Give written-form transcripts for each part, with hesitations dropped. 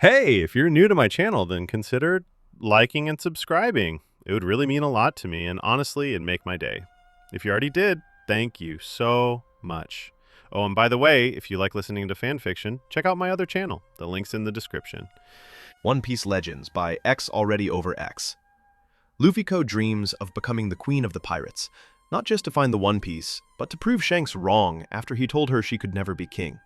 Hey, if you're new to my channel, then consider liking and subscribing. It would really mean a lot to me, and honestly, it'd make my day. If you already did, thank you so much. Oh, and by the way, if you like listening to fan fiction, check out my other channel. The link's in the description. One Piece Legends by xAlreadyOverx. Luffy dreams of becoming the queen of the pirates, not just to find the One Piece, but to prove Shanks wrong after he told her she could never be king.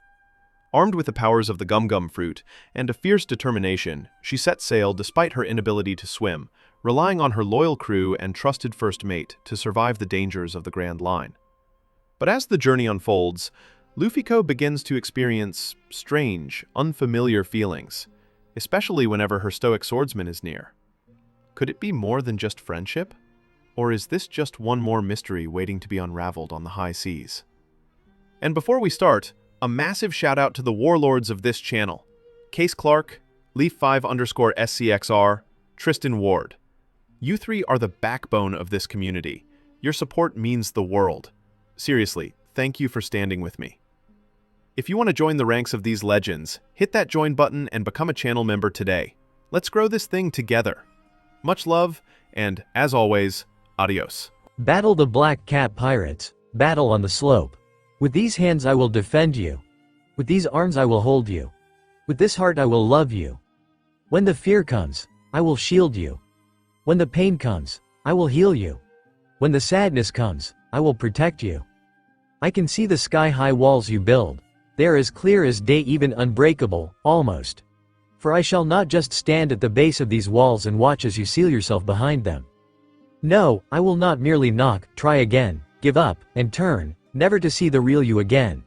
Armed with the powers of the gum-gum fruit and a fierce determination, she set sail despite her inability to swim, relying on her loyal crew and trusted first mate to survive the dangers of the Grand Line. But as the journey unfolds, Luffy begins to experience strange, unfamiliar feelings, especially whenever her stoic swordsman is near. Could it be more than just friendship? Or is this just one more mystery waiting to be unraveled on the high seas? And before we start, a massive shout out to the warlords of this channel: Case Clark, Leaf5_SCXR, Tristan Ward. You three are the backbone of this community. Your support means the world. Seriously, thank you for standing with me. If you want to join the ranks of these legends, hit that join button and become a channel member today. Let's grow this thing together. Much love, and as always, adios. Battle the Black Cat Pirates, battle on the slope. With these hands I will defend you. With these arms I will hold you. With this heart I will love you. When the fear comes, I will shield you. When the pain comes, I will heal you. When the sadness comes, I will protect you. I can see the sky-high walls you build. They are as clear as day, even unbreakable, almost. For I shall not just stand at the base of these walls and watch as you seal yourself behind them. No, I will not merely knock, try again, give up, and turn, never to see the real you again.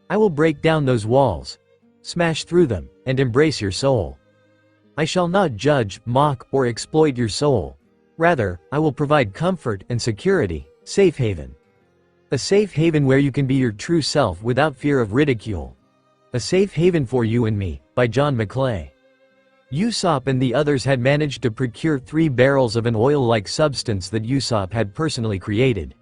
I will break down those walls, smash through them, and embrace your soul. I shall not judge, mock, or exploit your soul. Rather, I will provide comfort and security, safe haven. A safe haven where you can be your true self without fear of ridicule. A safe haven for you and me, by John Maclay. Usopp and the others had managed to procure 3 barrels of an oil-like substance that Usopp had personally created.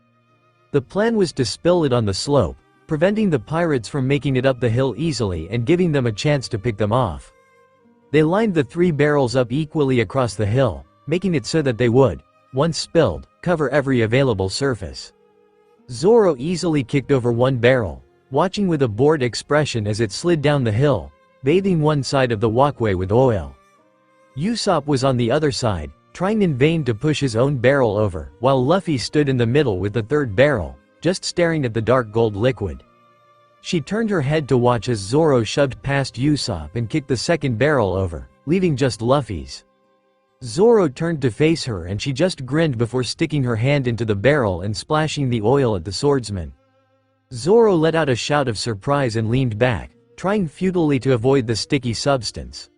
The plan was to spill it on the slope, preventing the pirates from making it up the hill easily and giving them a chance to pick them off. They lined the 3 barrels up equally across the hill, making it so that they would, once spilled, cover every available surface. Zoro easily kicked over 1 barrel, watching with a bored expression as it slid down the hill, bathing one side of the walkway with oil. Usopp was on the other side, trying in vain to push his own barrel over, while Luffy stood in the middle with the 3rd barrel, just staring at the dark gold liquid. She turned her head to watch as Zoro shoved past Usopp and kicked the 2nd barrel over, leaving just Luffy's. Zoro turned to face her and she just grinned before sticking her hand into the barrel and splashing the oil at the swordsman. Zoro let out a shout of surprise and leaned back, trying futilely to avoid the sticky substance.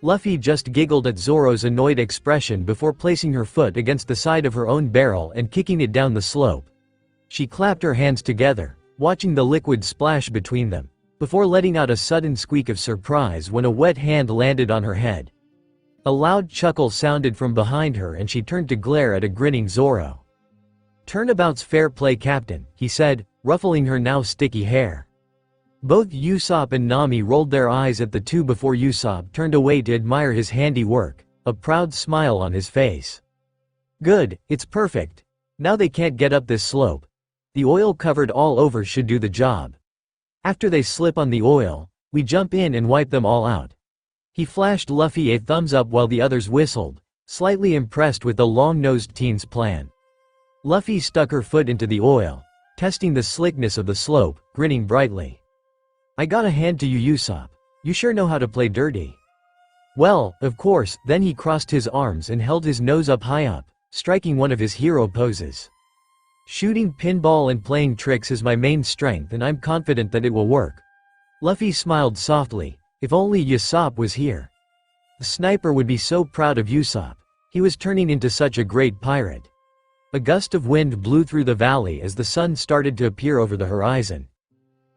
Luffy just giggled at Zoro's annoyed expression before placing her foot against the side of her own barrel and kicking it down the slope. She clapped her hands together, watching the liquid splash between them, before letting out a sudden squeak of surprise when a wet hand landed on her head. A loud chuckle sounded from behind her and she turned to glare at a grinning Zoro. "Turnabout's fair play, Captain," he said, ruffling her now sticky hair. Both Usopp and Nami rolled their eyes at the two before Usopp turned away to admire his handiwork, a proud smile on his face. "Good, it's perfect. Now they can't get up this slope. The oil covered all over should do the job. After they slip on the oil, we jump in and wipe them all out." He flashed Luffy a thumbs up while the others whistled, slightly impressed with the long-nosed teen's plan. Luffy stuck her foot into the oil, testing the slickness of the slope, grinning brightly. "I gotta hand to you, Usopp. You sure know how to play dirty." "Well, of course." Then he crossed his arms and held his nose up high up, striking one of his hero poses. "Shooting pinball and playing tricks is my main strength and I'm confident that it will work." Luffy smiled softly. If only Usopp was here. The sniper would be so proud of Usopp. He was turning into such a great pirate. A gust of wind blew through the valley as the sun started to appear over the horizon.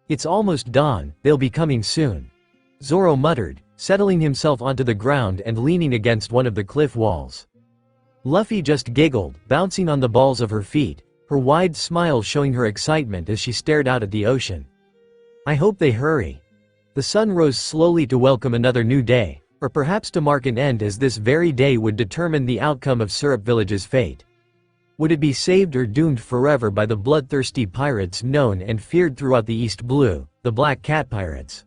"It's almost dawn, they'll be coming soon," Zoro muttered, settling himself onto the ground and leaning against one of the cliff walls. Luffy just giggled, bouncing on the balls of her feet, her wide smile showing her excitement as she stared out at the ocean. "I hope they hurry." The sun rose slowly to welcome another new day, or perhaps to mark an end, as this very day would determine the outcome of Syrup Village's fate. Would it be saved or doomed forever by the bloodthirsty pirates known and feared throughout the East Blue, the Black Cat Pirates?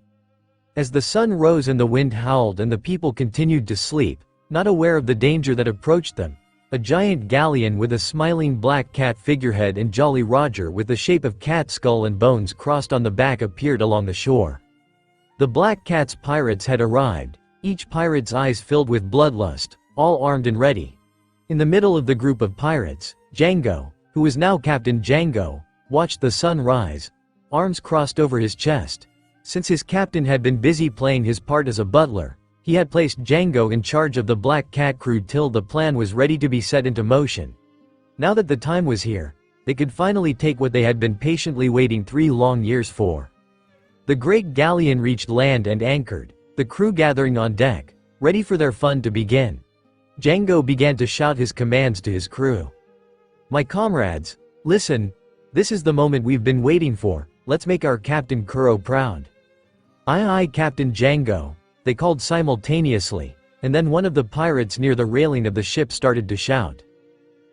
As the sun rose and the wind howled and the people continued to sleep, not aware of the danger that approached them, a giant galleon with a smiling black cat figurehead and Jolly Roger with the shape of cat skull and bones crossed on the back appeared along the shore. The Black Cat's pirates had arrived, each pirate's eyes filled with bloodlust, all armed and ready. In the middle of the group of pirates, Django, who was now Captain Django, watched the sun rise, arms crossed over his chest. Since his captain had been busy playing his part as a butler, he had placed Django in charge of the Black Cat crew till the plan was ready to be set into motion. Now that the time was here, they could finally take what they had been patiently waiting 3 long years for. The great galleon reached land and anchored, the crew gathering on deck, ready for their fun to begin. Django began to shout his commands to his crew. "My comrades, listen, this is the moment we've been waiting for, let's make our Captain Kuro proud." "Aye aye, Captain Django," they called simultaneously, and then one of the pirates near the railing of the ship started to shout.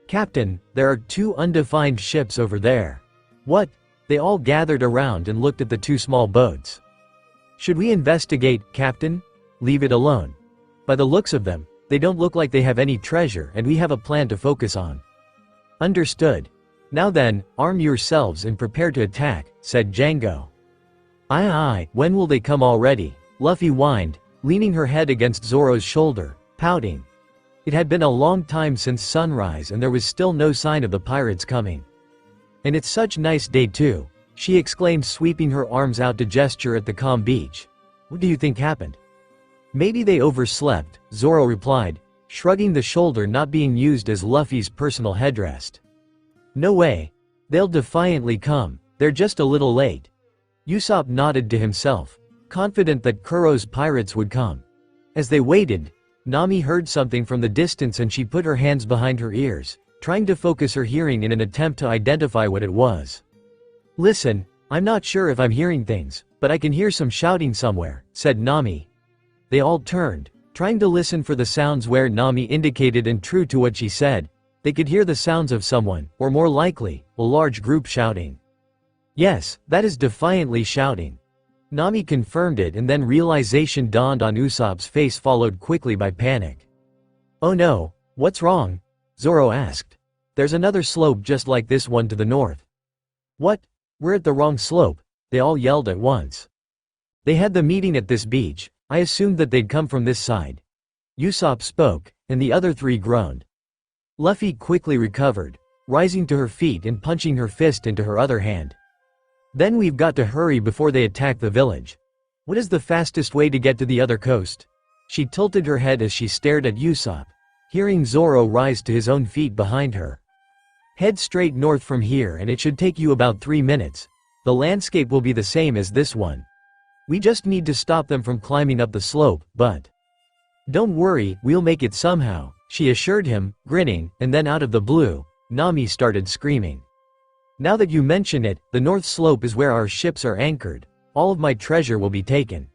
"Captain, there are 2 undefined ships over there." "What?" They all gathered around and looked at the 2 small boats. "Should we investigate, Captain? Leave it alone. By the looks of them, they don't look like they have any treasure and we have a plan to focus on." "Understood. Now then, arm yourselves and prepare to attack," said Django. "Aye aye, when will they come already?" Luffy whined, leaning her head against Zoro's shoulder, pouting. It had been a long time since sunrise and there was still no sign of the pirates coming. "And it's such a nice day too," she exclaimed, sweeping her arms out to gesture at the calm beach. "What do you think happened?" "Maybe they overslept," Zoro replied, shrugging the shoulder not being used as Luffy's personal headrest. "No way. They'll defiantly come, they're just a little late." Usopp nodded to himself, confident that Kuro's pirates would come. As they waited, Nami heard something from the distance and she put her hands behind her ears, trying to focus her hearing in an attempt to identify what it was. "Listen, I'm not sure if I'm hearing things, but I can hear some shouting somewhere," said Nami. They all turned, trying to listen for the sounds where Nami indicated, and true to what she said, they could hear the sounds of someone, or more likely, a large group shouting. "Yes, that is defiantly shouting." Nami confirmed it, and then realization dawned on Usopp's face, followed quickly by panic. "Oh no, what's wrong?" Zoro asked. "There's another slope just like this one to the north." "What? We're at the wrong slope," they all yelled at once. "They had the meeting at this beach, I assumed that they'd come from this side." Usopp spoke, and the other 3 groaned. Luffy quickly recovered, rising to her feet and punching her fist into her other hand. "Then we've got to hurry before they attack the village. What is the fastest way to get to the other coast?" She tilted her head as she stared at Usopp, hearing Zoro rise to his own feet behind her. "Head straight north from here and it should take you about 3 minutes. The landscape will be the same as this one. We just need to stop them from climbing up the slope, but..." "Don't worry, we'll make it somehow," she assured him, grinning, and then out of the blue, Nami started screaming. "Now that you mention it, the north slope is where our ships are anchored. All of my treasure will be taken."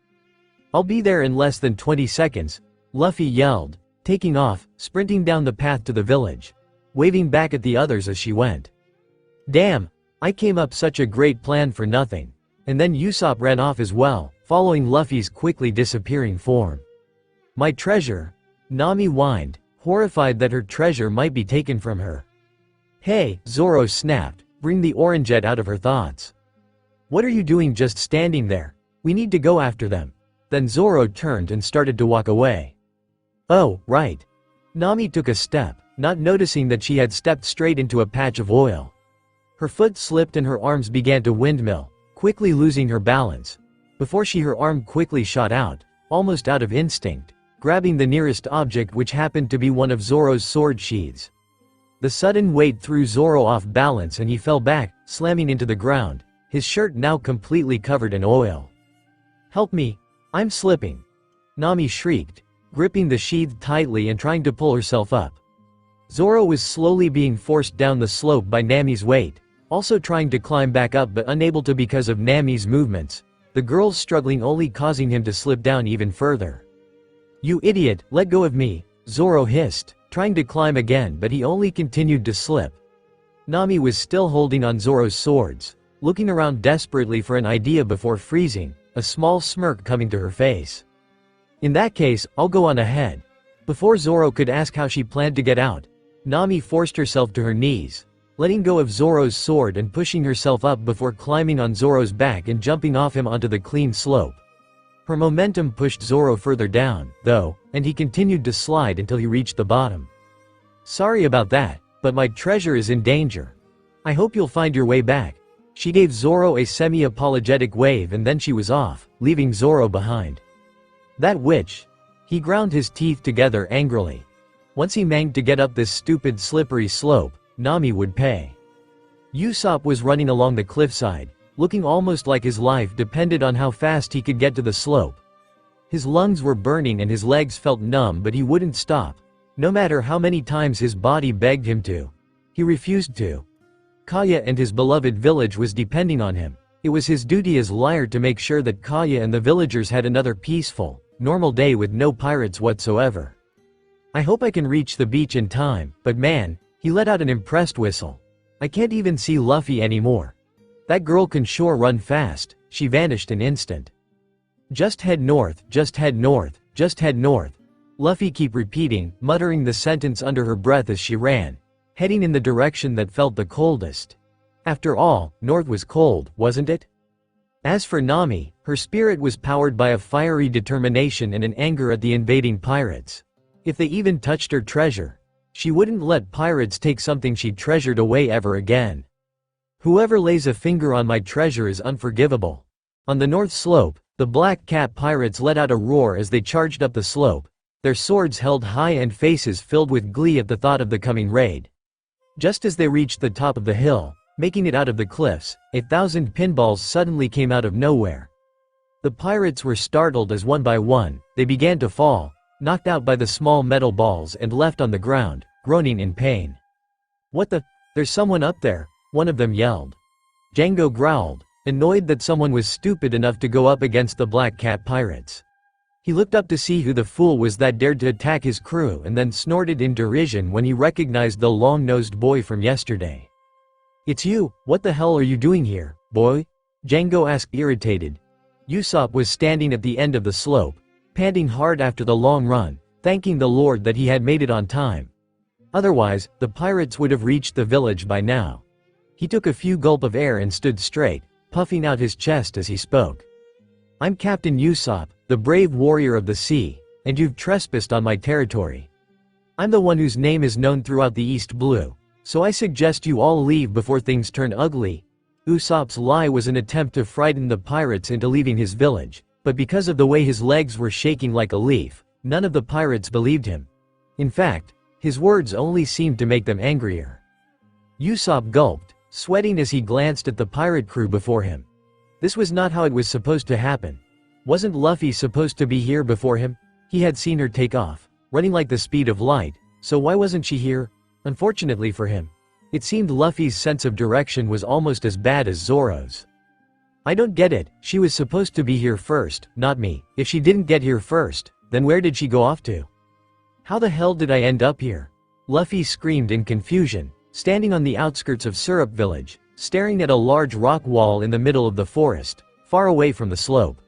"I'll be there in less than 20 seconds, Luffy yelled, taking off, sprinting down the path to the village, waving back at the others as she went. "Damn, I came up such a great plan for nothing." And then Usopp ran off as well, following Luffy's quickly disappearing form. "My treasure," Nami whined, horrified that her treasure might be taken from her. "Hey," Zoro snapped, bring the orangeette out of her thoughts. "What are you doing just standing there? We need to go after them." Then Zoro turned and started to walk away. "Oh, right." Nami took a step, not noticing that she had stepped straight into a patch of oil. Her foot slipped and her arms began to windmill, quickly losing her balance. Before her arm quickly shot out, almost out of instinct, grabbing the nearest object, which happened to be one of Zoro's sword sheaths. The sudden weight threw Zoro off balance and he fell back, slamming into the ground, his shirt now completely covered in oil. "Help me, I'm slipping," Nami shrieked, gripping the sheath tightly and trying to pull herself up. Zoro was slowly being forced down the slope by Nami's weight, also trying to climb back up but unable to because of Nami's movements, the girls struggling only causing him to slip down even further. "You idiot, let go of me," Zoro hissed, trying to climb again, but he only continued to slip. Nami was still holding on Zoro's swords, looking around desperately for an idea before freezing, a small smirk coming to her face. "In that case, I'll go on ahead." Before Zoro could ask how she planned to get out, Nami forced herself to her knees, letting go of Zoro's sword and pushing herself up before climbing on Zoro's back and jumping off him onto the clean slope. Her momentum pushed Zoro further down, though, and he continued to slide until he reached the bottom. "Sorry about that, but my treasure is in danger. I hope you'll find your way back." She gave Zoro a semi-apologetic wave and then she was off, leaving Zoro behind. That witch. He ground his teeth together angrily. Once he managed to get up this stupid slippery slope, Nami would pay. Usopp was running along the cliffside, looking almost like his life depended on how fast he could get to the slope. His lungs were burning and his legs felt numb, but he wouldn't stop. No matter how many times his body begged him to. He refused to. Kaya and his beloved village was depending on him. It was his duty as liar to make sure that Kaya and the villagers had another peaceful, normal day with no pirates whatsoever. "I hope I can reach the beach in time, but man," he let out an impressed whistle. "I can't even see Luffy anymore. That girl can sure run fast." She vanished an instant. "Just head north, just head north, just head north." Luffy kept repeating, muttering the sentence under her breath as she ran, heading in the direction that felt the coldest. After all, north was cold, wasn't it? As for Nami, her spirit was powered by a fiery determination and an anger at the invading pirates. If they even touched her treasure, she wouldn't let pirates take something she treasured away ever again. "Whoever lays a finger on my treasure is unforgivable." On the north slope, the Black Cat pirates let out a roar as they charged up the slope, their swords held high and faces filled with glee at the thought of the coming raid. Just as they reached the top of the hill, making it out of the cliffs, 1,000 pinballs suddenly came out of nowhere. The pirates were startled as one by one, they began to fall, knocked out by the small metal balls and left on the ground, groaning in pain. "What the? There's someone up there," one of them yelled. Django growled, annoyed that someone was stupid enough to go up against the Black Cat pirates. He looked up to see who the fool was that dared to attack his crew and then snorted in derision when he recognized the long-nosed boy from yesterday. "It's you, what the hell are you doing here, boy?" Django asked, irritated. Usopp was standing at the end of the slope, panting hard after the long run, thanking the Lord that he had made it on time. Otherwise, the pirates would have reached the village by now. He took a few gulps of air and stood straight, puffing out his chest as he spoke. "I'm Captain Usopp, the brave warrior of the sea, and you've trespassed on my territory. I'm the one whose name is known throughout the East Blue, so I suggest you all leave before things turn ugly." Usopp's lie was an attempt to frighten the pirates into leaving his village, but because of the way his legs were shaking like a leaf, none of the pirates believed him. In fact, his words only seemed to make them angrier. Usopp gulped, sweating as he glanced at the pirate crew before him. This was not how it was supposed to happen. Wasn't Luffy supposed to be here before him? He had seen her take off, running like the speed of light, so why wasn't she here? Unfortunately for him, it seemed Luffy's sense of direction was almost as bad as Zoro's. "I don't get it, she was supposed to be here first, not me. If she didn't get here first, then where did she go off to? How the hell did I end up here?" Luffy screamed in confusion, standing on the outskirts of Syrup Village, staring at a large rock wall in the middle of the forest, far away from the slope.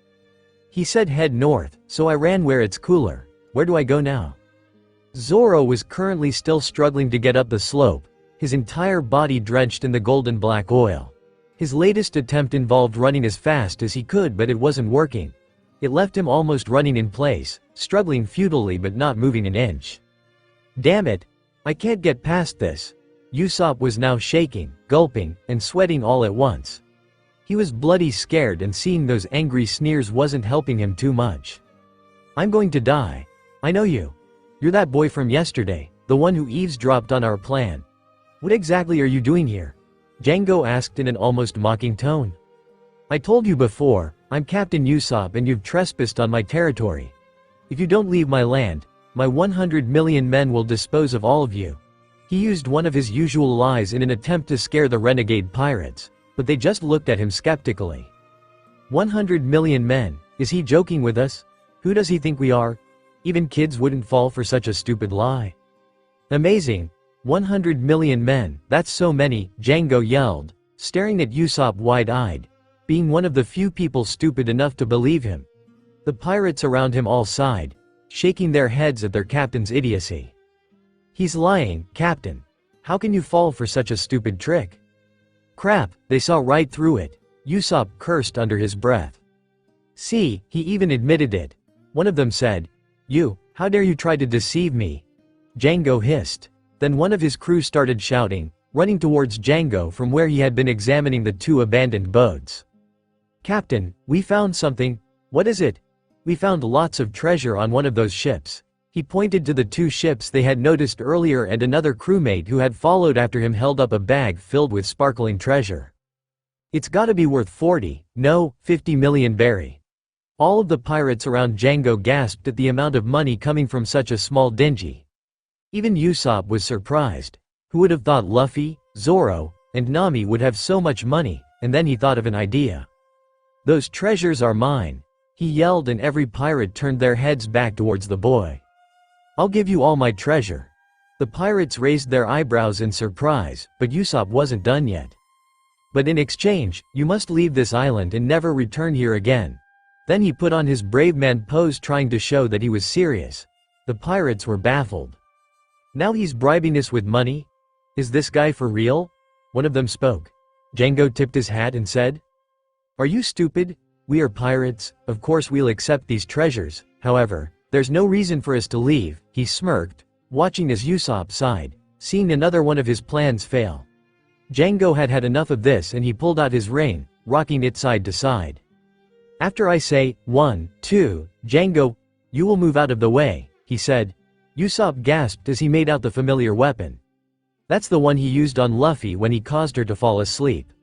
He said head north, so I ran where it's cooler. Where do I go now? Zoro was currently still struggling to get up the slope, his entire body drenched in the golden black oil. His latest attempt involved running as fast as he could, but it wasn't working. It left him almost running in place, struggling futilely but not moving an inch. "Damn it! I can't get past this." Usopp was now shaking, gulping, and sweating all at once. He was bloody scared, and seeing those angry sneers wasn't helping him too much. "I'm going to die. I know you. You're that boy from yesterday, the one who eavesdropped on our plan. What exactly are you doing here?" Django asked in an almost mocking tone. "I told you before, I'm Captain Usopp and you've trespassed on my territory. If you don't leave my land, my 100 million men will dispose of all of you." He used one of his usual lies in an attempt to scare the renegade pirates, but they just looked at him skeptically. 100 million men, is he joking with us? Who does he think we are? Even kids wouldn't fall for such a stupid lie. Amazing. 100 million men, that's so many, Django yelled, staring at Usopp wide-eyed, being one of the few people stupid enough to believe him. The pirates around him all sighed, shaking their heads at their captain's idiocy. He's lying, Captain. How can you fall for such a stupid trick? Crap, they saw right through it, Usopp cursed under his breath. See, he even admitted it. One of them said, how dare you try to deceive me? Django hissed. Then one of his crew started shouting, running towards Django from where he had been examining the two abandoned boats. Captain, we found something. What is it? We found lots of treasure on one of those ships. He pointed to the two ships they had noticed earlier, and another crewmate who had followed after him held up a bag filled with sparkling treasure. It's gotta be worth 50 million berry. All of the pirates around Django gasped at the amount of money coming from such a small dinghy. Even Usopp was surprised. Who would have thought Luffy, Zoro, and Nami would have so much money? And then he thought of an idea. Those treasures are mine, he yelled, and every pirate turned their heads back towards the boy. I'll give you all my treasure. The pirates raised their eyebrows in surprise, but Usopp wasn't done yet. But in exchange, you must leave this island and never return here again. Then he put on his brave man pose, trying to show that he was serious. The pirates were baffled. Now he's bribing us with money? Is this guy for real? One of them spoke. Django tipped his hat and said, Are you stupid? We are pirates, of course we'll accept these treasures. However, there's no reason for us to leave, he smirked, watching as Usopp sighed, seeing another one of his plans fail. Django had had enough of this, and he pulled out his rein, rocking it side to side. After I say, 1, 2, Django, you will move out of the way, he said. Usopp gasped as he made out the familiar weapon. That's the one he used on Luffy when he caused her to fall asleep.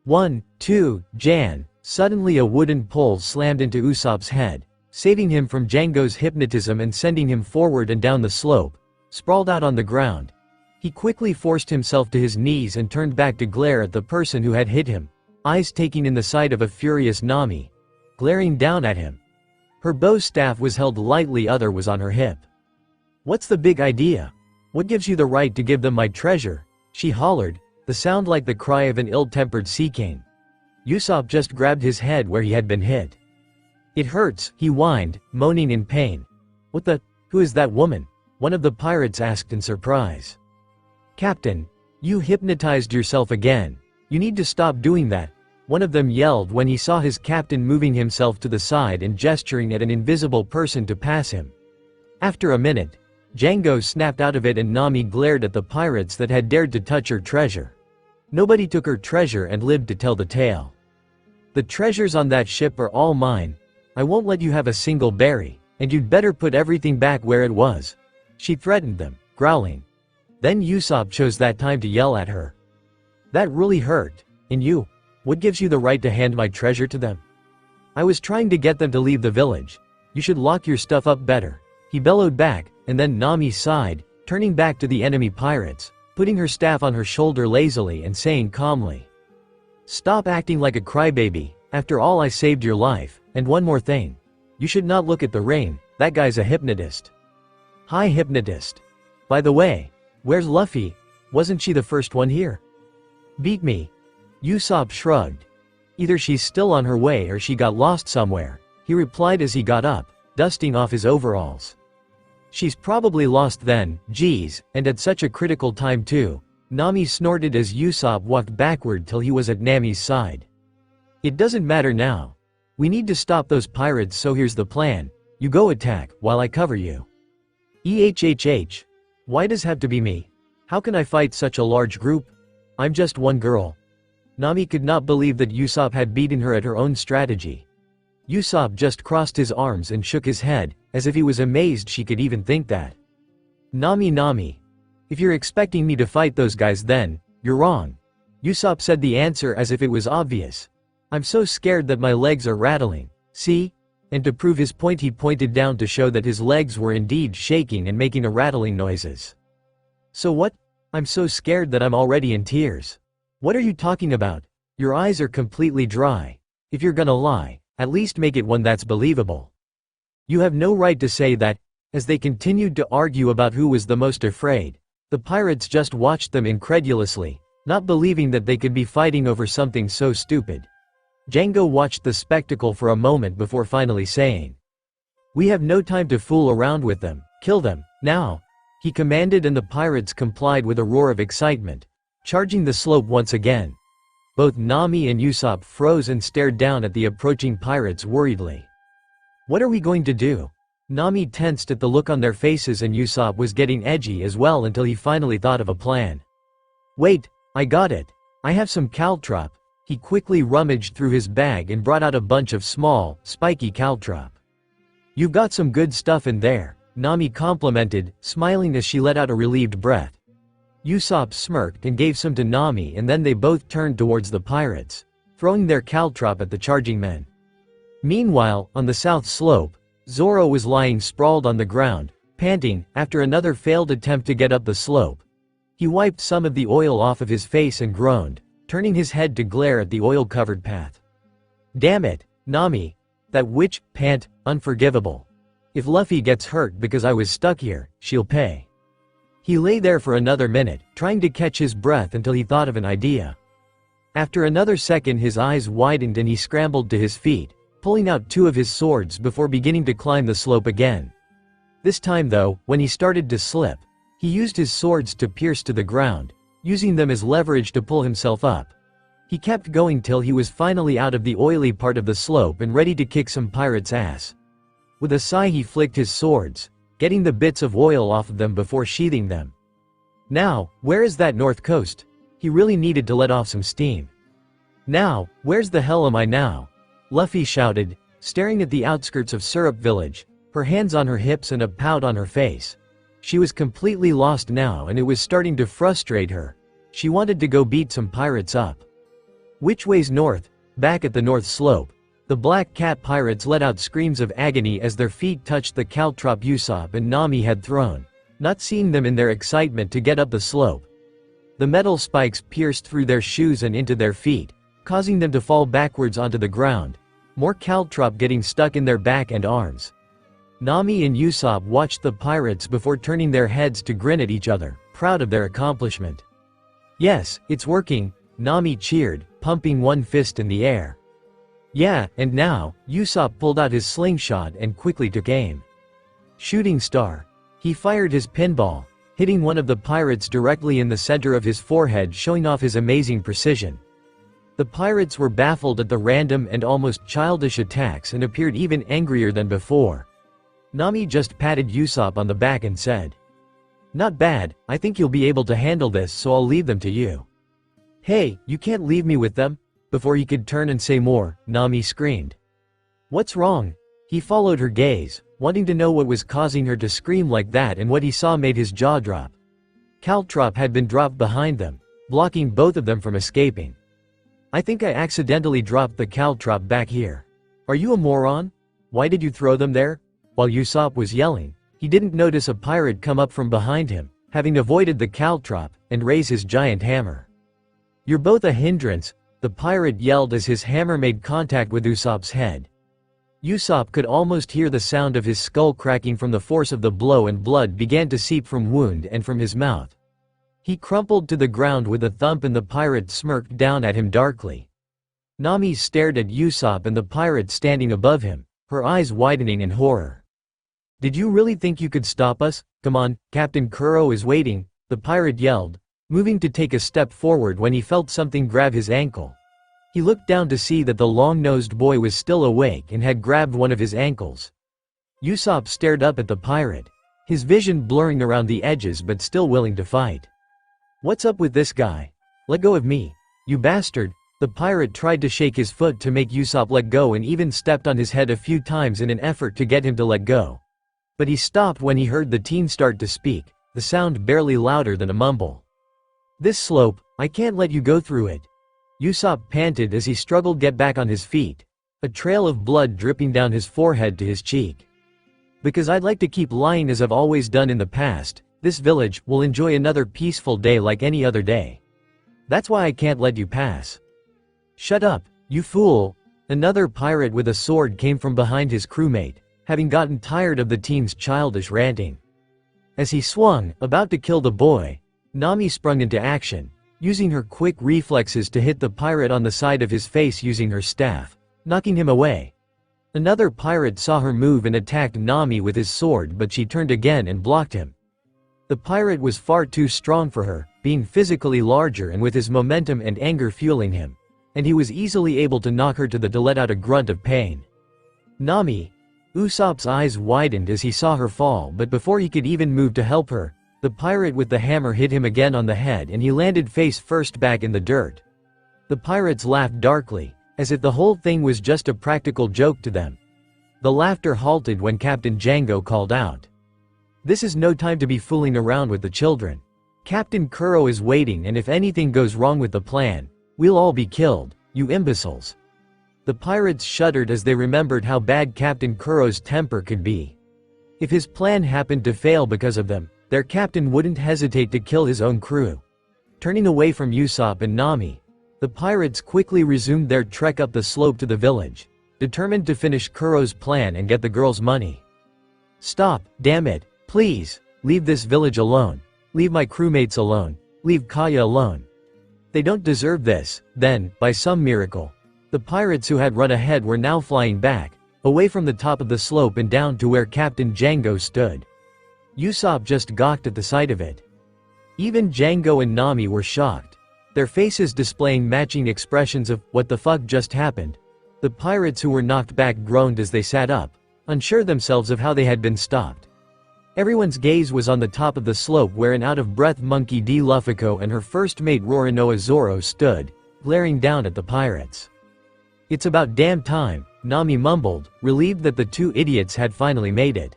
1, 2, Jan. Suddenly a wooden pole slammed into Usopp's head, saving him from Django's hypnotism and sending him forward and down the slope, sprawled out on the ground. He quickly forced himself to his knees and turned back to glare at the person who had hit him, eyes taking in the sight of a furious Nami, glaring down at him. Her bow staff was held lightly, other was on her hip. What's the big idea? What gives you the right to give them my treasure? She hollered, the sound like the cry of an ill-tempered sea king. Usopp just grabbed his head where he had been hit. It hurts, he whined, moaning in pain. Who is that woman? One of the pirates asked in surprise. Captain, you hypnotized yourself again. You need to stop doing that, one of them yelled when he saw his captain moving himself to the side and gesturing at an invisible person to pass him. After a minute, Django snapped out of it and Nami glared at the pirates that had dared to touch her treasure. Nobody took her treasure and lived to tell the tale. The treasures on that ship are all mine. I won't let you have a single berry, and you'd better put everything back where it was. She threatened them, growling. Then Usopp chose that time to yell at her. That really hurt. And you? What gives you the right to hand my treasure to them? I was trying to get them to leave the village. You should lock your stuff up better. He bellowed back, and then Nami sighed, turning back to the enemy pirates, putting her staff on her shoulder lazily and saying calmly, Stop acting like a crybaby, after all I saved your life, and one more thing. You should not look at the rain, that guy's a hypnotist. Hi hypnotist. By the way, where's Luffy? Wasn't she the first one here? Beat me. Usopp shrugged. Either she's still on her way or she got lost somewhere, he replied as he got up, dusting off his overalls. She's probably lost then, geez, and at such a critical time too, Nami snorted as Usopp walked backward till he was at Nami's side. It doesn't matter now. We need to stop those pirates, so here's the plan. You go attack, while I cover you. EHHH. Why does have to be me? How can I fight such a large group? I'm just one girl. Nami could not believe that Usopp had beaten her at her own strategy. Usopp just crossed his arms and shook his head, as if he was amazed she could even think that. Nami. If you're expecting me to fight those guys then, you're wrong. Usopp said the answer as if it was obvious. I'm so scared that my legs are rattling, see? And to prove his point he pointed down to show that his legs were indeed shaking and making a rattling noises. So what? I'm so scared that I'm already in tears. What are you talking about? Your eyes are completely dry. If you're gonna lie, at least make it one that's believable. You have no right to say that, As they continued to argue about who was the most afraid, the pirates just watched them incredulously, not believing that they could be fighting over something so stupid. Django watched the spectacle for a moment before finally saying, "We have no time to fool around with them, kill them, now!" He commanded, and the pirates complied with a roar of excitement, charging the slope once again. Both Nami and Usopp froze and stared down at the approaching pirates worriedly. "What are we going to do?" Nami tensed at the look on their faces, and Usopp was getting edgy as well until he finally thought of a plan. "Wait, I got it. I have some caltrop." He quickly rummaged through his bag and brought out a bunch of small, spiky caltrop. "You've got some good stuff in there," Nami complimented, smiling as she let out a relieved breath. Usopp smirked and gave some to Nami, and then they both turned towards the pirates, throwing their caltrop at the charging men. Meanwhile, on the south slope, Zoro was lying sprawled on the ground, panting, after another failed attempt to get up the slope. He wiped some of the oil off of his face and groaned, turning his head to glare at the oil-covered path. "Damn it, Nami. That witch, pant, unforgivable. If Luffy gets hurt because I was stuck here, she'll pay." He lay there for another minute, trying to catch his breath until he thought of an idea. After another second his eyes widened and he scrambled to his feet, pulling out two of his swords before beginning to climb the slope again. This time though, when he started to slip, he used his swords to pierce to the ground, using them as leverage to pull himself up. He kept going till he was finally out of the oily part of the slope and ready to kick some pirate's ass. With a sigh he flicked his swords, getting the bits of oil off of them before sheathing them. Now, where is that north coast? He really needed to let off some steam. "Now, where's the hell am I now?" Luffy shouted, staring at the outskirts of Syrup Village, her hands on her hips and a pout on her face. She was completely lost now, and it was starting to frustrate her. She wanted to go beat some pirates up. Which way's north? Back at the north slope, the Black Cat pirates let out screams of agony as their feet touched the caltrop Usopp and Nami had thrown, not seeing them in their excitement to get up the slope. The metal spikes pierced through their shoes and into their feet, causing them to fall backwards onto the ground, more caltrop getting stuck in their back and arms. Nami and Usopp watched the pirates before turning their heads to grin at each other, proud of their accomplishment. "Yes, it's working," Nami cheered, pumping one fist in the air. "Yeah, and now," Usopp pulled out his slingshot and quickly took aim. Shooting star. He fired his pinball, hitting one of the pirates directly in the center of his forehead, showing off his amazing precision. The pirates were baffled at the random and almost childish attacks and appeared even angrier than before. Nami just patted Usopp on the back and said, "Not bad, I think you'll be able to handle this, so I'll leave them to you." "Hey, you can't leave me with them." Before he could turn and say more, Nami screamed. "What's wrong?" He followed her gaze, wanting to know what was causing her to scream like that, and what he saw made his jaw drop. Caltrop had been dropped behind them, blocking both of them from escaping. "I think I accidentally dropped the caltrop back here." "Are you a moron? Why did you throw them there?" While Usopp was yelling, he didn't notice a pirate come up from behind him, having avoided the caltrop, and raise his giant hammer. "You're both a hindrance," the pirate yelled as his hammer made contact with Usopp's head. Usopp could almost hear the sound of his skull cracking from the force of the blow, and blood began to seep from wound and from his mouth. He crumpled to the ground with a thump, and the pirate smirked down at him darkly. Nami stared at Usopp and the pirate standing above him, her eyes widening in horror. "Did you really think you could stop us? Come on, Captain Kuro is waiting," the pirate yelled, moving to take a step forward when he felt something grab his ankle. He looked down to see that the long-nosed boy was still awake and had grabbed one of his ankles. Usopp stared up at the pirate, his vision blurring around the edges but still willing to fight. "What's up with this guy? Let go of me, you bastard." The pirate tried to shake his foot to make Usopp let go and even stepped on his head a few times in an effort to get him to let go. But he stopped when he heard the teen start to speak, the sound barely louder than a mumble. "This slope, I can't let you go through it." Usopp panted as he struggled to get back on his feet, a trail of blood dripping down his forehead to his cheek. "Because I'd like to keep lying as I've always done in the past. This village will enjoy another peaceful day like any other day. That's why I can't let you pass." "Shut up, you fool!" Another pirate with a sword came from behind his crewmate, having gotten tired of the teen's childish ranting. As he swung, about to kill the boy, Nami sprung into action, using her quick reflexes to hit the pirate on the side of his face using her staff, knocking him away. Another pirate saw her move and attacked Nami with his sword, but she turned again and blocked him. The pirate was far too strong for her, being physically larger and with his momentum and anger fueling him, and he was easily able to knock her to let out a grunt of pain. Nami. Usopp's eyes widened as he saw her fall, but before he could even move to help her, the pirate with the hammer hit him again on the head and he landed face first back in the dirt. The pirates laughed darkly, as if the whole thing was just a practical joke to them. The laughter halted when Captain Django called out, "This is no time to be fooling around with the children. Captain Kuro is waiting, and if anything goes wrong with the plan, we'll all be killed, you imbeciles." The pirates shuddered as they remembered how bad Captain Kuro's temper could be. If his plan happened to fail because of them, their captain wouldn't hesitate to kill his own crew. Turning away from Usopp and Nami, the pirates quickly resumed their trek up the slope to the village, determined to finish Kuro's plan and get the girl's money. "Stop, damn it, please, leave this village alone. Leave my crewmates alone. Leave Kaya alone. They don't deserve this." Then, by some miracle, the pirates who had run ahead were now flying back, away from the top of the slope and down to where Captain Django stood. Usopp just gawked at the sight of it. Even Django and Nami were shocked, their faces displaying matching expressions of, "What the fuck just happened?" The pirates who were knocked back groaned as they sat up, unsure themselves of how they had been stopped. Everyone's gaze was on the top of the slope where an out-of-breath Monkey D. Luffy and her first mate Roronoa Zoro stood, glaring down at the pirates. "It's about damn time," Nami mumbled, relieved that the two idiots had finally made it.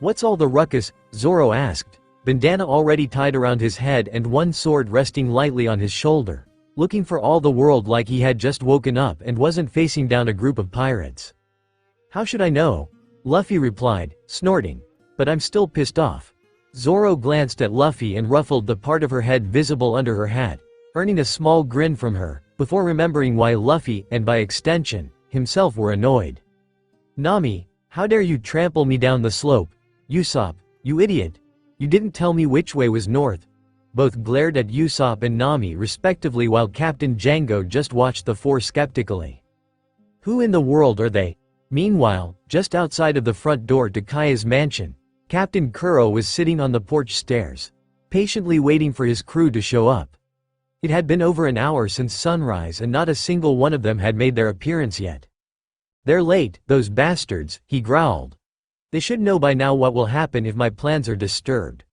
"What's all the ruckus?" Zoro asked, bandana already tied around his head and one sword resting lightly on his shoulder, looking for all the world like he had just woken up and wasn't facing down a group of pirates. "How should I know?" Luffy replied, snorting. "But I'm still pissed off." Zoro glanced at Luffy and ruffled the part of her head visible under her hat, earning a small grin from her, before remembering why Luffy, and by extension, himself were annoyed. "Nami, how dare you trample me down the slope? Usopp, you idiot! You didn't tell me which way was north." Both glared at Usopp and Nami respectively while Captain Django just watched the four skeptically. Who in the world are they? Meanwhile, just outside of the front door to Kaya's mansion, Captain Kuro was sitting on the porch stairs, patiently waiting for his crew to show up. It had been over an hour since sunrise and not a single one of them had made their appearance yet. "They're late, those bastards," he growled. "They should know by now what will happen if my plans are disturbed."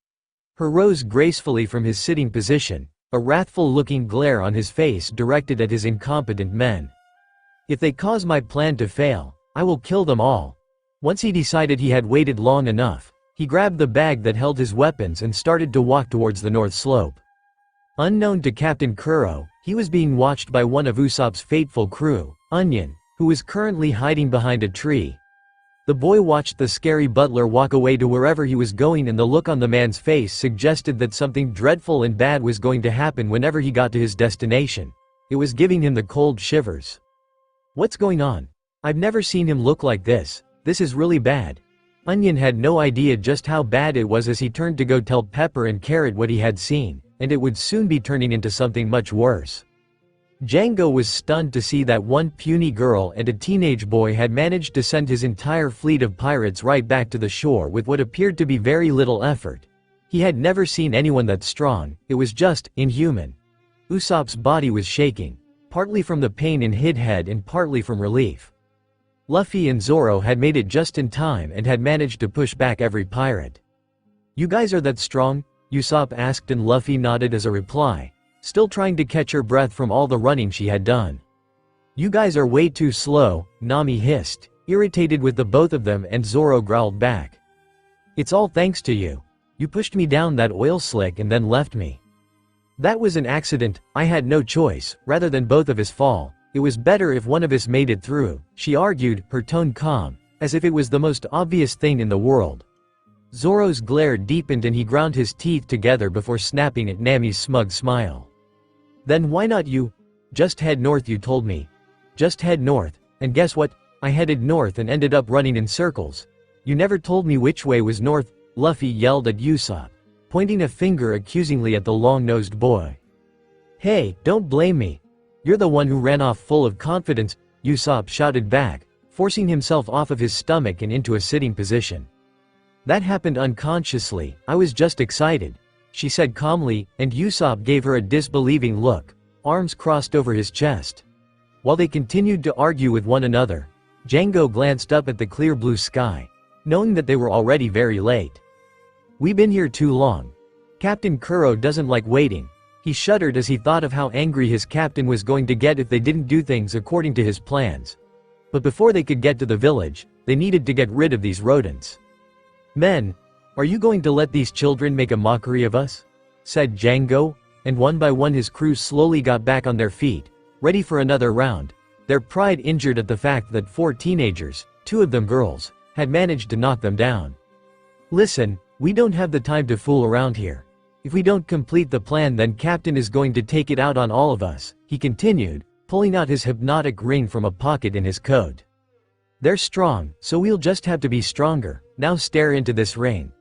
He rose gracefully from his sitting position, a wrathful-looking glare on his face directed at his incompetent men. "If they cause my plan to fail, I will kill them all." Once he decided he had waited long enough, he grabbed the bag that held his weapons and started to walk towards the north slope. Unknown to Captain Kuro, he was being watched by one of Usopp's fateful crew, Onion, who was currently hiding behind a tree. The boy watched the scary butler walk away to wherever he was going, and the look on the man's face suggested that something dreadful and bad was going to happen whenever he got to his destination. It was giving him the cold shivers. "What's going on? I've never seen him look like this. This is really bad." Onion had no idea just how bad it was as he turned to go tell Pepper and Carrot what he had seen, and it would soon be turning into something much worse. Django was stunned to see that one puny girl and a teenage boy had managed to send his entire fleet of pirates right back to the shore with what appeared to be very little effort. He had never seen anyone that strong, it was just inhuman. Usopp's body was shaking, partly from the pain in his head and partly from relief. Luffy and Zoro had made it just in time and had managed to push back every pirate. "You guys are that strong?" Usopp asked, and Luffy nodded as a reply, still trying to catch her breath from all the running she had done. "You guys are way too slow," Nami hissed, irritated with the both of them, and Zoro growled back. "It's all thanks to you. You pushed me down that oil slick and then left me." "That was an accident, I had no choice. Rather than both of us fall, it was better if one of us made it through," she argued, her tone calm, as if it was the most obvious thing in the world. Zoro's glare deepened and he ground his teeth together before snapping at Nami's smug smile. "Then why not you? Just head north, you told me. Just head north, and guess what? I headed north and ended up running in circles. You never told me which way was north, Luffy yelled at Usopp, pointing a finger accusingly at the long-nosed boy. Hey, don't blame me. You're the one who ran off full of confidence, Usopp shouted back, forcing himself off of his stomach and into a sitting position. That happened unconsciously, I was just excited, she said calmly, and Usopp gave her a disbelieving look, arms crossed over his chest. While they continued to argue with one another, Django glanced up at the clear blue sky, knowing that they were already very late. We've been here too long. Captain Kuro doesn't like waiting. He shuddered as he thought of how angry his captain was going to get if they didn't do things according to his plans. But before they could get to the village, they needed to get rid of these rodents. Men, are you going to let these children make a mockery of us? Said Django, and one by one his crew slowly got back on their feet, ready for another round, their pride injured at the fact that 4 teenagers, 2 of them girls, had managed to knock them down. Listen, we don't have the time to fool around here. If we don't complete the plan, then Captain is going to take it out on all of us, he continued, pulling out his hypnotic ring from a pocket in his coat. They're strong, so we'll just have to be stronger. Now stare into this ring.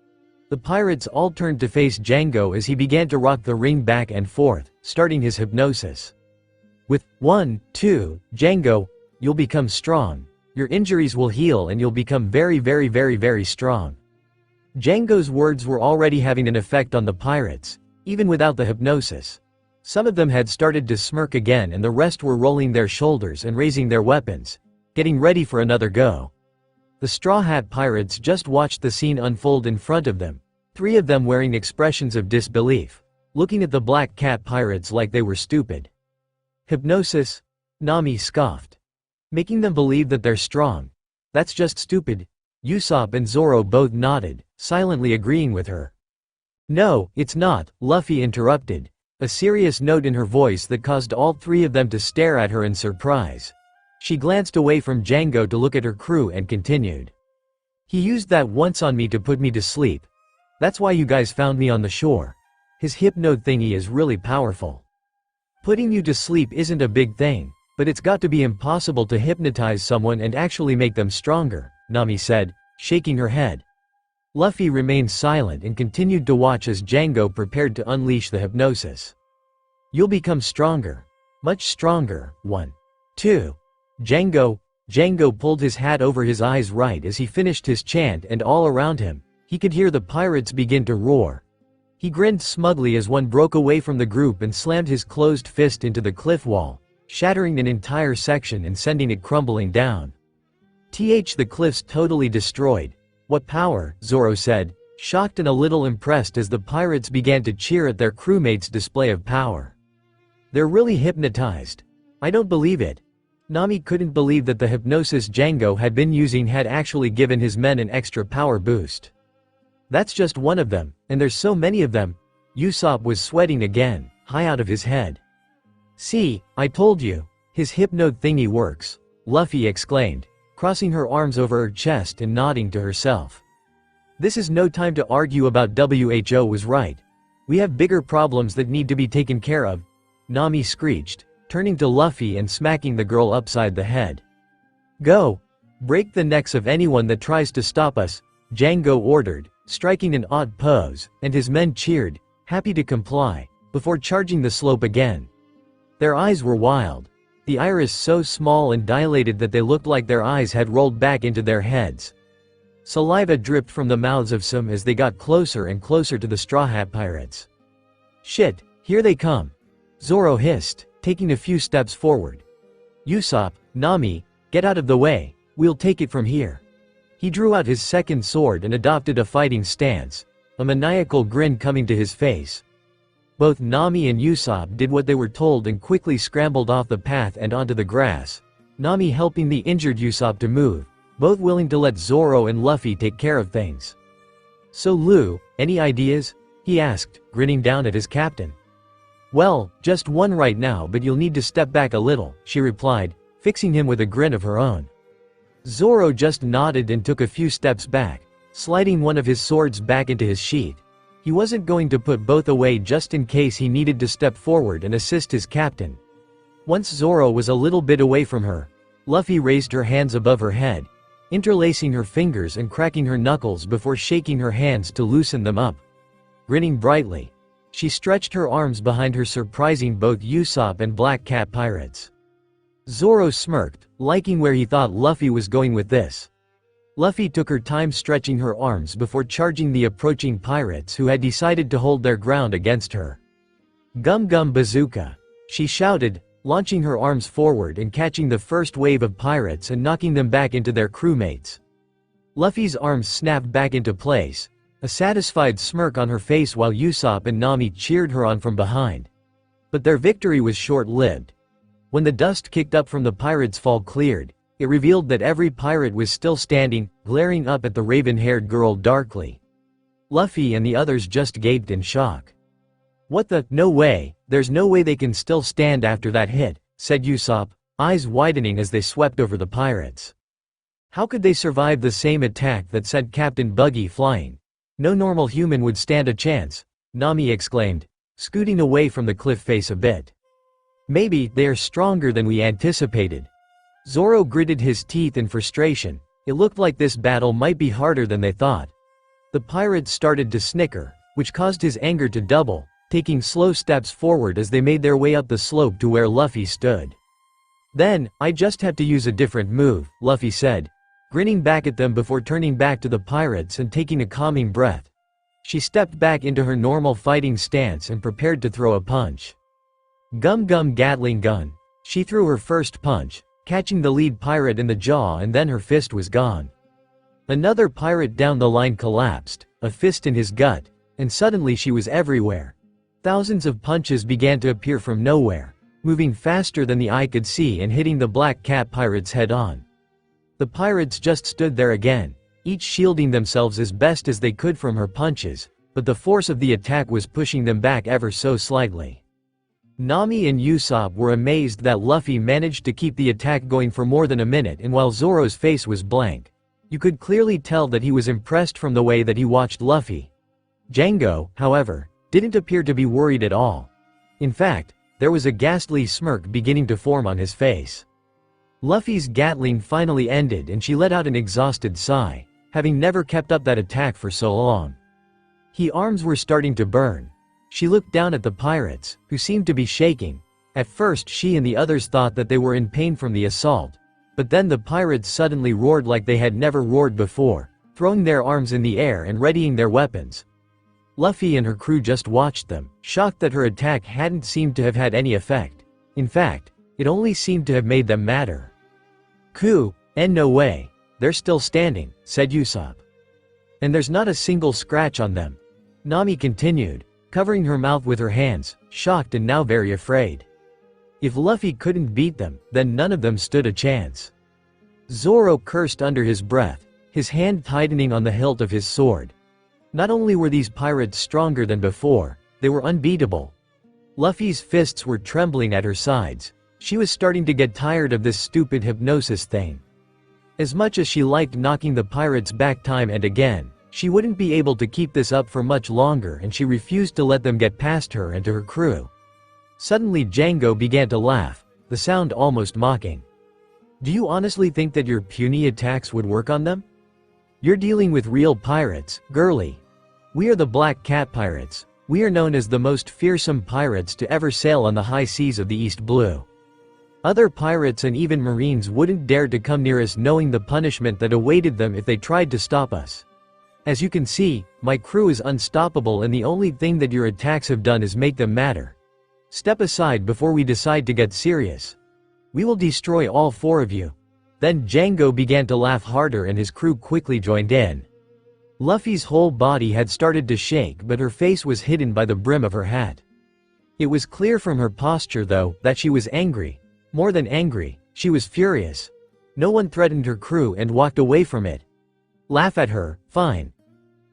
The pirates all turned to face Django as he began to rock the ring back and forth, starting his hypnosis. With 1, 2, Django, you'll become strong. Your injuries will heal and you'll become very, very, very, very strong. Django's words were already having an effect on the pirates, even without the hypnosis. Some of them had started to smirk again and the rest were rolling their shoulders and raising their weapons, getting ready for another go. The Straw Hat Pirates just watched the scene unfold in front of them, 3 of them wearing expressions of disbelief, looking at the Black Cat Pirates like they were stupid. Hypnosis? Nami scoffed. Making them believe that they're strong. That's just stupid. Usopp and Zoro both nodded, silently agreeing with her. No, it's not, Luffy interrupted, a serious note in her voice that caused all 3 of them to stare at her in surprise. She glanced away from Django to look at her crew and continued. He used that once on me to put me to sleep. That's why you guys found me on the shore. His hypno thingy is really powerful. Putting you to sleep isn't a big thing, but it's got to be impossible to hypnotize someone and actually make them stronger, Nami said, shaking her head. Luffy remained silent and continued to watch as Django prepared to unleash the hypnosis. You'll become stronger. Much stronger. 1, 2. Django pulled his hat over his eyes right as he finished his chant, and all around him, he could hear the pirates begin to roar. He grinned smugly as one broke away from the group and slammed his closed fist into the cliff wall, shattering an entire section and sending it crumbling down. The cliff's totally destroyed. What power, Zoro said, shocked and a little impressed as the pirates began to cheer at their crewmates' display of power. They're really hypnotized. I don't believe it. Nami couldn't believe that the hypnosis Django had been using had actually given his men an extra power boost. That's just one of them, and there's so many of them. Usopp was sweating again, high out of his head. See, I told you, his hypno thingy works, Luffy exclaimed, crossing her arms over her chest and nodding to herself. This is no time to argue about WHO was right. We have bigger problems that need to be taken care of, Nami screeched, turning to Luffy and smacking the girl upside the head. Go! Break the necks of anyone that tries to stop us, Django ordered, striking an odd pose, and his men cheered, happy to comply, before charging the slope again. Their eyes were wild, the iris so small and dilated that they looked like their eyes had rolled back into their heads. Saliva dripped from the mouths of some as they got closer and closer to the Straw Hat Pirates. Shit, here they come! Zoro hissed, taking a few steps forward. Usopp, Nami, get out of the way, we'll take it from here. He drew out his second sword and adopted a fighting stance, a maniacal grin coming to his face. Both Nami and Usopp did what they were told and quickly scrambled off the path and onto the grass, Nami helping the injured Usopp to move, both willing to let Zoro and Luffy take care of things. So Lu, any ideas? He asked, grinning down at his captain. Well, just one right now, but you'll need to step back a little, she replied, fixing him with a grin of her own. Zoro just nodded and took a few steps back, sliding one of his swords back into his sheath. He wasn't going to put both away just in case he needed to step forward and assist his captain. Once Zoro was a little bit away from her, Luffy raised her hands above her head, interlacing her fingers and cracking her knuckles before shaking her hands to loosen them up. Grinning brightly, she stretched her arms behind her, surprising both Usopp and Black Cat pirates. Zoro smirked, liking where he thought Luffy was going with this. Luffy took her time stretching her arms before charging the approaching pirates who had decided to hold their ground against her. "Gum Gum Bazooka!" she shouted, launching her arms forward and catching the first wave of pirates and knocking them back into their crewmates. Luffy's arms snapped back into place, a satisfied smirk on her face while Usopp and Nami cheered her on from behind. But their victory was short-lived. When the dust kicked up from the pirates' fall cleared, it revealed that every pirate was still standing, glaring up at the raven-haired girl darkly. Luffy and the others just gaped in shock. "What the? No way, there's no way they can still stand after that hit," said Usopp, eyes widening as they swept over the pirates. "How could they survive the same attack that sent Captain Buggy flying? No normal human would stand a chance," Nami exclaimed, scooting away from the cliff face a bit. "Maybe they are stronger than we anticipated." Zoro gritted his teeth in frustration. It looked like this battle might be harder than they thought. The pirates started to snicker, which caused his anger to double, taking slow steps forward as they made their way up the slope to where Luffy stood. "Then, I just have to use a different move," Luffy said, grinning back at them before turning back to the pirates and taking a calming breath. She stepped back into her normal fighting stance and prepared to throw a punch. Gum Gum Gatling Gun. She threw her first punch, catching the lead pirate in the jaw, and then her fist was gone. Another pirate down the line collapsed, a fist in his gut, and suddenly she was everywhere. Thousands of punches began to appear from nowhere, moving faster than the eye could see and hitting the Black Cat pirates head-on. The pirates just stood there again, each shielding themselves as best as they could from her punches, but the force of the attack was pushing them back ever so slightly. Nami and Usopp were amazed that Luffy managed to keep the attack going for more than a minute, and while Zoro's face was blank, you could clearly tell that he was impressed from the way that he watched Luffy. Django, however, didn't appear to be worried at all. In fact, there was a ghastly smirk beginning to form on his face. Luffy's Gatling finally ended and she let out an exhausted sigh, having never kept up that attack for so long. His arms were starting to burn. She looked down at the pirates, who seemed to be shaking. At first she and the others thought that they were in pain from the assault, but then the pirates suddenly roared like they had never roared before, throwing their arms in the air and readying their weapons. Luffy and her crew just watched them, shocked that her attack hadn't seemed to have had any effect. In fact, it only seemed to have made them madder. And no way. They're still standing," said Usopp. "And there's not a single scratch on them," Nami continued, covering her mouth with her hands, shocked and now very afraid. If Luffy couldn't beat them, then none of them stood a chance. Zoro cursed under his breath, his hand tightening on the hilt of his sword. Not only were these pirates stronger than before, they were unbeatable. Luffy's fists were trembling at her sides. She was starting to get tired of this stupid hypnosis thing. As much as she liked knocking the pirates back time and again, she wouldn't be able to keep this up for much longer, and she refused to let them get past her and to her crew. Suddenly Django began to laugh, the sound almost mocking. "Do you honestly think that your puny attacks would work on them? You're dealing with real pirates, girly. We are the Black Cat pirates. We are known as the most fearsome pirates to ever sail on the high seas of the East Blue. Other pirates and even marines wouldn't dare to come near us, knowing the punishment that awaited them if they tried to stop us. As you can see, my crew is unstoppable, and the only thing that your attacks have done is make them madder. Step aside before we decide to get serious. We will destroy all four of you." Then Django began to laugh harder and his crew quickly joined in. Luffy's whole body had started to shake, but her face was hidden by the brim of her hat. It was clear from her posture, though, that she was angry. More than angry, she was furious. No one threatened her crew and walked away from it. Laugh at her, fine.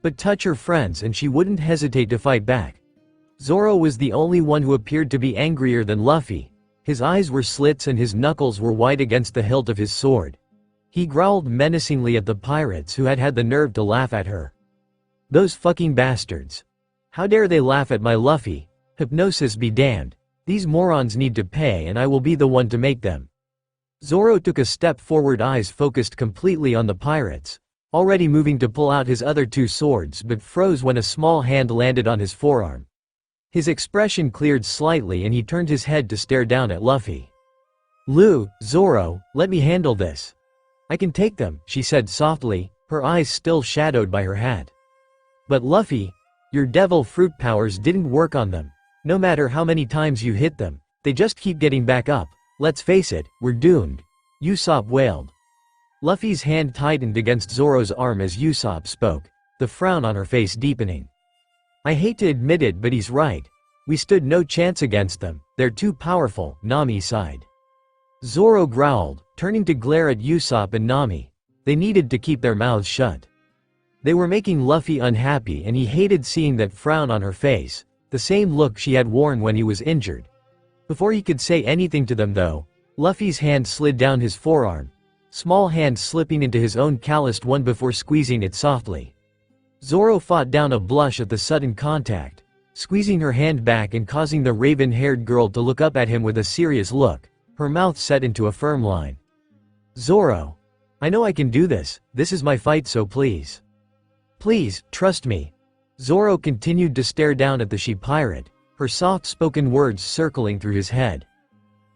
But touch her friends and she wouldn't hesitate to fight back. Zoro was the only one who appeared to be angrier than Luffy. His eyes were slits and his knuckles were white against the hilt of his sword. He growled menacingly at the pirates who had had the nerve to laugh at her. "Those fucking bastards. How dare they laugh at my Luffy? Hypnosis be damned. These morons need to pay, and I will be the one to make them." Zoro took a step forward, eyes focused completely on the pirates, already moving to pull out his other two swords, but froze when a small hand landed on his forearm. His expression cleared slightly and he turned his head to stare down at Luffy. Zoro, let me handle this. I can take them, she said softly, her eyes still shadowed by her hat. But Luffy, your devil fruit powers didn't work on them. No matter how many times you hit them, they just keep getting back up. Let's face it, we're doomed. Usopp wailed. Luffy's hand tightened against Zoro's arm as Usopp spoke, the frown on her face deepening. I hate to admit it, but he's right. We stood no chance against them, they're too powerful, Nami sighed. Zoro growled, turning to glare at Usopp and Nami. They needed to keep their mouths shut. They were making Luffy unhappy and he hated seeing that frown on her face, the same look she had worn when he was injured. Before he could say anything to them though, Luffy's hand slid down his forearm, small hand slipping into his own calloused one before squeezing it softly. Zoro fought down a blush at the sudden contact, squeezing her hand back and causing the raven-haired girl to look up at him with a serious look, her mouth set into a firm line. Zoro, I know I can do this, this is my fight, so please. Please, trust me. Zoro continued to stare down at the she-pirate, her soft-spoken words circling through his head.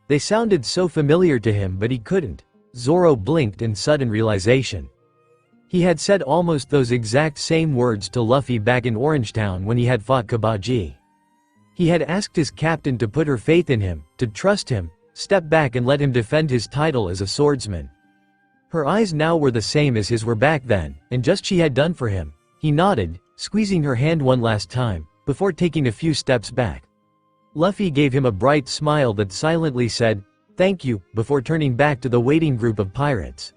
They sounded so familiar to him, but he couldn't. Zoro blinked in sudden realization. He had said almost those exact same words to Luffy back in Orangetown when he had fought Kabaji. He had asked his captain to put her faith in him, to trust him, step back and let him defend his title as a swordsman. Her eyes now were the same as his were back then, and just she had done for him. He nodded, squeezing her hand one last time, before taking a few steps back. Luffy gave him a bright smile that silently said, "Thank you," before turning back to the waiting group of pirates.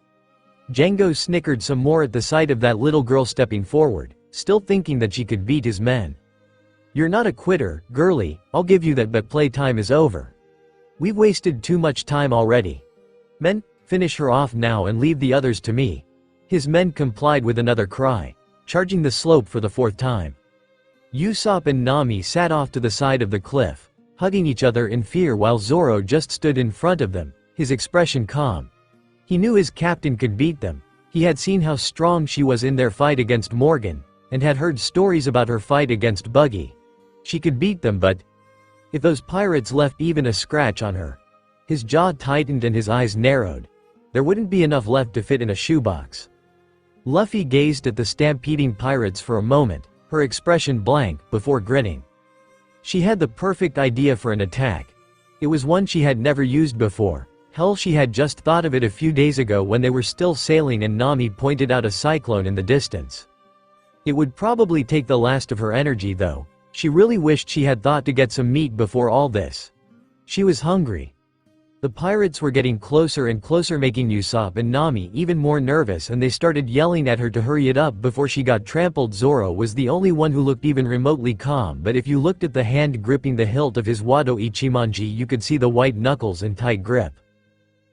Django snickered some more at the sight of that little girl stepping forward, still thinking that she could beat his men. "You're not a quitter, girlie, I'll give you that, but playtime is over. We've wasted too much time already. Men, finish her off now and leave the others to me." His men complied with another cry, charging the slope for the fourth time. Usopp and Nami sat off to the side of the cliff, hugging each other in fear while Zoro just stood in front of them, his expression calm. He knew his captain could beat them. He had seen how strong she was in their fight against Morgan, and had heard stories about her fight against Buggy. She could beat them, but if those pirates left even a scratch on her. His jaw tightened and his eyes narrowed. There wouldn't be enough left to fit in a shoebox. Luffy gazed at the stampeding pirates for a moment, her expression blank, before grinning. She had the perfect idea for an attack. It was one she had never used before. Hell, she had just thought of it a few days ago when they were still sailing and Nami pointed out a cyclone in the distance. It would probably take the last of her energy though. She really wished she had thought to get some meat before all this. She was hungry. The pirates were getting closer and closer, making Usopp and Nami even more nervous, and they started yelling at her to hurry it up before she got trampled. Zoro was the only one who looked even remotely calm, but if you looked at the hand gripping the hilt of his Wado Ichimonji, you could see the white knuckles and tight grip.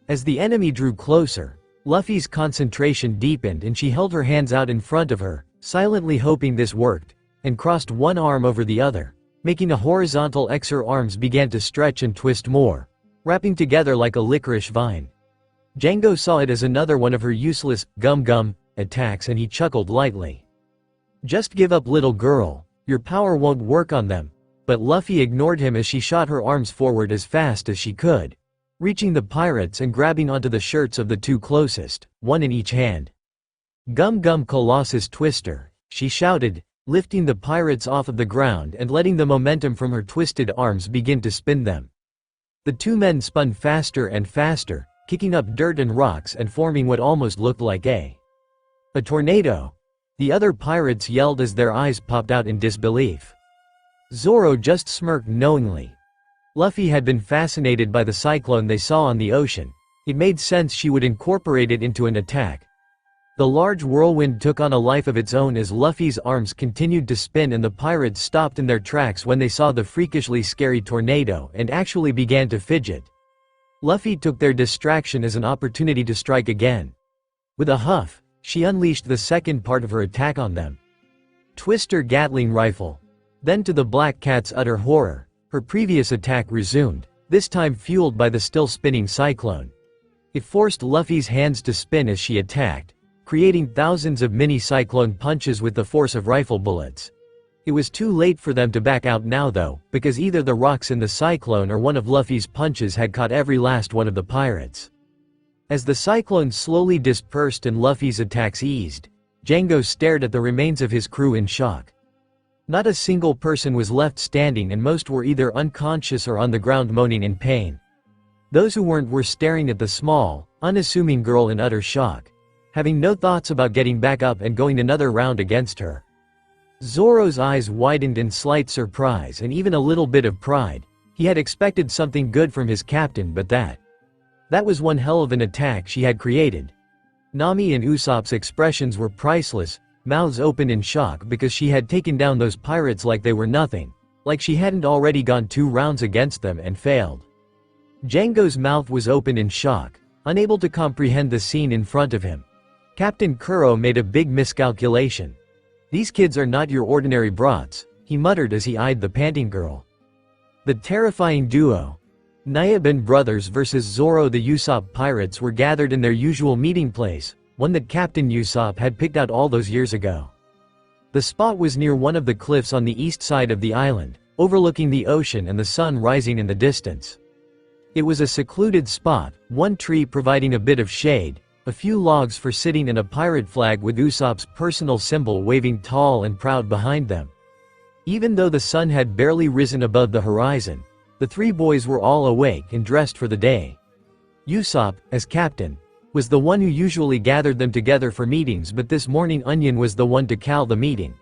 As the enemy drew closer, Luffy's concentration deepened and she held her hands out in front of her, silently hoping this worked, and crossed one arm over the other, making a horizontal X. Her arms began to stretch and twist more, wrapping together like a licorice vine. Django saw it as another one of her useless gum attacks and he chuckled lightly. "Just give up, little girl, your power won't work on them." But Luffy ignored him as she shot her arms forward as fast as she could, reaching the pirates and grabbing onto the shirts of the two closest, one in each hand. "Gum Colossus Twister," she shouted, lifting the pirates off of the ground and letting the momentum from her twisted arms begin to spin them. The two men spun faster and faster, kicking up dirt and rocks and forming what almost looked like a tornado. The other pirates yelled as their eyes popped out in disbelief. Zoro just smirked knowingly. Luffy had been fascinated by the cyclone they saw on the ocean. It made sense she would incorporate it into an attack. The large whirlwind took on a life of its own as Luffy's arms continued to spin, and the pirates stopped in their tracks when they saw the freakishly scary tornado and actually began to fidget. Luffy took their distraction as an opportunity to strike again. With a huff, she unleashed the second part of her attack on them. Twister Gatling rifle. Then, to the Black Cat's utter horror, her previous attack resumed, this time fueled by the still spinning cyclone. It forced Luffy's hands to spin as she attacked, creating thousands of mini cyclone punches with the force of rifle bullets. It was too late for them to back out now though, because either the rocks in the cyclone or one of Luffy's punches had caught every last one of the pirates. As the cyclone slowly dispersed and Luffy's attacks eased, Django stared at the remains of his crew in shock. Not a single person was left standing and most were either unconscious or on the ground moaning in pain. Those who weren't were staring at the small, unassuming girl in utter shock, having no thoughts about getting back up and going another round against her. Zoro's eyes widened in slight surprise and even a little bit of pride. He had expected something good from his captain, but that was one hell of an attack she had created. Nami and Usopp's expressions were priceless, mouths open in shock because she had taken down those pirates like they were nothing, like she hadn't already gone 2 rounds against them and failed. Django's mouth was open in shock, unable to comprehend the scene in front of him. Captain Kuro made a big miscalculation. "These kids are not your ordinary brats," he muttered as he eyed the panting girl. The terrifying duo, Nyabin brothers versus Zoro the Usopp pirates, were gathered in their usual meeting place, one that Captain Usopp had picked out all those years ago. The spot was near one of the cliffs on the east side of the island, overlooking the ocean and the sun rising in the distance. It was a secluded spot, one tree providing a bit of shade, a few logs for sitting and a pirate flag with Usopp's personal symbol waving tall and proud behind them. Even though the sun had barely risen above the horizon, the 3 boys were all awake and dressed for the day. Usopp, as captain, was the one who usually gathered them together for meetings, but this morning Onion was the one to call the meeting.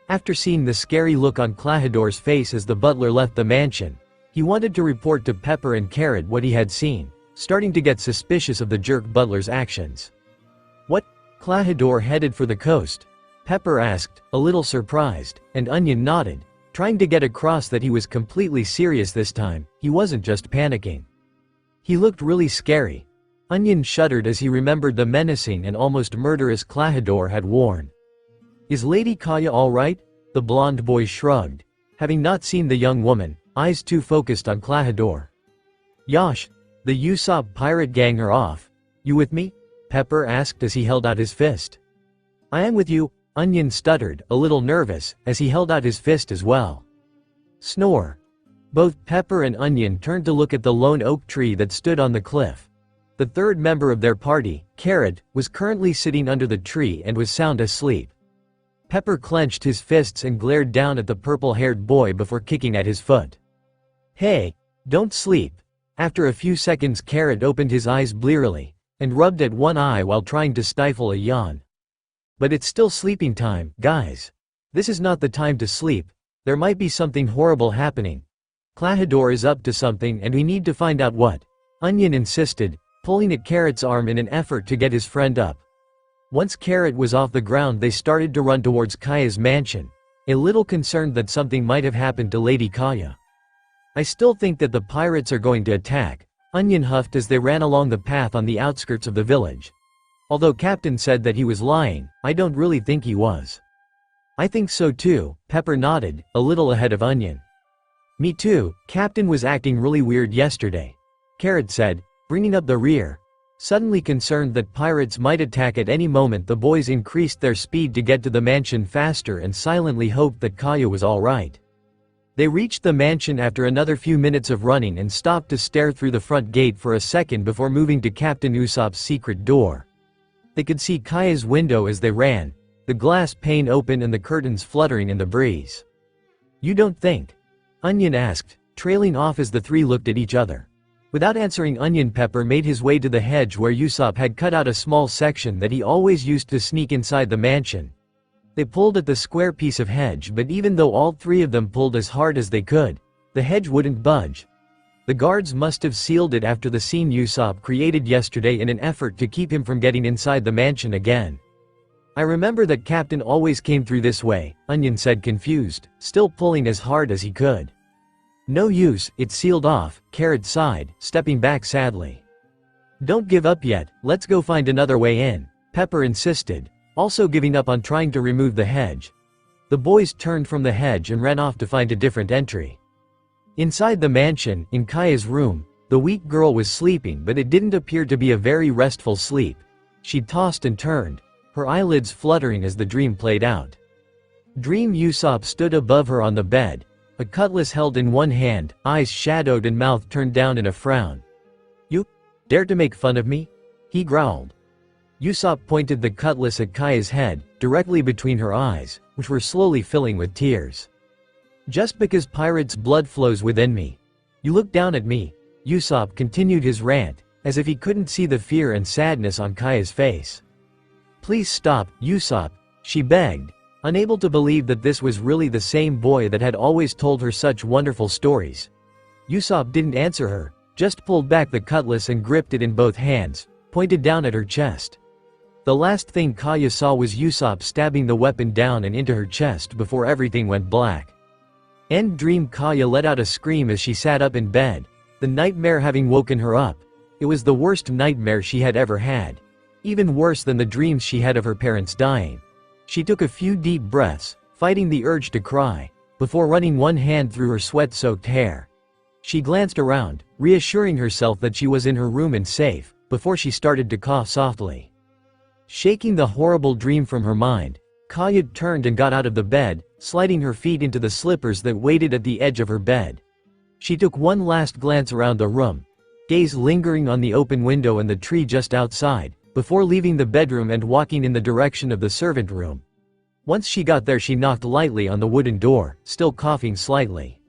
After seeing the scary look on Klahador's face as the butler left the mansion, he wanted to report to Pepper and Carrot what he had seen, starting to get suspicious of the jerk butler's actions. "What?" Klahador headed for the coast? Pepper asked, a little surprised, and Onion nodded, trying to get across that he was completely serious this time. He wasn't just panicking. He looked really scary. Onion shuddered as he remembered the menacing and almost murderous Klahador had worn. "Is Lady Kaya all right?" The blonde boy shrugged, having not seen the young woman, eyes too focused on Klahador. "Yosh, the Usopp pirate gang are off. You with me?" Pepper asked as he held out his fist. "I am with you," Onion stuttered, a little nervous, as he held out his fist as well. Snore. Both Pepper and Onion turned to look at the lone oak tree that stood on the cliff. The third member of their party, Carrot, was currently sitting under the tree and was sound asleep. Pepper clenched his fists and glared down at the purple-haired boy before kicking at his foot. "Hey, don't sleep." After a few seconds Carrot opened his eyes blearily, and rubbed at one eye while trying to stifle a yawn. "But it's still sleeping time, guys. This is not the time to sleep. There might be something horrible happening. Klahador is up to something and we need to find out what," Onion insisted, pulling at Carrot's arm in an effort to get his friend up. Once Carrot was off the ground they started to run towards Kaya's mansion, a little concerned that something might have happened to Lady Kaya. "I still think that the pirates are going to attack," Onion huffed as they ran along the path on the outskirts of the village. "Although Captain said that he was lying, I don't really think he was." "I think so too," Pepper nodded, a little ahead of Onion. "Me too, Captain was acting really weird yesterday," Carrot said, bringing up the rear. Suddenly concerned that pirates might attack at any moment, the boys increased their speed to get to the mansion faster and silently hoped that Kaya was all right. They reached the mansion after another few minutes of running and stopped to stare through the front gate for a second before moving to Captain Usopp's secret door. They could see Kaya's window as they ran, the glass pane open and the curtains fluttering in the breeze. "You don't think?" Onion asked, trailing off as the 3 looked at each other. Without answering, Onion Pepper made his way to the hedge where Usopp had cut out a small section that he always used to sneak inside the mansion. They pulled at the square piece of hedge, but even though all 3 of them pulled as hard as they could, the hedge wouldn't budge. The guards must have sealed it after the scene Usopp created yesterday in an effort to keep him from getting inside the mansion again. "I remember that Captain always came through this way," Onion said, confused, still pulling as hard as he could. "No use, it's sealed off," Carrot sighed, stepping back sadly. "Don't give up yet, let's go find another way in," Pepper insisted, also giving up on trying to remove the hedge. The boys turned from the hedge and ran off to find a different entry. Inside the mansion, in Kaya's room, The weak girl was sleeping, but it didn't appear to be a very restful sleep. She tossed and turned, her eyelids fluttering as the dream played out. Dream Usopp stood above her on the bed, a cutlass held in one hand, eyes shadowed and mouth turned down in a frown. "You dare to make fun of me?" he growled. Usopp pointed the cutlass at Kaya's head, directly between her eyes, which were slowly filling with tears. "Just because pirate's blood flows within me. You look down at me." Usopp continued his rant, as if he couldn't see the fear and sadness on Kaya's face. "Please stop, Usopp," she begged, unable to believe that this was really the same boy that had always told her such wonderful stories. Usopp didn't answer her, just pulled back the cutlass and gripped it in both hands, pointed down at her chest. The last thing Kaya saw was Usopp stabbing the weapon down and into her chest before everything went black. End dream. Kaya let out a scream as she sat up in bed, the nightmare having woken her up. It was the worst nightmare she had ever had. Even worse than the dreams she had of her parents dying. She took a few deep breaths, fighting the urge to cry, before running one hand through her sweat-soaked hair. She glanced around, reassuring herself that she was in her room and safe, before she started to cough softly. Shaking the horrible dream from her mind, Kaya turned and got out of the bed, sliding her feet into the slippers that waited at the edge of her bed. She took one last glance around the room, gaze lingering on the open window and the tree just outside, before leaving the bedroom and walking in the direction of the servant room. Once she got there, she knocked lightly on the wooden door, still coughing slightly.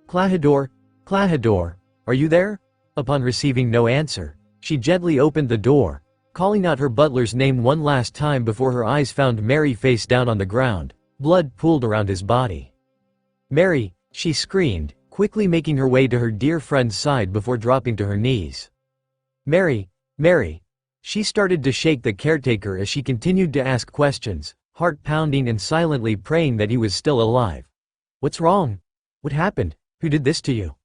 "Klahadore, Klahadore, are you there?" Upon receiving no answer, she gently opened the door, calling out her butler's name one last time before her eyes found Mary face down on the ground, blood pooled around his body. "Mary," she screamed, quickly making her way to her dear friend's side before dropping to her knees. "Mary, Mary." She started to shake the caretaker as she continued to ask questions, heart pounding and silently praying that he was still alive. "What's wrong? What happened? Who did this to you?"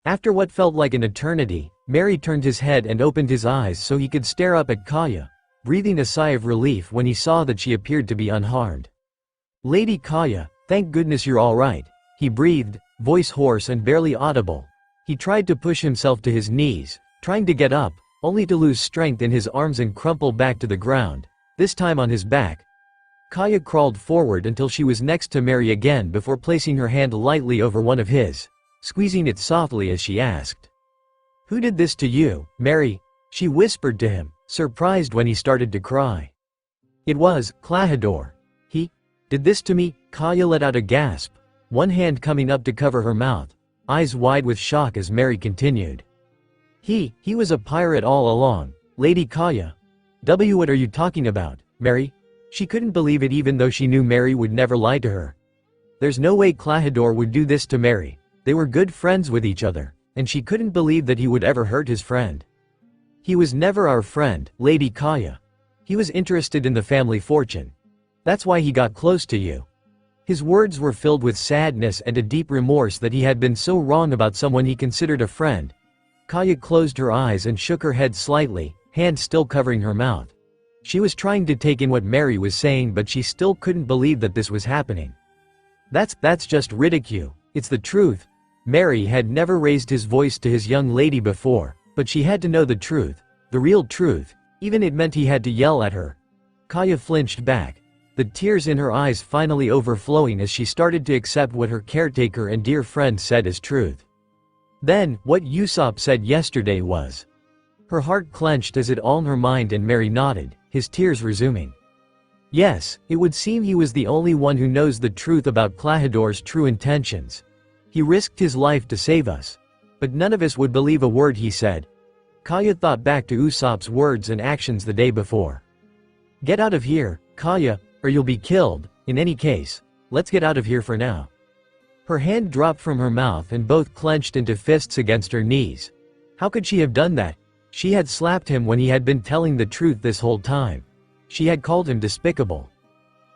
After what felt like an eternity, Mary turned his head and opened his eyes so he could stare up at Kaya, breathing a sigh of relief when he saw that she appeared to be unharmed. "Lady Kaya, thank goodness you're all right," he breathed, voice hoarse and barely audible. He tried to push himself to his knees, trying to get up, only to lose strength in his arms and crumple back to the ground, this time on his back. Kaya crawled forward until she was next to Mary again before placing her hand lightly over one of his, squeezing it softly as she asked, "Who did this to you, Mary?" she whispered to him, surprised when he started to cry. "It was Klahadore. He did this to me." Kaya let out a gasp, one hand coming up to cover her mouth, eyes wide with shock as Mary continued. He was a pirate all along, Lady Kaya. What are you talking about, Mary?" She couldn't believe it even though she knew Mary would never lie to her. There's no way Klahadore would do this to Mary. They were good friends with each other, and she couldn't believe that he would ever hurt his friend. "He was never our friend, Lady Kaya. He was interested in the family fortune. That's why he got close to you." His words were filled with sadness and a deep remorse that he had been so wrong about someone he considered a friend. Kaya closed her eyes and shook her head slightly, hands still covering her mouth. She was trying to take in what Mary was saying, but she still couldn't believe that this was happening. That's just ridicule. It's the truth." Mary had never raised his voice to his young lady before, but she had to know the truth, the real truth, even it meant he had to yell at her. Kaya flinched back, the tears in her eyes finally overflowing as she started to accept what her caretaker and dear friend said as truth. Then, what Usopp said yesterday was. Her heart clenched as it all in her mind, and Mary nodded, his tears resuming. Yes, it would seem he was the only one who knows the truth about Klahadore's true intentions. He risked his life to save us. But none of us would believe a word he said. Kaya thought back to Usopp's words and actions the day before. "Get out of here, Kaya, or you'll be killed. In any case, let's get out of here for now." Her hand dropped from her mouth and both clenched into fists against her knees. How could she have done that? She had slapped him when he had been telling the truth this whole time. She had called him despicable.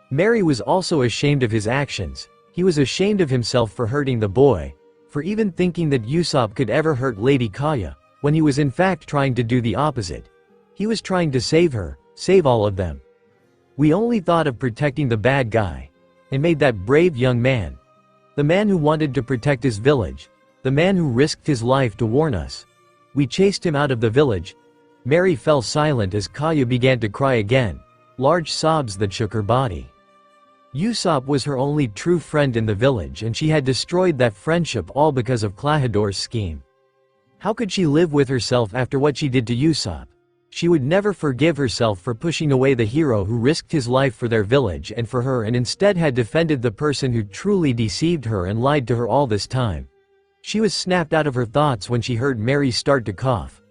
Mary was also ashamed of his actions. He was ashamed of himself for hurting the boy, for even thinking that Usopp could ever hurt Lady Kaya, when he was in fact trying to do the opposite. He was trying to save her, save all of them. We only thought of protecting the bad guy, and made that brave young man. The man who wanted to protect his village, the man who risked his life to warn us. We chased him out of the village." Mary fell silent as Kaya began to cry again, large sobs that shook her body. Usopp was her only true friend in the village, and she had destroyed that friendship all because of Klahador's scheme. How could she live with herself after what she did to Usopp? She would never forgive herself for pushing away the hero who risked his life for their village and for her, and instead had defended the person who truly deceived her and lied to her all this time. She was snapped out of her thoughts when she heard Mary start to cough.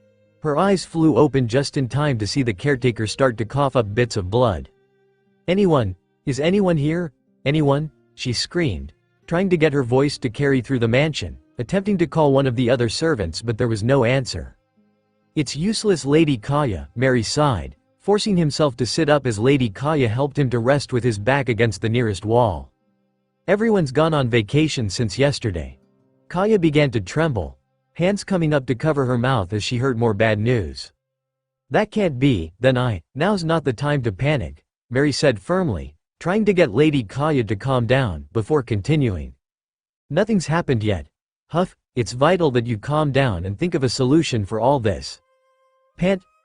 Her eyes flew open just in time to see the caretaker start to cough up bits of blood. "Anyone? Is anyone here? Anyone?" she screamed, trying to get her voice to carry through the mansion, attempting to call one of the other servants, but there was no answer. "It's useless, Lady Kaya," Mary sighed, forcing himself to sit up as Lady Kaya helped him to rest with his back against the nearest wall. "Everyone's gone on vacation since yesterday." Kaya began to tremble, hands coming up to cover her mouth as she heard more bad news. "That can't be, now's not the time to panic," Mary said firmly, trying to get Lady Kaya to calm down, before continuing. "Nothing's happened yet. Huff, it's vital that you calm down and think of a solution for all this."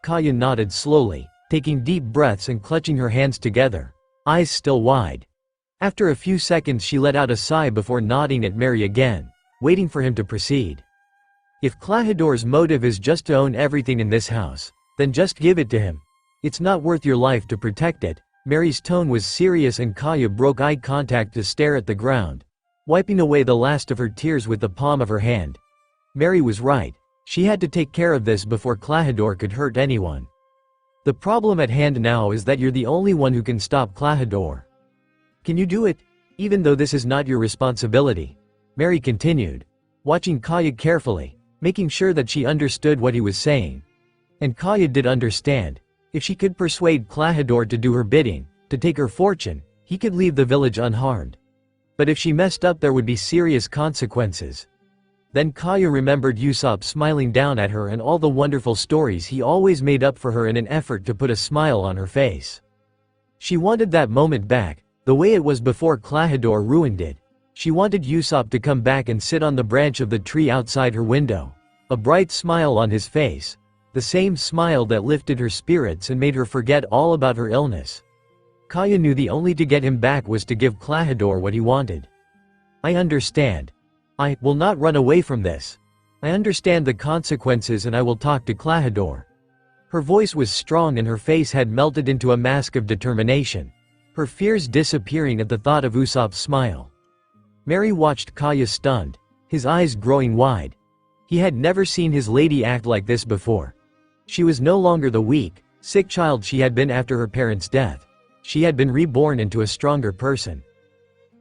Kaya nodded slowly, taking deep breaths and clutching her hands together, eyes still wide. After a few seconds she let out a sigh before nodding at Mary again, waiting for him to proceed. "If Klahador's motive is just to own everything in this house, then just give it to him. It's not worth your life to protect it." Mary's tone was serious and Kaya broke eye contact to stare at the ground, wiping away the last of her tears with the palm of her hand. Mary was right. She had to take care of this before Klahador could hurt anyone. "The problem at hand now is that you're the only one who can stop Klahador. Can you do it, even though this is not your responsibility?" Mary continued, watching Kaya carefully, making sure that she understood what he was saying. And Kaya did understand. If she could persuade Klahador to do her bidding, to take her fortune, he could leave the village unharmed. But if she messed up, there would be serious consequences. Then Kaya remembered Usopp smiling down at her and all the wonderful stories he always made up for her in an effort to put a smile on her face. She wanted that moment back, the way it was before Klahador ruined it. She wanted Usopp to come back and sit on the branch of the tree outside her window, a bright smile on his face, the same smile that lifted her spirits and made her forget all about her illness. Kaya knew the only to get him back was to give Klahador what he wanted. "I understand. I will not run away from this. I understand the consequences and I will talk to Klahador." Her voice was strong and her face had melted into a mask of determination, her fears disappearing at the thought of Usopp's smile. Mary watched Kaya stunned, his eyes growing wide. He had never seen his lady act like this before. She was no longer the weak, sick child she had been after her parents' death. She had been reborn into a stronger person.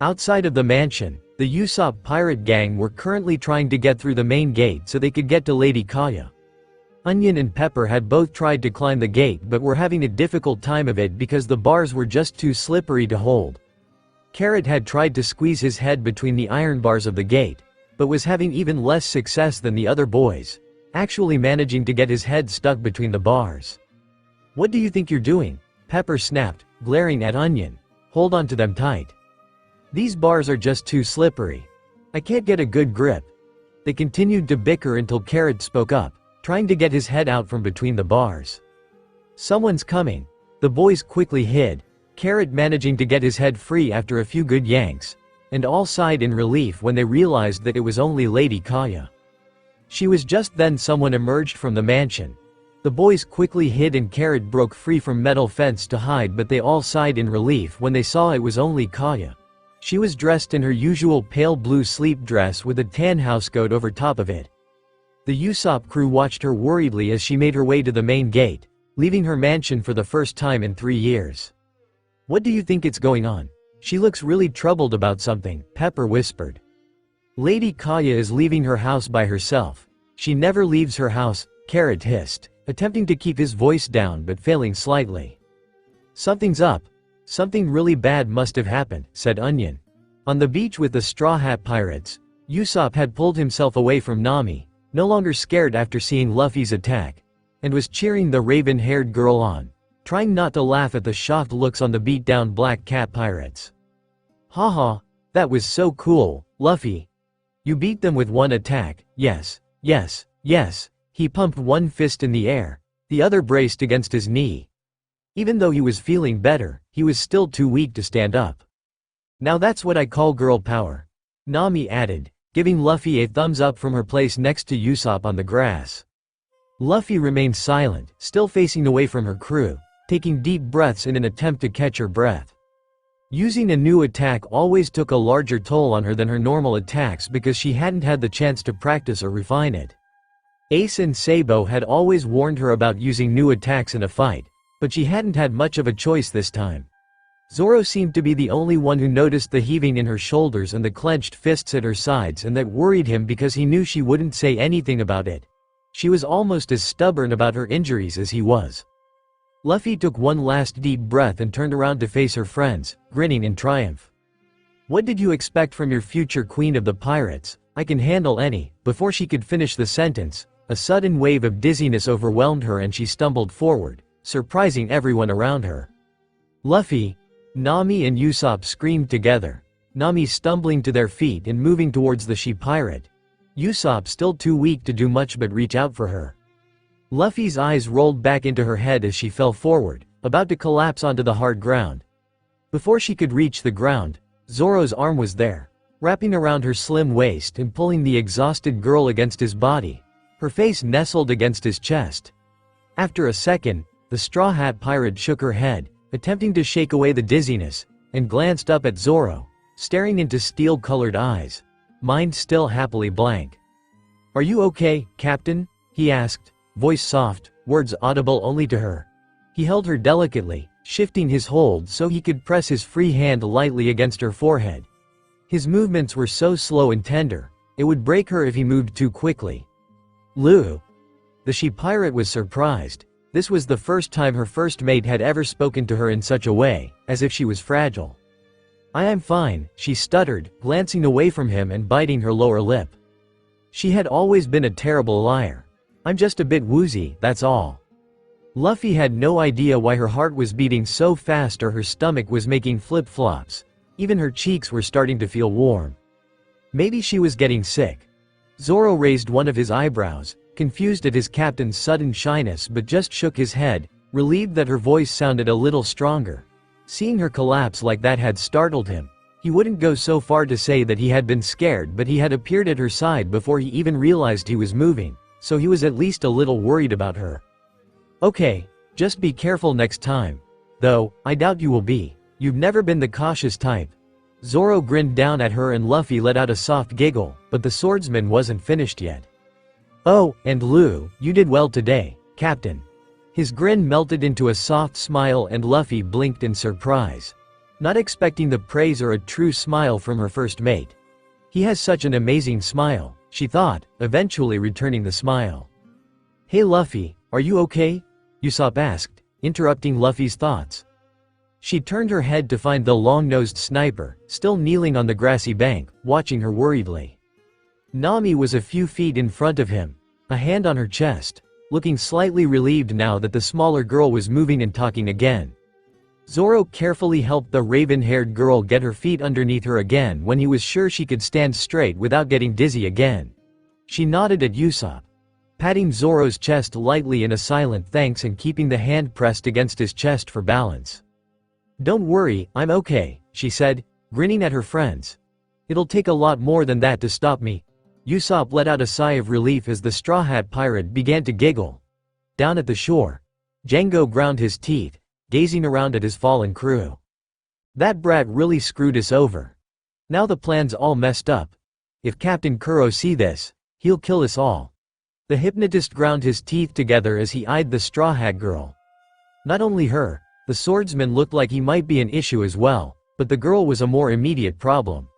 Outside of the mansion, the Usopp pirate gang were currently trying to get through the main gate so they could get to Lady Kaya. Onion and Pepper had both tried to climb the gate but were having a difficult time of it because the bars were just too slippery to hold. Carrot had tried to squeeze his head between the iron bars of the gate, but was having even less success than the other boys, actually managing to get his head stuck between the bars. "What do you think you're doing?" Pepper snapped, glaring at Onion. "Hold on to them tight. These bars are just too slippery. I can't get a good grip." They continued to bicker until Carrot spoke up, trying to get his head out from between the bars. "Someone's coming." The boys quickly hid, Carrot managing to get his head free after a few good yanks, and all sighed in relief when they realized that it was only Lady Kaya. She was just then someone emerged from the mansion. The boys quickly hid and Carrot broke free from metal fence to hide, but they all sighed in relief when they saw it was only Kaya. She was dressed in her usual pale blue sleep dress with a tan housecoat over top of it. The Usopp crew watched her worriedly as she made her way to the main gate, leaving her mansion for the first time in 3 years. "What do you think is going on? She looks really troubled about something," Pepper whispered. "Lady Kaya is leaving her house by herself. She never leaves her house," Carrot hissed, attempting to keep his voice down but failing slightly. "Something's up. Something really bad must have happened," said Onion. On the beach with the Straw Hat Pirates, Usopp had pulled himself away from Nami, no longer scared after seeing Luffy's attack, and was cheering the raven-haired girl on, trying not to laugh at the shocked looks on the beat-down Black Cat Pirates. "Haha, that was so cool, Luffy. You beat them with one attack." Yes, He pumped one fist in the air, the other braced against his knee. Even though he was feeling better, he was still too weak to stand up. Now that's what I call girl power, Nami added, giving Luffy a thumbs up from her place next to Usopp on the grass. Luffy remained silent, still facing away from her crew, taking deep breaths in an attempt to catch her breath. Using a new attack always took a larger toll on her than her normal attacks because she hadn't had the chance to practice or refine it. Ace and Sabo had always warned her about using new attacks in a fight, but she hadn't had much of a choice this time. Zoro seemed to be the only one who noticed the heaving in her shoulders and the clenched fists at her sides, and that worried him because he knew she wouldn't say anything about it. She was almost as stubborn about her injuries as he was. Luffy took one last deep breath and turned around to face her friends, grinning in triumph. "What did you expect from your future queen of the pirates? I can handle any." Before she could finish the sentence, a sudden wave of dizziness overwhelmed her and she stumbled forward, surprising everyone around her. "Luffy!" Nami and Usopp screamed together, Nami stumbling to their feet and moving towards the she-pirate. Usopp still too weak to do much but reach out for her. Luffy's eyes rolled back into her head as she fell forward, about to collapse onto the hard ground. Before she could reach the ground, Zoro's arm was there, wrapping around her slim waist and pulling the exhausted girl against his body, her face nestled against his chest. After a second, the Straw Hat Pirate shook her head, attempting to shake away the dizziness, and glanced up at Zoro, staring into steel-colored eyes, mind still happily blank. "Are you okay, Captain?" he asked, voice soft, words audible only to her. He held her delicately, shifting his hold so he could press his free hand lightly against her forehead. His movements were so slow and tender, it would break her if he moved too quickly. "Lou." The she-pirate was surprised. This was the first time her first mate had ever spoken to her in such a way, as if she was fragile. "I am fine," she stuttered, glancing away from him and biting her lower lip. She had always been a terrible liar. "I'm just a bit woozy, that's all." Luffy had no idea why her heart was beating so fast or her stomach was making flip-flops. Even her cheeks were starting to feel warm. Maybe she was getting sick. Zoro raised one of his eyebrows, confused at his captain's sudden shyness, but just shook his head, relieved that her voice sounded a little stronger. Seeing her collapse like that had startled him. He wouldn't go so far to say that he had been scared, but he had appeared at her side before he even realized he was moving, so he was at least a little worried about her. "Okay, just be careful next time. Though, I doubt you will be. You've never been the cautious type." Zoro grinned down at her and Luffy let out a soft giggle, but the swordsman wasn't finished yet. "Oh, and Lou, you did well today, Captain." His grin melted into a soft smile and Luffy blinked in surprise. Not expecting the praise or a true smile from her first mate. He has such an amazing smile, she thought, eventually returning the smile. "Hey Luffy, are you okay?" Usopp asked, interrupting Luffy's thoughts. She turned her head to find the long-nosed sniper, still kneeling on the grassy bank, watching her worriedly. Nami was a few feet in front of him, a hand on her chest, looking slightly relieved now that the smaller girl was moving and talking again. Zoro carefully helped the raven-haired girl get her feet underneath her again when he was sure she could stand straight without getting dizzy again. She nodded at Usopp, patting Zoro's chest lightly in a silent thanks and keeping the hand pressed against his chest for balance. "Don't worry, I'm okay," she said, grinning at her friends. "It'll take a lot more than that to stop me." Usopp let out a sigh of relief as the Straw Hat Pirate began to giggle. Down at the shore, Django ground his teeth, gazing around at his fallen crew. "That brat really screwed us over. Now the plan's all messed up. If Captain Kuro see this, he'll kill us all." The hypnotist ground his teeth together as he eyed the Straw Hat girl. Not only her, the swordsman looked like he might be an issue as well, but the girl was a more immediate problem.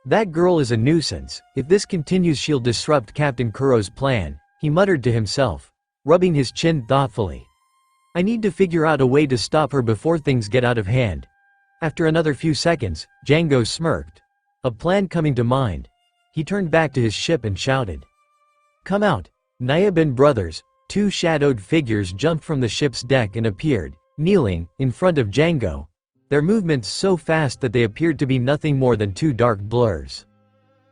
"That girl is a nuisance. If this continues she'll disrupt Captain Kuro's plan," he muttered to himself, rubbing his chin thoughtfully. "I need to figure out a way to stop her before things get out of hand." After another few seconds, Django smirked, a plan coming to mind. He turned back to his ship and shouted, "Come out." Nayabin brothers, two shadowed figures jumped from the ship's deck and appeared, kneeling, in front of Django, their movements so fast that they appeared to be nothing more than two dark blurs.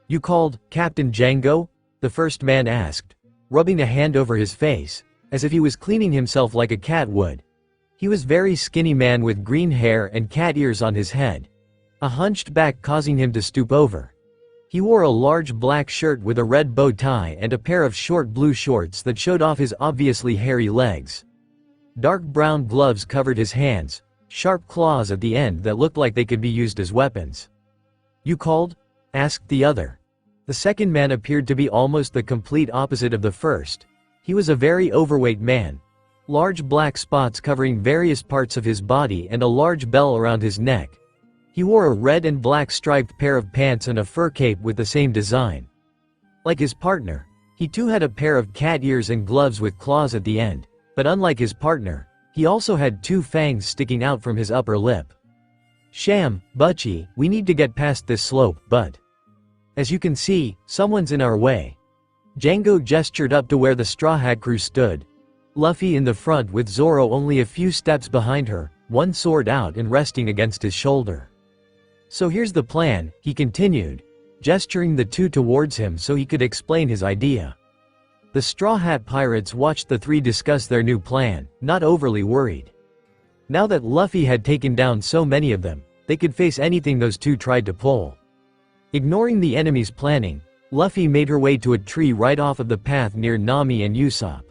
"You called, Captain Django?" the first man asked. rubbing a hand over his face, as if he was cleaning himself like a cat would. He was very skinny man with green hair and cat ears on his head, a hunched back causing him to stoop over. He wore a large black shirt with a red bow tie and a pair of short blue shorts that showed off his obviously hairy legs. Dark brown gloves covered his hands, sharp claws at the end that looked like they could be used as weapons. "You called?" asked the other. The second man appeared to be almost the complete opposite of the first. He was a very overweight man. Large black spots covering various parts of his body and a large bell around his neck. He wore a red and black striped pair of pants and a fur cape with the same design. Like his partner, he too had a pair of cat ears and gloves with claws at the end, but unlike his partner, he also had 2 fangs sticking out from his upper lip. "Sham, Butchie, we need to get past this slope, but as you can see, someone's in our way." Django gestured up to where the Straw Hat crew stood. Luffy in the front with Zoro only a few steps behind her, one sword out and resting against his shoulder. "So here's the plan," he continued, gesturing the 2 towards him so he could explain his idea. The Straw Hat Pirates watched the 3 discuss their new plan, not overly worried. Now that Luffy had taken down so many of them, they could face anything those 2 tried to pull. Ignoring the enemy's planning, Luffy made her way to a tree right off of the path near Nami and Usopp.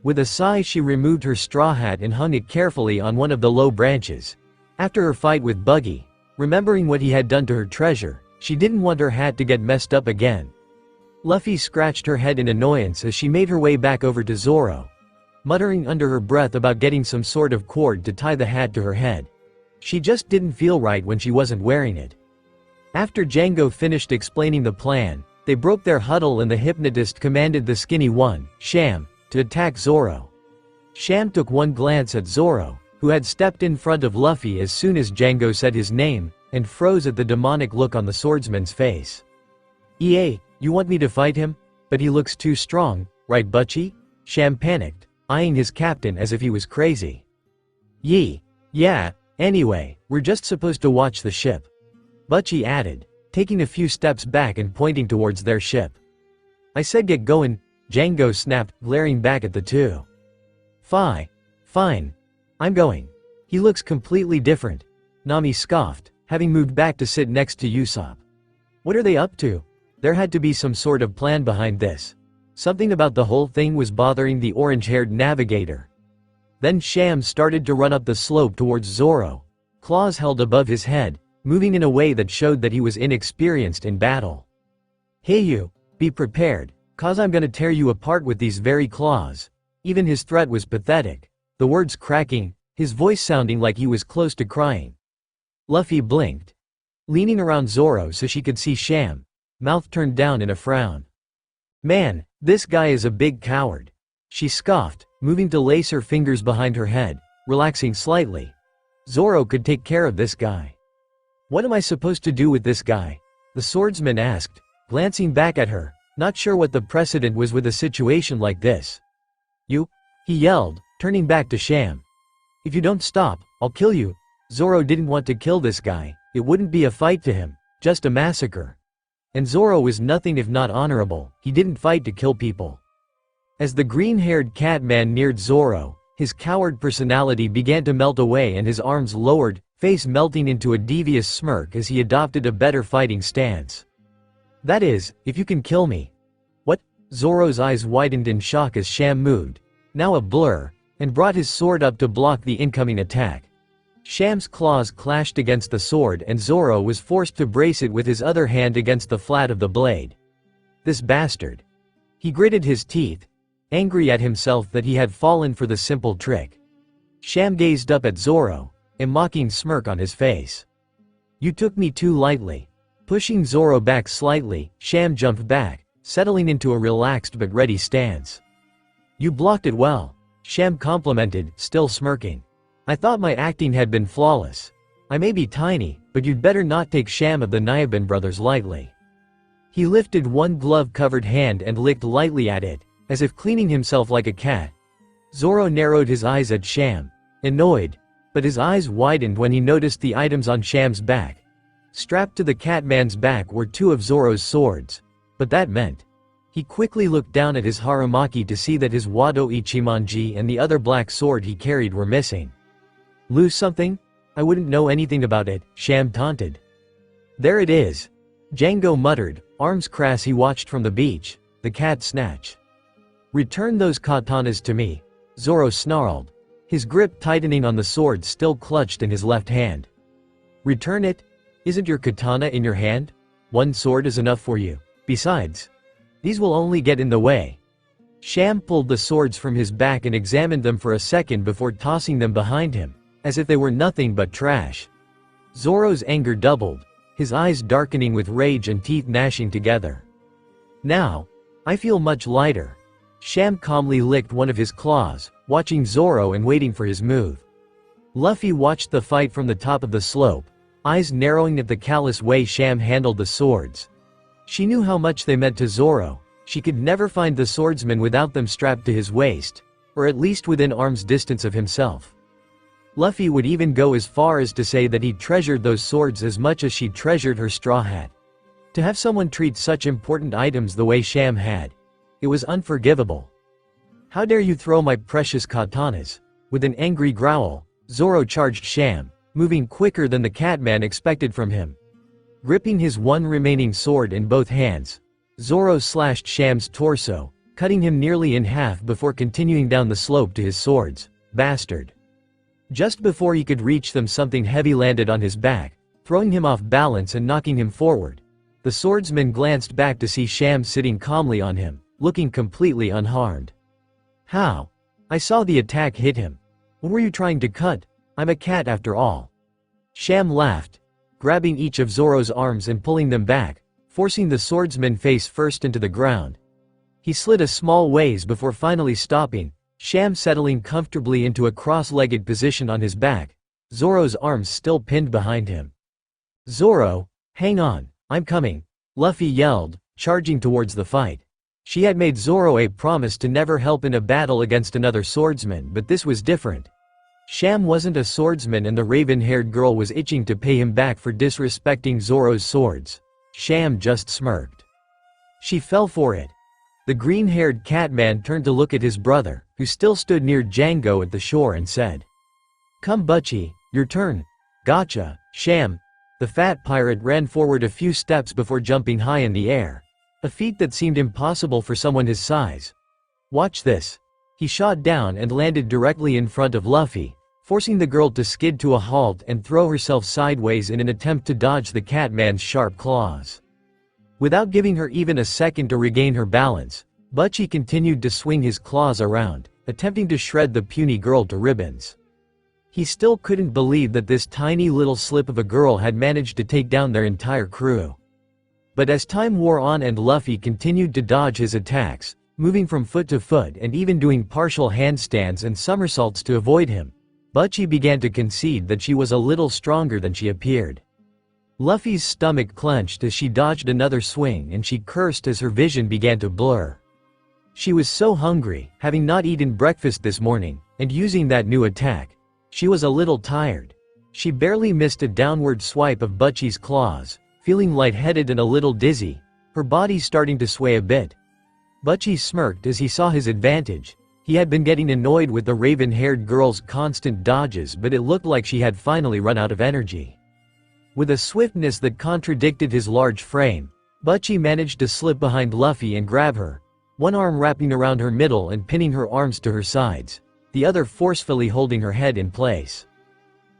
With a sigh, she removed her straw hat and hung it carefully on one of the low branches. After her fight with Buggy, remembering what he had done to her treasure, she didn't want her hat to get messed up again. Luffy scratched her head in annoyance as she made her way back over to Zoro, muttering under her breath about getting some sort of cord to tie the hat to her head. She just didn't feel right when she wasn't wearing it. After Django finished explaining the plan, they broke their huddle and the hypnotist commanded the skinny one, Sham, to attack Zoro. Sham took one glance at Zoro, who had stepped in front of Luffy as soon as Django said his name, and froze at the demonic look on the swordsman's face. "EA, you want me to fight him? But he looks too strong, right Butchie?" Sham panicked, eyeing his captain as if he was crazy. "Yee. Yeah, anyway, we're just supposed to watch the ship," Butchie added, taking a few steps back and pointing towards their ship. "I said get going," Django snapped, glaring back at the 2. Fine. I'm going. He looks completely different," Nami scoffed, having moved back to sit next to Usopp. What are they up to? There had to be some sort of plan behind this. Something about the whole thing was bothering the orange-haired navigator. Then Sham started to run up the slope towards Zoro, claws held above his head, moving in a way that showed that he was inexperienced in battle. "Hey you, be prepared, cause I'm gonna tear you apart with these very claws." Even his threat was pathetic, the words cracking, his voice sounding like he was close to crying. Luffy blinked, leaning around Zoro so she could see Sham, mouth turned down in a frown. "Man, this guy is a big coward," she scoffed, moving to lace her fingers behind her head, relaxing slightly. "Zoro could take care of this guy." "What am I supposed to do with this guy?" the swordsman asked, glancing back at her, not sure what the precedent was with a situation like this. "You?" he yelled, turning back to Sham. "If you don't stop, I'll kill you." Zoro didn't want to kill this guy, it wouldn't be a fight to him, just a massacre. And Zoro was nothing if not honorable, he didn't fight to kill people. As the green-haired cat man neared Zoro, his coward personality began to melt away and his arms lowered, face melting into a devious smirk as he adopted a better fighting stance. "That is, if you can kill me." "What?" Zoro's eyes widened in shock as Sham moved, now a blur, and brought his sword up to block the incoming attack. Sham's claws clashed against the sword and Zoro was forced to brace it with his other hand against the flat of the blade. This bastard. He gritted his teeth, angry at himself that he had fallen for the simple trick. Sham gazed up at Zoro, a mocking smirk on his face. "You took me too lightly." Pushing Zoro back slightly, Sham jumped back, settling into a relaxed but ready stance. "You blocked it well," Sham complimented, still smirking. "I thought my acting had been flawless. I may be tiny, but you'd better not take Sham of the Nyabin brothers lightly." He lifted one glove-covered hand and licked lightly at it, as if cleaning himself like a cat. Zoro narrowed his eyes at Sham, annoyed, but his eyes widened when he noticed the items on Sham's back. Strapped to the Catman's back were 2 of Zoro's swords, but that meant He quickly looked down at his haramaki to see that his wado ichimonji and the other black sword he carried were missing. Lose something? I wouldn't know anything about it, Sham taunted. There it is. Django muttered, arms crass. He watched from the beach, the cat snatch. Return those katanas to me, Zoro snarled, his grip tightening on the sword still clutched in his left hand. Return it? Isn't your katana in your hand? One sword is enough for you. Besides, these will only get in the way. Sham pulled the swords from his back and examined them for a second before tossing them behind him, as if they were nothing but trash. Zoro's anger doubled, his eyes darkening with rage and teeth gnashing together. Now, I feel much lighter. Sham calmly licked one of his claws, watching Zoro and waiting for his move. Luffy watched the fight from the top of the slope, eyes narrowing at the callous way Sham handled the swords. She knew how much they meant to Zoro. She could never find the swordsman without them strapped to his waist, or at least within arm's distance of himself. Luffy would even go as far as to say that he treasured those swords as much as she treasured her straw hat. To have someone treat such important items the way Sham had, it was unforgivable. How dare you throw my precious katanas? With an angry growl, Zoro charged Sham, moving quicker than the Catman expected from him. Gripping his one remaining sword in both hands, Zoro slashed Sham's torso, cutting him nearly in half before continuing down the slope to his swords. Bastard. Just before he could reach them, something heavy landed on his back, throwing him off balance and knocking him forward. The swordsman glanced back to see Sham sitting calmly on him, looking completely unharmed. How? I saw the attack hit him. What were you trying to cut? I'm a cat after all. Sham laughed, grabbing each of Zoro's arms and pulling them back, forcing the swordsman face first into the ground. He slid a small ways before finally stopping, Sham settling comfortably into a cross-legged position on his back, Zoro's arms still pinned behind him. Zoro, hang on, I'm coming, Luffy yelled, charging towards the fight. She had made Zoro a promise to never help in a battle against another swordsman, but this was different. Sham wasn't a swordsman and the raven-haired girl was itching to pay him back for disrespecting Zoro's swords. Sham just smirked. She fell for it. The green-haired Catman turned to look at his brother, who still stood near Django at the shore, and said, "Come Butchie, your turn." "Gotcha, Sham." The fat pirate ran forward a few steps before jumping high in the air, a feat that seemed impossible for someone his size. "Watch this." He shot down and landed directly in front of Luffy, forcing the girl to skid to a halt and throw herself sideways in an attempt to dodge the Catman's sharp claws. Without giving her even a second to regain her balance, Butchie continued to swing his claws around, attempting to shred the puny girl to ribbons. He still couldn't believe that this tiny little slip of a girl had managed to take down their entire crew. But as time wore on and Luffy continued to dodge his attacks, moving from foot to foot and even doing partial handstands and somersaults to avoid him, Butchie began to concede that she was a little stronger than she appeared. Luffy's stomach clenched as she dodged another swing and she cursed as her vision began to blur. She was so hungry, having not eaten breakfast this morning, and using that new attack. She was a little tired. She barely missed a downward swipe of Butchie's claws, feeling lightheaded and a little dizzy, her body starting to sway a bit. Butchie smirked as he saw his advantage. He had been getting annoyed with the raven-haired girl's constant dodges, but it looked like she had finally run out of energy. With a swiftness that contradicted his large frame, Butchie managed to slip behind Luffy and grab her, one arm wrapping around her middle and pinning her arms to her sides, the other forcefully holding her head in place.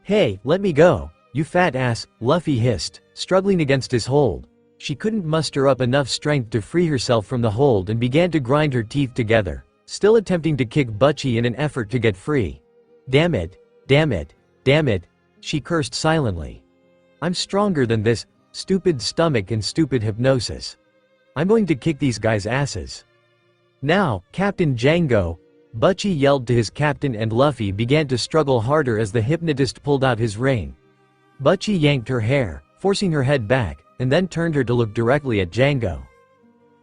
"Hey, let me go, you fat ass," Luffy hissed, struggling against his hold. She couldn't muster up enough strength to free herself from the hold and began to grind her teeth together, still attempting to kick Butchie in an effort to get free. "Damn it, damn it, damn it," she cursed silently. "I'm stronger than this, stupid stomach and stupid hypnosis. I'm going to kick these guys' asses." "Now, Captain Django," Butchie yelled to his captain, and Luffy began to struggle harder as the hypnotist pulled out his rein. Butchie yanked her hair, forcing her head back, and then turned her to look directly at Django.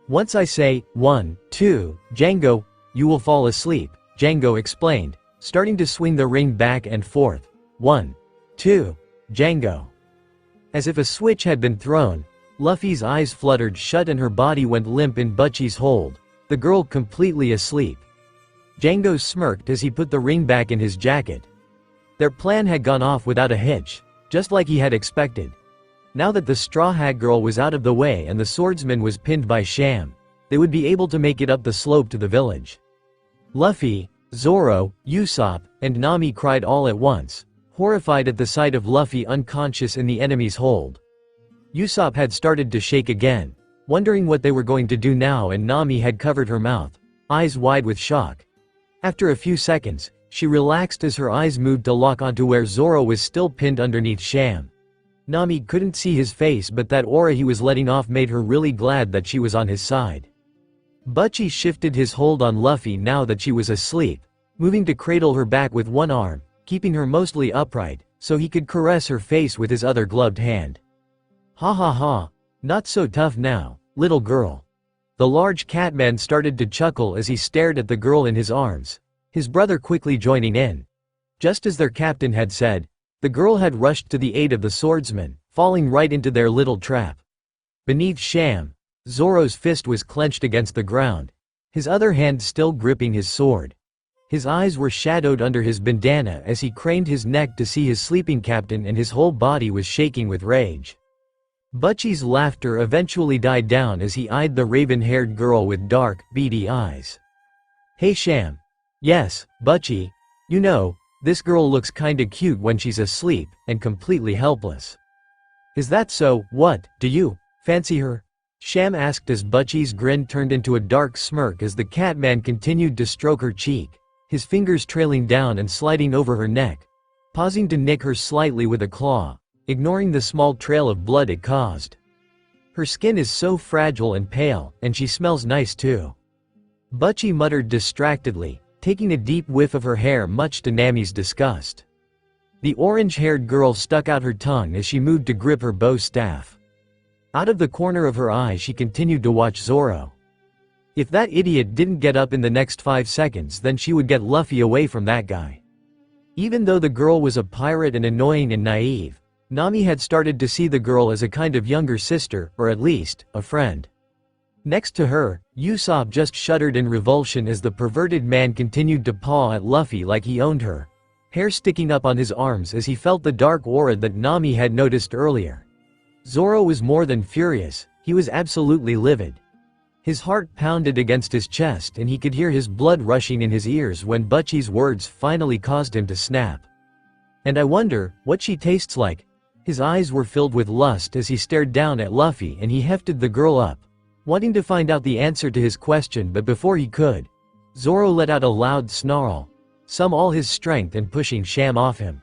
"Once I say, 1, 2, Django, you will fall asleep," Django explained, starting to swing the ring back and forth. 1, 2, Django. As if a switch had been thrown, Luffy's eyes fluttered shut and her body went limp in Butchie's hold, the girl completely asleep. Django smirked as he put the ring back in his jacket. Their plan had gone off without a hitch, just like he had expected. Now that the Straw Hat Girl was out of the way and the swordsman was pinned by Sham, they would be able to make it up the slope to the village. Luffy, Zoro, Usopp, and Nami cried all at once, horrified at the sight of Luffy unconscious in the enemy's hold. Usopp had started to shake again, wondering what they were going to do now, and Nami had covered her mouth, eyes wide with shock. After a few seconds, she relaxed as her eyes moved to lock onto where Zoro was still pinned underneath Sham. Nami couldn't see his face, but that aura he was letting off made her really glad that she was on his side. Butchie shifted his hold on Luffy now that she was asleep, moving to cradle her back with one arm, keeping her mostly upright, so he could caress her face with his other gloved hand. Ha ha ha, not so tough now, little girl. The large catman started to chuckle as he stared at the girl in his arms, his brother quickly joining in. Just as their captain had said, the girl had rushed to the aid of the swordsman, falling right into their little trap. Beneath Sham, Zoro's fist was clenched against the ground, his other hand still gripping his sword. His eyes were shadowed under his bandana as he craned his neck to see his sleeping captain, and his whole body was shaking with rage. Butchie's laughter eventually died down as he eyed the raven-haired girl with dark, beady eyes. Hey Sham. Yes, Butchie. You know, this girl looks kinda cute when she's asleep, and completely helpless. Is that so? What, do you fancy her? Sham asked as Butchie's grin turned into a dark smirk as the catman continued to stroke her cheek, his fingers trailing down and sliding over her neck, pausing to nick her slightly with a claw, ignoring the small trail of blood it caused. Her skin is so fragile and pale, and she smells nice too. Butchie muttered distractedly, taking a deep whiff of her hair much to Nami's disgust. The orange-haired girl stuck out her tongue as she moved to grip her bow staff. Out of the corner of her eye she continued to watch Zoro. If that idiot didn't get up in the next 5 seconds, then she would get Luffy away from that guy. Even though the girl was a pirate and annoying and naive, Nami had started to see the girl as a kind of younger sister, or at least, a friend. Next to her, Usopp just shuddered in revulsion as the perverted man continued to paw at Luffy like he owned her, hair sticking up on his arms as he felt the dark aura that Nami had noticed earlier. Zoro was more than furious, he was absolutely livid. His heart pounded against his chest and he could hear his blood rushing in his ears when Butchie's words finally caused him to snap. And I wonder what she tastes like. His eyes were filled with lust as he stared down at Luffy, and he hefted the girl up, wanting to find out the answer to his question, but before he could, Zoro let out a loud snarl, sum all his strength and pushing Sham off him.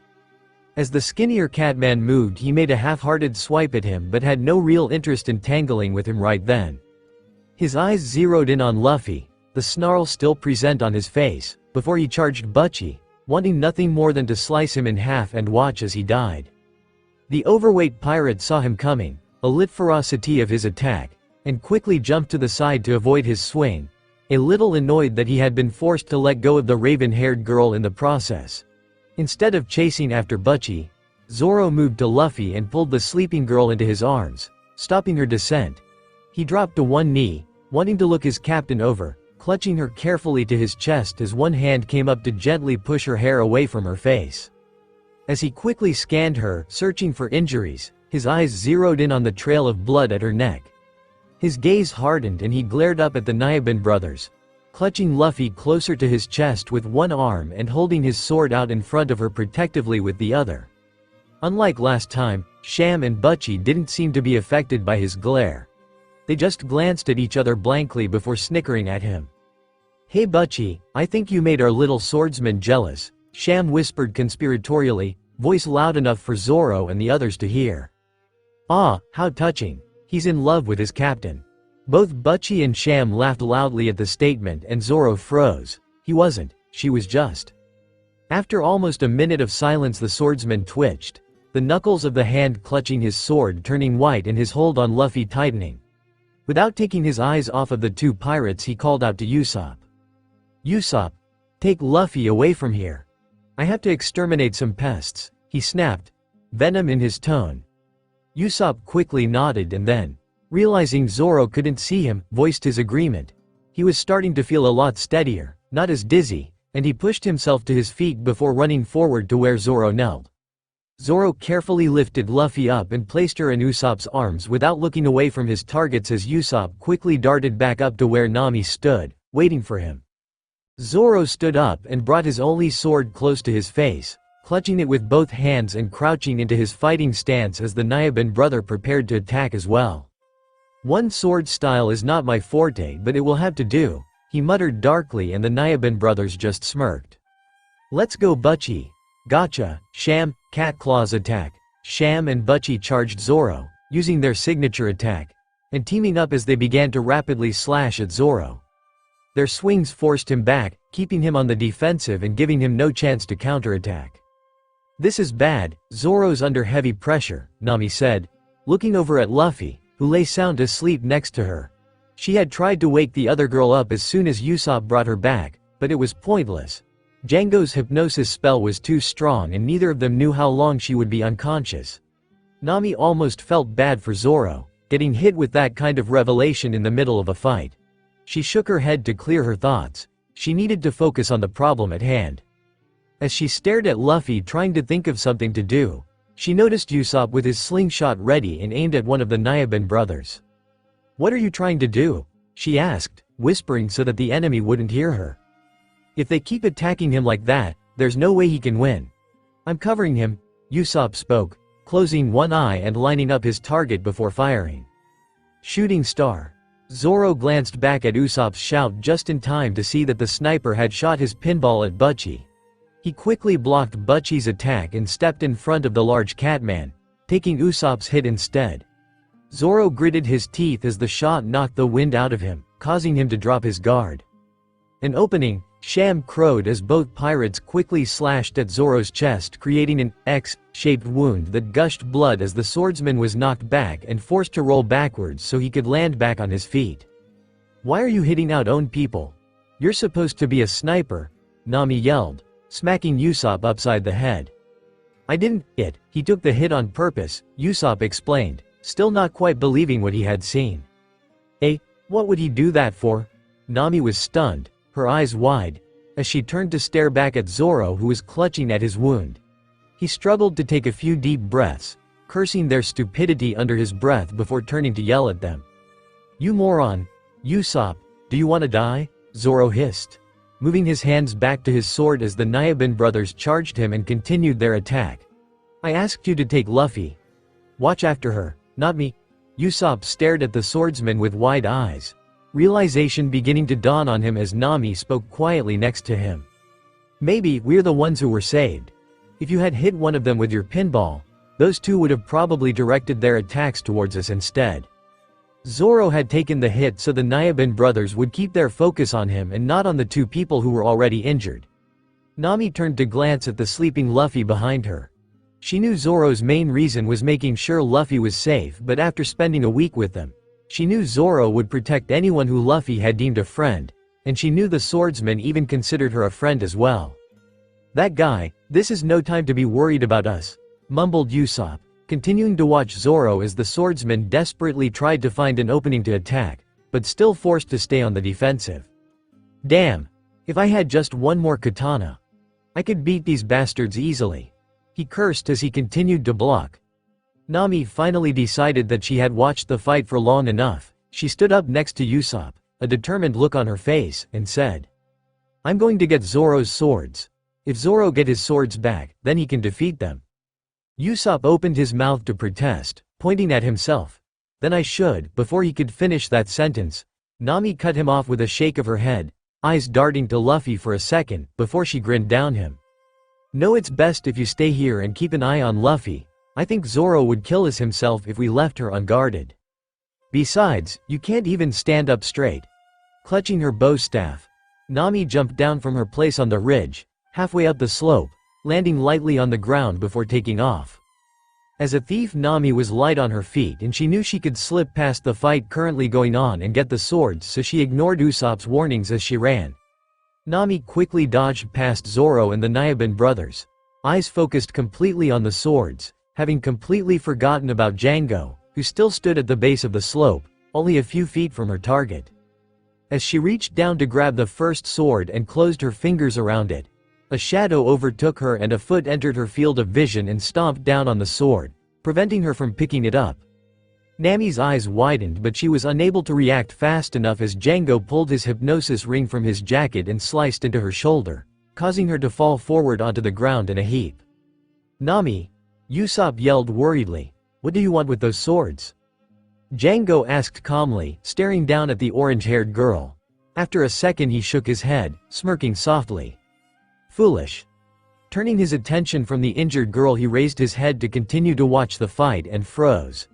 As the skinnier catman moved, he made a half-hearted swipe at him but had no real interest in tangling with him right then. His eyes zeroed in on Luffy, the snarl still present on his face, before he charged Butchie, wanting nothing more than to slice him in half and watch as he died. The overweight pirate saw him coming, a lit ferocity of his attack, and quickly jumped to the side to avoid his swing, a little annoyed that he had been forced to let go of the raven-haired girl in the process. Instead of chasing after Butchie, Zoro moved to Luffy and pulled the sleeping girl into his arms, stopping her descent. He dropped to one knee, wanting to look his captain over, clutching her carefully to his chest as one hand came up to gently push her hair away from her face. As he quickly scanned her, searching for injuries, his eyes zeroed in on the trail of blood at her neck. His gaze hardened and he glared up at the Nyaban brothers, clutching Luffy closer to his chest with one arm and holding his sword out in front of her protectively with the other. Unlike last time, Sham and Butchie didn't seem to be affected by his glare. They just glanced at each other blankly before snickering at him. Hey Butchie, I think you made our little swordsman jealous, Sham whispered conspiratorially, voice loud enough for Zoro and the others to hear. Ah, how touching. He's in love with his captain. Both Butchie and Sham laughed loudly at the statement and Zoro froze. He wasn't, she was just. After almost a minute of silence the swordsman twitched, the knuckles of the hand clutching his sword turning white and his hold on Luffy tightening. Without taking his eyes off of the two pirates he called out to Usopp. Usopp, take Luffy away from here. I have to exterminate some pests, he snapped, venom in his tone. Usopp quickly nodded and then, Realizing Zoro couldn't see him, voiced his agreement. He was starting to feel a lot steadier, not as dizzy, and he pushed himself to his feet before running forward to where Zoro knelt. Zoro carefully lifted Luffy up and placed her in Usopp's arms without looking away from his targets as Usopp quickly darted back up to where Nami stood, waiting for him. Zoro stood up and brought his only sword close to his face, clutching it with both hands and crouching into his fighting stance as the Nyaban brother prepared to attack as well. "One sword style is not my forte, but it will have to do," he muttered darkly, and the Nyaban brothers just smirked. "Let's go Butchie." Gotcha, Sham, Cat Claws attack. Sham and Butchie charged Zoro, using their signature attack, and teaming up as they began to rapidly slash at Zoro. Their swings forced him back, keeping him on the defensive and giving him no chance to counterattack. "This is bad, Zoro's under heavy pressure," Nami said, looking over at Luffy, who lay sound asleep next to her. She had tried to wake the other girl up as soon as Usopp brought her back, but it was pointless. Django's hypnosis spell was too strong and neither of them knew how long she would be unconscious. Nami almost felt bad for Zoro, getting hit with that kind of revelation in the middle of a fight. She shook her head to clear her thoughts. She needed to focus on the problem at hand. As she stared at Luffy trying to think of something to do, she noticed Usopp with his slingshot ready and aimed at one of the Nyaban brothers. "What are you trying to do?" she asked, whispering so that the enemy wouldn't hear her. "If they keep attacking him like that, there's no way he can win." "I'm covering him," Usopp spoke, closing one eye and lining up his target before firing. Shooting star. Zoro glanced back at Usopp's shout just in time to see that the sniper had shot his pinball at Butchie. He quickly blocked Butchie's attack and stepped in front of the large catman, taking Usopp's hit instead. Zoro gritted his teeth as the shot knocked the wind out of him, causing him to drop his guard. An opening, Sham crowed as both pirates quickly slashed at Zoro's chest, creating an X-shaped wound that gushed blood as the swordsman was knocked back and forced to roll backwards so he could land back on his feet. "Why are you hitting out own people? You're supposed to be a sniper," Nami yelled, smacking Usopp upside the head. "I didn't, he took the hit on purpose," Usopp explained, still not quite believing what he had seen. What would he do that for?" Nami was stunned, her eyes wide, as she turned to stare back at Zoro, who was clutching at his wound. He struggled to take a few deep breaths, cursing their stupidity under his breath before turning to yell at them. "You moron! Usopp, do you want to die?" Zoro hissed, moving his hands back to his sword as the Nyaban brothers charged him and continued their attack. "I asked you to take Luffy. Watch after her, not me." Usopp stared at the swordsman with wide eyes, realization beginning to dawn on him as Nami spoke quietly next to him. "Maybe we're the ones who were saved. If you had hit one of them with your pinball, those two would have probably directed their attacks towards us instead." Zoro had taken the hit so the Nyaban brothers would keep their focus on him and not on the two people who were already injured. Nami turned to glance at the sleeping Luffy behind her. She knew Zoro's main reason was making sure Luffy was safe, but after spending a week with them, she knew Zoro would protect anyone who Luffy had deemed a friend, and she knew the swordsman even considered her a friend as well. "That guy, this is no time to be worried about us," mumbled Usopp, continuing to watch Zoro as the swordsman desperately tried to find an opening to attack, but still forced to stay on the defensive. "Damn! If I had just one more katana, I could beat these bastards easily," he cursed as he continued to block. Nami finally decided that she had watched the fight for long enough. She stood up next to Usopp, a determined look on her face, and said, "I'm going to get Zoro's swords. If Zoro get his swords back, then he can defeat them." Usopp opened his mouth to protest, pointing at himself. "Then I should," before he could finish that sentence, Nami cut him off with a shake of her head, eyes darting to Luffy for a second, before she grinned down him. "No, it's best if you stay here and keep an eye on Luffy. I think Zoro would kill us himself if we left her unguarded. Besides, you can't even stand up straight." Clutching her bow staff, Nami jumped down from her place on the ridge, halfway up the slope, landing lightly on the ground before taking off. As a thief, Nami was light on her feet and she knew she could slip past the fight currently going on and get the swords, so she ignored Usopp's warnings as she ran. Nami quickly dodged past Zoro and the Nyaban brothers, eyes focused completely on the swords, having completely forgotten about Django, who still stood at the base of the slope, only a few feet from her target. As she reached down to grab the first sword and closed her fingers around it, a shadow overtook her and a foot entered her field of vision and stomped down on the sword, preventing her from picking it up. Nami's eyes widened, but she was unable to react fast enough as Django pulled his hypnosis ring from his jacket and sliced into her shoulder, causing her to fall forward onto the ground in a heap. "Nami," Usopp yelled worriedly, "what do you want with those swords?" Django asked calmly, staring down at the orange-haired girl. After a second he shook his head, smirking softly. "Foolish." Turning his attention from the injured girl, he raised his head to continue to watch the fight and froze.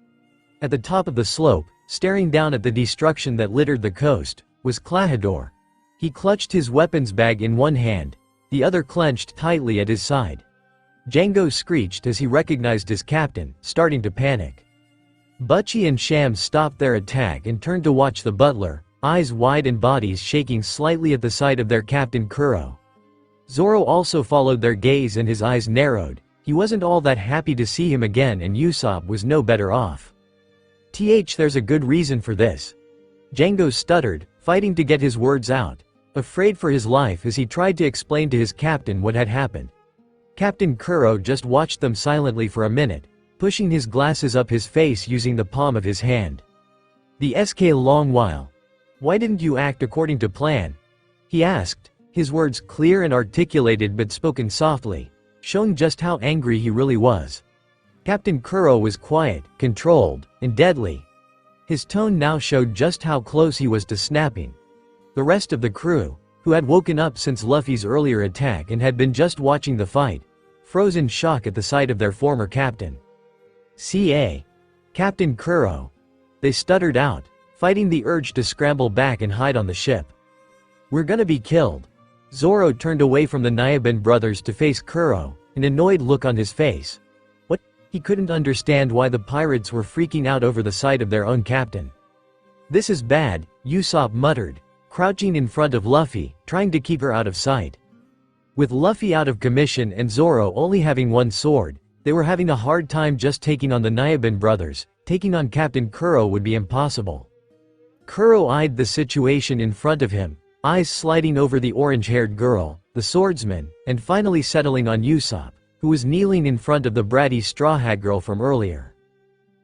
At the top of the slope, staring down at the destruction that littered the coast, was Klahadore. He clutched his weapons bag in one hand, the other clenched tightly at his side. Django screeched as he recognized his captain, starting to panic. Butchie and Shams stopped their attack and turned to watch the butler, eyes wide and bodies shaking slightly at the sight of their captain Kuro. Zoro also followed their gaze and his eyes narrowed. He wasn't all that happy to see him again, and Usopp was no better off. There's a good reason for this." Django stuttered, fighting to get his words out, afraid for his life as he tried to explain to his captain what had happened. Captain Kuro just watched them silently for a minute, pushing his glasses up his face using the palm of his hand. "The SK long while. Why didn't you act according to plan?" he asked, his words clear and articulated but spoken softly, showing just how angry he really was. Captain Kuro was quiet, controlled, and deadly. His tone now showed just how close he was to snapping. The rest of the crew, who had woken up since Luffy's earlier attack and had been just watching the fight, froze in shock at the sight of their former captain. Captain Kuro," they stuttered out, fighting the urge to scramble back and hide on the ship. "We're gonna be killed." Zoro turned away from the Nyaban brothers to face Kuro, an annoyed look on his face. He couldn't understand why the pirates were freaking out over the sight of their own captain. "This is bad," Usopp muttered, crouching in front of Luffy, trying to keep her out of sight. With Luffy out of commission and Zoro only having one sword, they were having a hard time just taking on the Nyaban brothers. Taking on Captain Kuro would be impossible. Kuro eyed the situation in front of him, eyes sliding over the orange-haired girl, the swordsman, and finally settling on Usopp, who was kneeling in front of the bratty straw hat girl from earlier.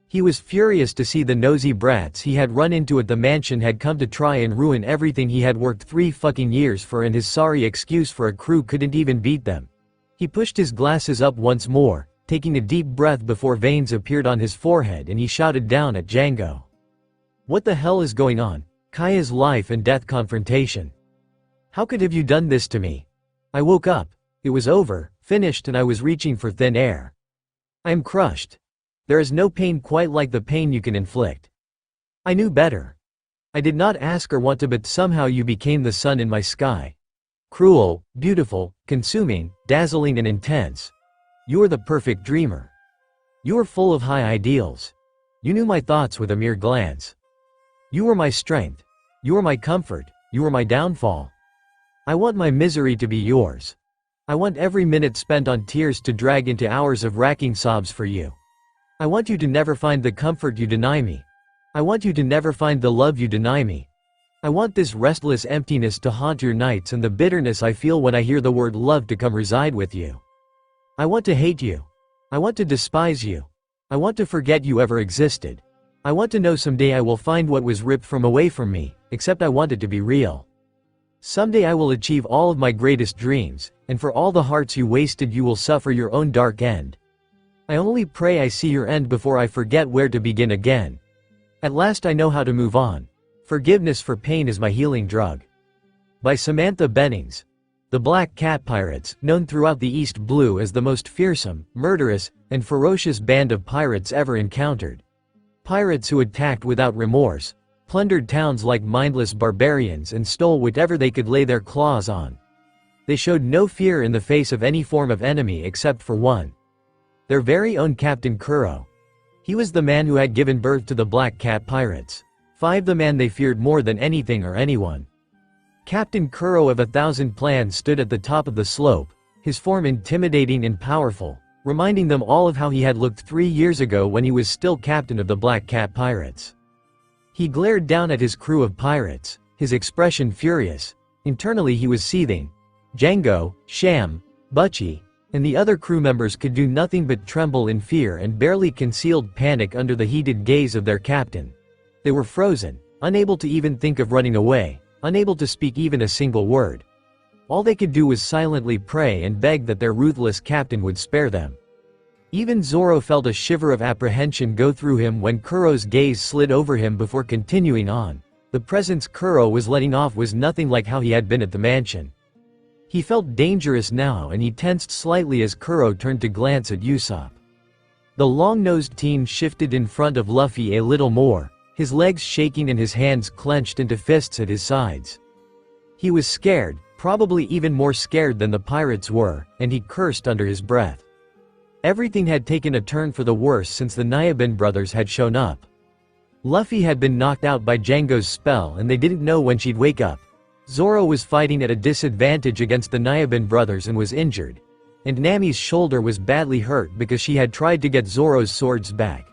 He was furious to see the nosy brats he had run into at the mansion had come to try and ruin everything he had worked 3 fucking years for, and his sorry excuse for a crew couldn't even beat them. He pushed his glasses up once more, taking a deep breath before veins appeared on his forehead, and he shouted down at Django. "What the hell is going on? Kaya's life and death confrontation. How could have you done this to me? I woke up. It was over, finished, and I was reaching for thin air. I am crushed. There is no pain quite like the pain you can inflict. I knew better. I did not ask or want to, but somehow you became the sun in my sky. Cruel, beautiful, consuming, dazzling and intense. You are the perfect dreamer. You are full of high ideals. You knew my thoughts with a mere glance. You were my strength. You were my comfort. You were my downfall. I want my misery to be yours. I want every minute spent on tears to drag into hours of racking sobs for you. I want you to never find the comfort you deny me. I want you to never find the love you deny me. I want this restless emptiness to haunt your nights and the bitterness I feel when I hear the word love to come reside with you. I want to hate you. I want to despise you. I want to forget you ever existed. I want to know someday I will find what was ripped from away from me, except I want it to be real. Someday I will achieve all of my greatest dreams, and for all the hearts you wasted you will suffer your own dark end. I only pray I see your end before I forget where to begin again. At last I know how to move on. Forgiveness for pain is my healing drug." By Samantha Bennings. The Black Cat Pirates, known throughout the East Blue as the most fearsome, murderous, and ferocious band of pirates ever encountered. Pirates who attacked without remorse, plundered towns like mindless barbarians, and stole whatever they could lay their claws on. They showed no fear in the face of any form of enemy except for one. Their very own Captain Kuro. He was the man who had given birth to the Black Cat Pirates. The man they feared more than anything or anyone. Captain Kuro of 1,000 Plans stood at the top of the slope, his form intimidating and powerful, reminding them all of how he had looked 3 years ago when he was still captain of the Black Cat Pirates. He glared down at his crew of pirates, his expression furious. Internally he was seething. Django, Sham, Butchie, and the other crew members could do nothing but tremble in fear and barely concealed panic under the heated gaze of their captain. They were frozen, unable to even think of running away, unable to speak even a single word. All they could do was silently pray and beg that their ruthless captain would spare them. Even Zoro felt a shiver of apprehension go through him when Kuro's gaze slid over him before continuing on. The presence Kuro was letting off was nothing like how he had been at the mansion. He felt dangerous now and he tensed slightly as Kuro turned to glance at Usopp. The long-nosed teen shifted in front of Luffy a little more, his legs shaking and his hands clenched into fists at his sides. He was scared, probably even more scared than the pirates were, and he cursed under his breath. Everything had taken a turn for the worse since the Nyabin brothers had shown up. Luffy had been knocked out by Django's spell and they didn't know when she'd wake up. Zoro was fighting at a disadvantage against the Nyabin brothers and was injured. And Nami's shoulder was badly hurt because she had tried to get Zoro's swords back.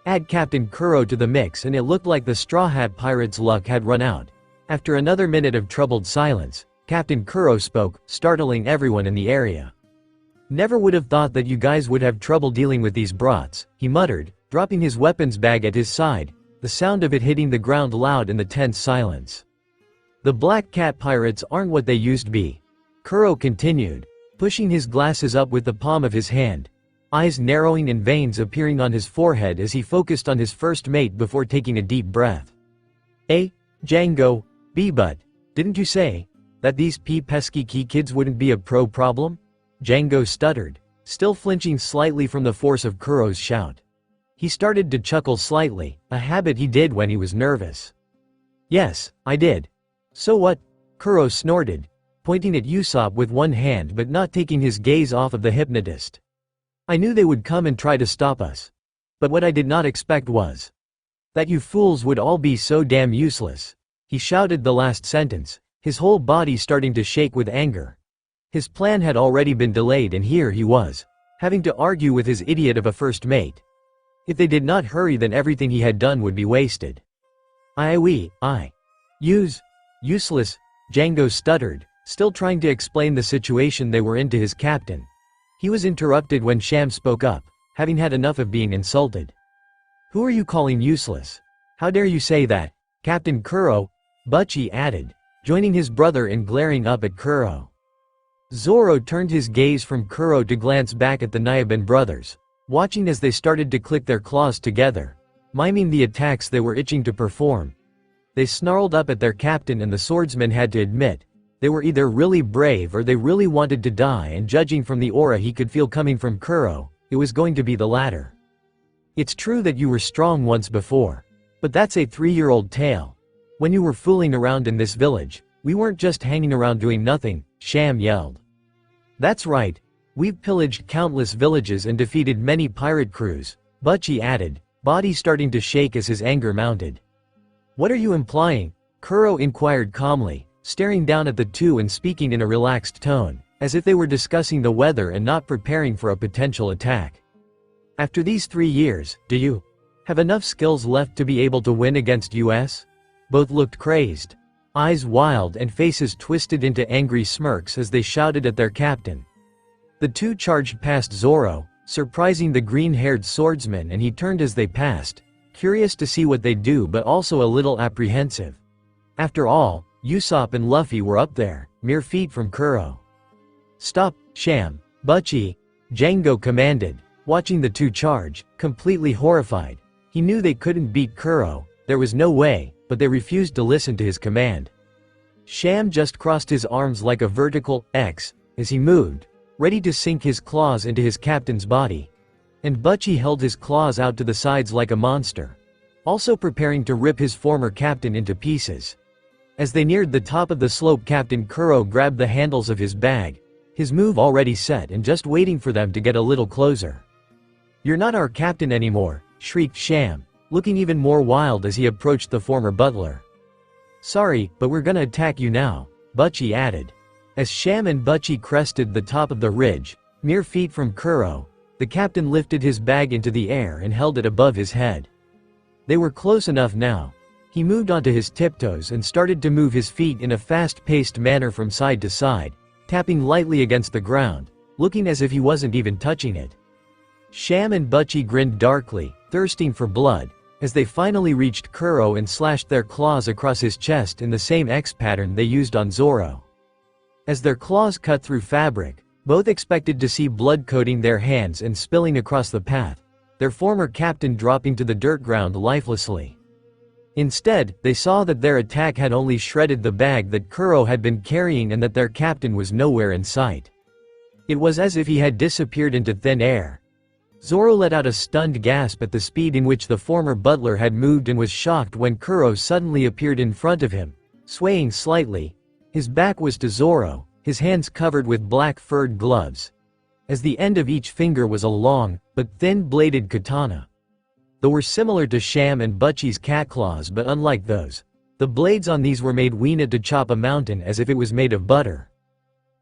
Add Captain Kuro to the mix and it looked like the Straw Hat Pirates' luck had run out. After another minute of troubled silence, Captain Kuro spoke, startling everyone in the area. "Never would have thought that you guys would have trouble dealing with these brats," he muttered, dropping his weapons bag at his side, the sound of it hitting the ground loud in the tense silence. "The Black Cat Pirates aren't what they used to be," Kuro continued, pushing his glasses up with the palm of his hand, eyes narrowing and veins appearing on his forehead as he focused on his first mate before taking a deep breath. Django, but didn't you say that these pesky key kids wouldn't be a problem?" Django stuttered, still flinching slightly from the force of Kuro's shout. He started to chuckle slightly, a habit he did when he was nervous. "Yes, I did. So what?" Kuro snorted, pointing at Usopp with one hand but not taking his gaze off of the hypnotist. "I knew they would come and try to stop us. But what I did not expect was that you fools would all be so damn useless." He shouted the last sentence, his whole body starting to shake with anger. His plan had already been delayed and here he was, having to argue with his idiot of a first mate. If they did not hurry then everything he had done would be wasted. Useless, Django stuttered, still trying to explain the situation they were in to his captain. He was interrupted when Sham spoke up, having had enough of being insulted. "Who are you calling useless? How dare you say that, Captain Kuro?" Butchie added, joining his brother in glaring up at Kuro. Zoro turned his gaze from Kuro to glance back at the Nyabin brothers, watching as they started to click their claws together, miming the attacks they were itching to perform. They snarled up at their captain and the swordsman had to admit, they were either really brave or they really wanted to die, and judging from the aura he could feel coming from Kuro, it was going to be the latter. "It's true that you were strong once before. But that's a 3-year-old tale. When you were fooling around in this village, we weren't just hanging around doing nothing," Sham yelled. "That's right. We've pillaged countless villages and defeated many pirate crews," Butchie added, body starting to shake as his anger mounted. "What are you implying?" Kuro inquired calmly, staring down at the two and speaking in a relaxed tone, as if they were discussing the weather and not preparing for a potential attack. "After these 3 years, do you have enough skills left to be able to win against us?" Both looked crazed, eyes wild and faces twisted into angry smirks as they shouted at their captain. The two charged past Zoro, surprising the green-haired swordsman, and he turned as they passed, curious to see what they'd do but also a little apprehensive. After all, Usopp and Luffy were up there, mere feet from Kuro. "Stop, Sham, Butchie," Django commanded, watching the two charge, completely horrified. He knew they couldn't beat Kuro, there was no way, but they refused to listen to his command. Sham just crossed his arms like a vertical X as he moved, ready to sink his claws into his captain's body. And Butchie held his claws out to the sides like a monster, also preparing to rip his former captain into pieces. As they neared the top of the slope, Captain Kuro grabbed the handles of his bag, his move already set and just waiting for them to get a little closer. "You're not our captain anymore," shrieked Sham, looking even more wild as he approached the former butler. "Sorry, but we're gonna attack you now," Butchie added. As Sham and Butchie crested the top of the ridge, mere feet from Kuro, The captain lifted his bag into the air and held it above his head. They were close enough now. He moved onto his tiptoes and started to move his feet in a fast-paced manner from side to side, tapping lightly against the ground, looking as if he wasn't even touching it. Sham and Butchie grinned darkly, thirsting for blood, as they finally reached Kuro and slashed their claws across his chest in the same X pattern they used on Zoro. As their claws cut through fabric, both expected to see blood coating their hands and spilling across the path, their former captain dropping to the dirt ground lifelessly. Instead, they saw that their attack had only shredded the bag that Kuro had been carrying and that their captain was nowhere in sight. It was as if he had disappeared into thin air. Zoro let out a stunned gasp at the speed in which the former butler had moved and was shocked when Kuro suddenly appeared in front of him, swaying slightly. His back was to Zoro, his hands covered with black furred gloves. As the end of each finger was a long, but thin-bladed katana. They were similar to Sham and Butchie's cat claws, but unlike those. The blades on these were made weena to chop a mountain as if it was made of butter.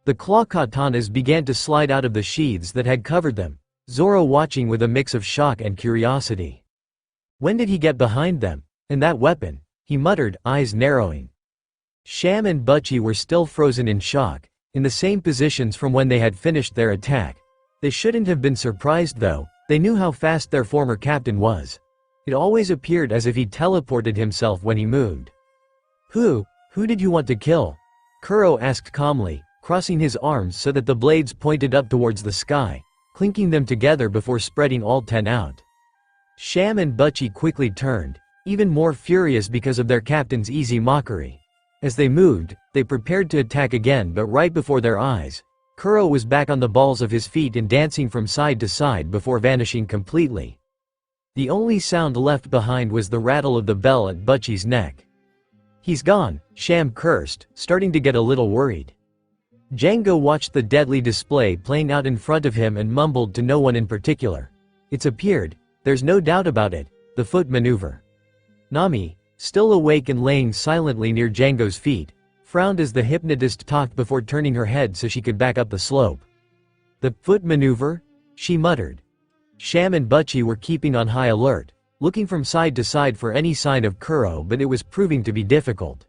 The claw katanas began to slide out of the sheaths that had covered them, Zoro watching with a mix of shock and curiosity. When did he get behind them? And that weapon? He muttered, eyes narrowing. Sham and Butchie were still frozen in shock, in the same positions from when they had finished their attack. They shouldn't have been surprised though, they knew how fast their former captain was. It always appeared as if he teleported himself when he moved. Who did you want to kill? Kuro asked calmly, crossing his arms so that the blades pointed up towards the sky, clinking them together before spreading all 10 out. Sham and Butchie quickly turned, even more furious because of their captain's easy mockery. As they moved, they prepared to attack again, but right before their eyes, Kuro was back on the balls of his feet and dancing from side to side before vanishing completely. The only sound left behind was the rattle of the bell at Butchie's neck. He's gone, Sham cursed, starting to get a little worried. Django watched the deadly display playing out in front of him and mumbled to no one in particular. It's appeared, there's no doubt about it, the foot maneuver. Nami, still awake and laying silently near Django's feet, frowned as the hypnotist talked before turning her head so she could back up the slope. The foot maneuver? She muttered. Sham and Butchie were keeping on high alert, looking from side to side for any sign of Kuro, but it was proving to be difficult.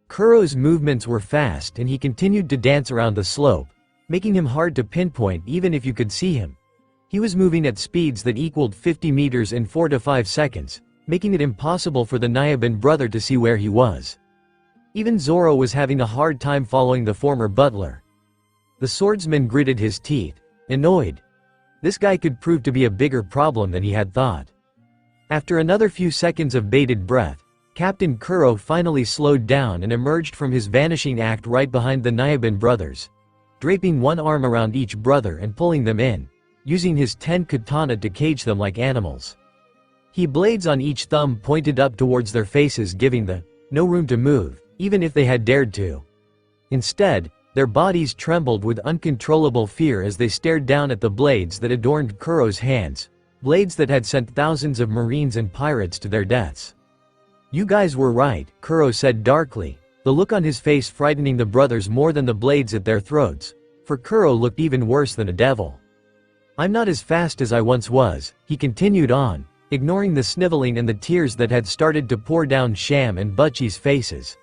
Kuro's movements were fast and he continued to dance around the slope, making him hard to pinpoint even if you could see him. He was moving at speeds that equaled 50 meters in 4 to 5 seconds, making it impossible for the Nyaban brother to see where he was. Even Zoro was having a hard time following the former butler. The swordsman gritted his teeth, annoyed. This guy could prove to be a bigger problem than he had thought. After another few seconds of bated breath, Captain Kuro finally slowed down and emerged from his vanishing act right behind the Nyaban brothers, draping one arm around each brother and pulling them in, using his 10 katana to cage them like animals. He blades on each thumb pointed up towards their faces, giving them no room to move, even if they had dared to. Instead, their bodies trembled with uncontrollable fear as they stared down at the blades that adorned Kuro's hands, blades that had sent thousands of marines and pirates to their deaths. You guys were right, Kuro said darkly, the look on his face frightening the brothers more than the blades at their throats, for Kuro looked even worse than a devil. I'm not as fast as I once was, he continued on, ignoring the sniveling and the tears that had started to pour down Sham and Butchie's faces.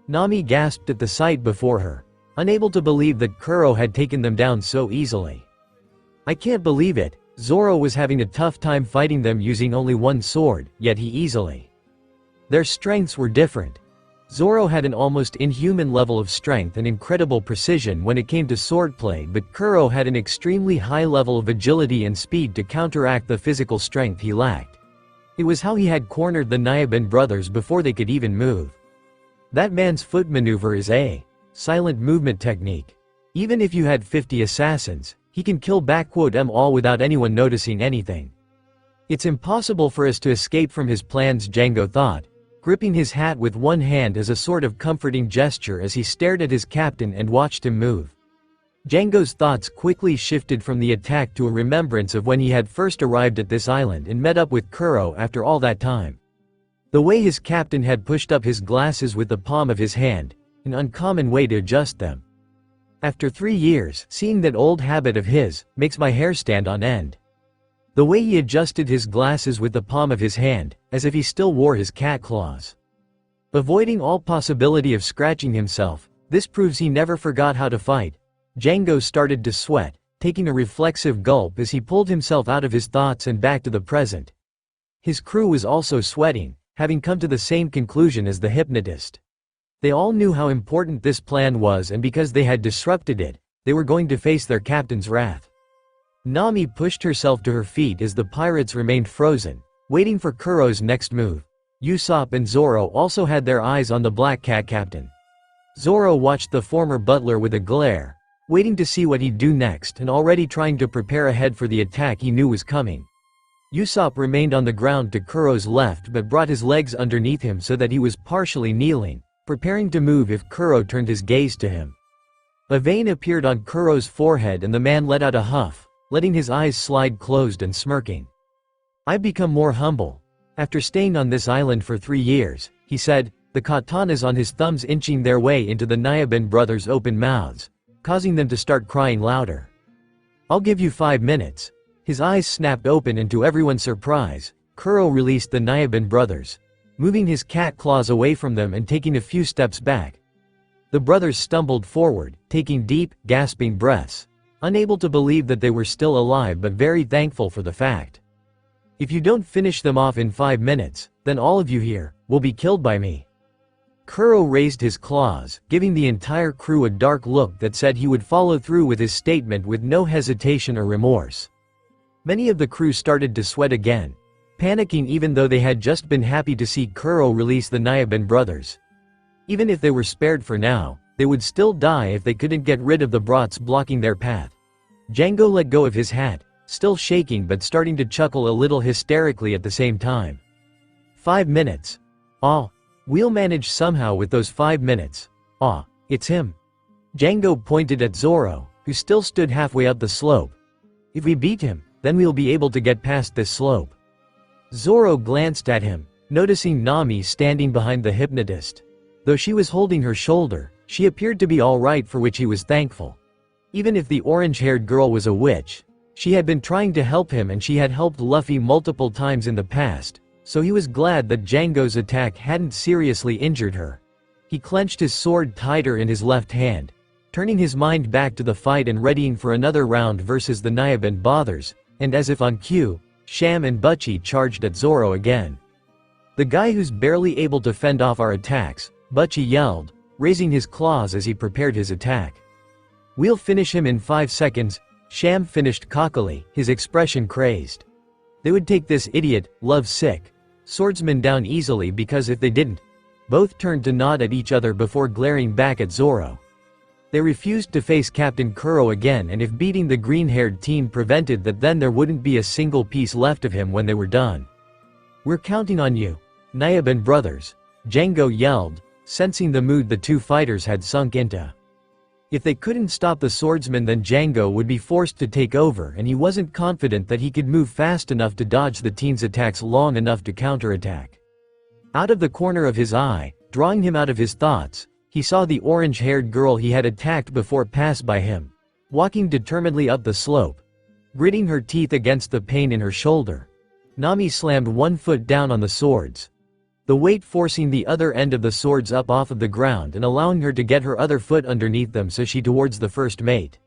Nami gasped at the sight before her, unable to believe that Kuro had taken them down so easily. I can't believe it, Zoro was having a tough time fighting them using only one sword, yet he easily. Their strengths were different. Zoro had an almost inhuman level of strength and incredible precision when it came to swordplay, but Kuro had an extremely high level of agility and speed to counteract the physical strength he lacked. It was how he had cornered the Nyaban brothers before they could even move. That man's foot maneuver is a silent movement technique. Even if you had 50 assassins, he can kill them all without anyone noticing anything. It's impossible for us to escape from his plans, Django thought, gripping his hat with one hand as a sort of comforting gesture as he stared at his captain and watched him move. Django's thoughts quickly shifted from the attack to a remembrance of when he had first arrived at this island and met up with Kuro after all that time. The way his captain had pushed up his glasses with the palm of his hand, an uncommon way to adjust them. After 3 years, seeing that old habit of his, makes my hair stand on end. The way he adjusted his glasses with the palm of his hand, as if he still wore his cat claws. Avoiding all possibility of scratching himself, this proves he never forgot how to fight. Django started to sweat, taking a reflexive gulp as he pulled himself out of his thoughts and back to the present. His crew was also sweating, having come to the same conclusion as the hypnotist. They all knew how important this plan was, and because they had disrupted it, they were going to face their captain's wrath. Nami pushed herself to her feet as the pirates remained frozen, waiting for Kuro's next move. Usopp and Zoro also had their eyes on the Black Cat captain. Zoro watched the former butler with a glare, waiting to see what he'd do next and already trying to prepare ahead for the attack he knew was coming. Usopp remained on the ground to Kuro's left but brought his legs underneath him so that he was partially kneeling, preparing to move if Kuro turned his gaze to him. A vein appeared on Kuro's forehead and the man let out a huff, letting his eyes slide closed and smirking. "I've become more humble. After staying on this island for 3 years," he said, the katanas on his thumbs inching their way into the Nyaben brothers' open mouths, causing them to start crying louder. "I'll give you 5 minutes." His eyes snapped open and to everyone's surprise, Kuro released the Nyaben brothers, moving his cat claws away from them and taking a few steps back. The brothers stumbled forward, taking deep, gasping breaths, unable to believe that they were still alive but very thankful for the fact. "If you don't finish them off in 5 minutes, then all of you here will be killed by me." Kuro raised his claws, giving the entire crew a dark look that said he would follow through with his statement with no hesitation or remorse. Many of the crew started to sweat again, panicking even though they had just been happy to see Kuro release the Nyaben brothers. Even if they were spared for now, they would still die if they couldn't get rid of the brats blocking their path. Django let go of his hat, still shaking but starting to chuckle a little hysterically at the same time. 5 minutes. "Ah, we'll manage somehow with those 5 minutes. Ah, it's him." Django pointed at Zoro, who still stood halfway up the slope. "If we beat him, then we'll be able to get past this slope." Zoro glanced at him, noticing Nami standing behind the hypnotist. Though she was holding her shoulder, she appeared to be alright, for which he was thankful. Even if the orange-haired girl was a witch, she had been trying to help him and she had helped Luffy multiple times in the past, so he was glad that Django's attack hadn't seriously injured her. He clenched his sword tighter in his left hand, turning his mind back to the fight and readying for another round versus the Nyaben Bothers, and as if on cue, Sham and Butchie charged at Zoro again. "The guy who's barely able to fend off our attacks," Butchie yelled, raising his claws as he prepared his attack. "We'll finish him in 5 seconds, Sham finished cockily, his expression crazed. They would take this idiot, love-sick swordsman down easily because if they didn't. Both turned to nod at each other before glaring back at Zoro. They refused to face Captain Kuro again, and if beating the green-haired team prevented that, then there wouldn't be a single piece left of him when they were done. "We're counting on you, Nyaben brothers," Django yelled, sensing the mood the two fighters had sunk into. If they couldn't stop the swordsman, then Django would be forced to take over, and he wasn't confident that he could move fast enough to dodge the team's attacks long enough to counterattack. Out of the corner of his eye, drawing him out of his thoughts, he saw the orange-haired girl he had attacked before pass by him, walking determinedly up the slope, gritting her teeth against the pain in her shoulder. Nami slammed one foot down on the swords, the weight forcing the other end of the swords up off of the ground and allowing her to get her other foot underneath them so she towards the first mate.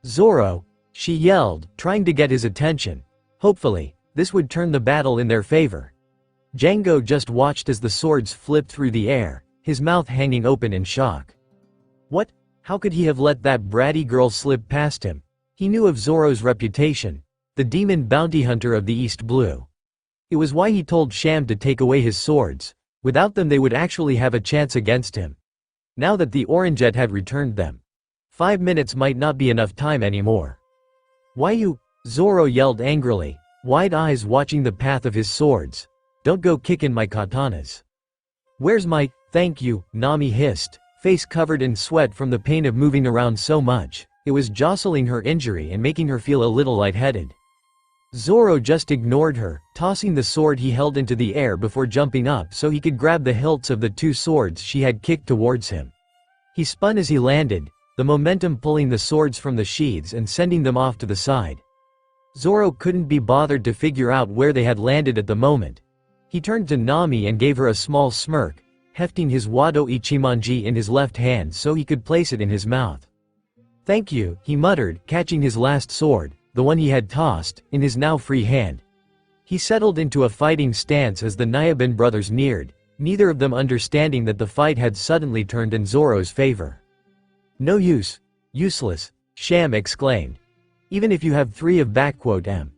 "Zoro," she yelled, trying to get his attention. Hopefully, this would turn the battle in their favor. Django just watched as the swords flipped through the air, his mouth hanging open in shock. What? How could he have let that bratty girl slip past him? He knew of Zoro's reputation, the demon bounty hunter of the East Blue. It was why he told Sham to take away his swords. Without them they would actually have a chance against him. Now that the Oranget had returned them, 5 minutes might not be enough time anymore. "Why you?" Zoro yelled angrily, wide eyes watching the path of his swords. "Don't go kicking my katanas." "Where's my thank you?" Nami hissed, face covered in sweat from the pain of moving around so much. It was jostling her injury and making her feel a little lightheaded. Zoro just ignored her, tossing the sword he held into the air before jumping up so he could grab the hilts of the two swords she had kicked towards him. He spun as he landed, the momentum pulling the swords from the sheaths and sending them off to the side. Zoro couldn't be bothered to figure out where they had landed at the moment. He turned to Nami and gave her a small smirk, hefting his Wado Ichimonji in his left hand so he could place it in his mouth. "Thank you," he muttered, catching his last sword, the one he had tossed, in his now free hand. He settled into a fighting stance as the Nyabin brothers neared, neither of them understanding that the fight had suddenly turned in Zoro's favor. "No use. Useless," Sham exclaimed. "Even if you have 3 of M.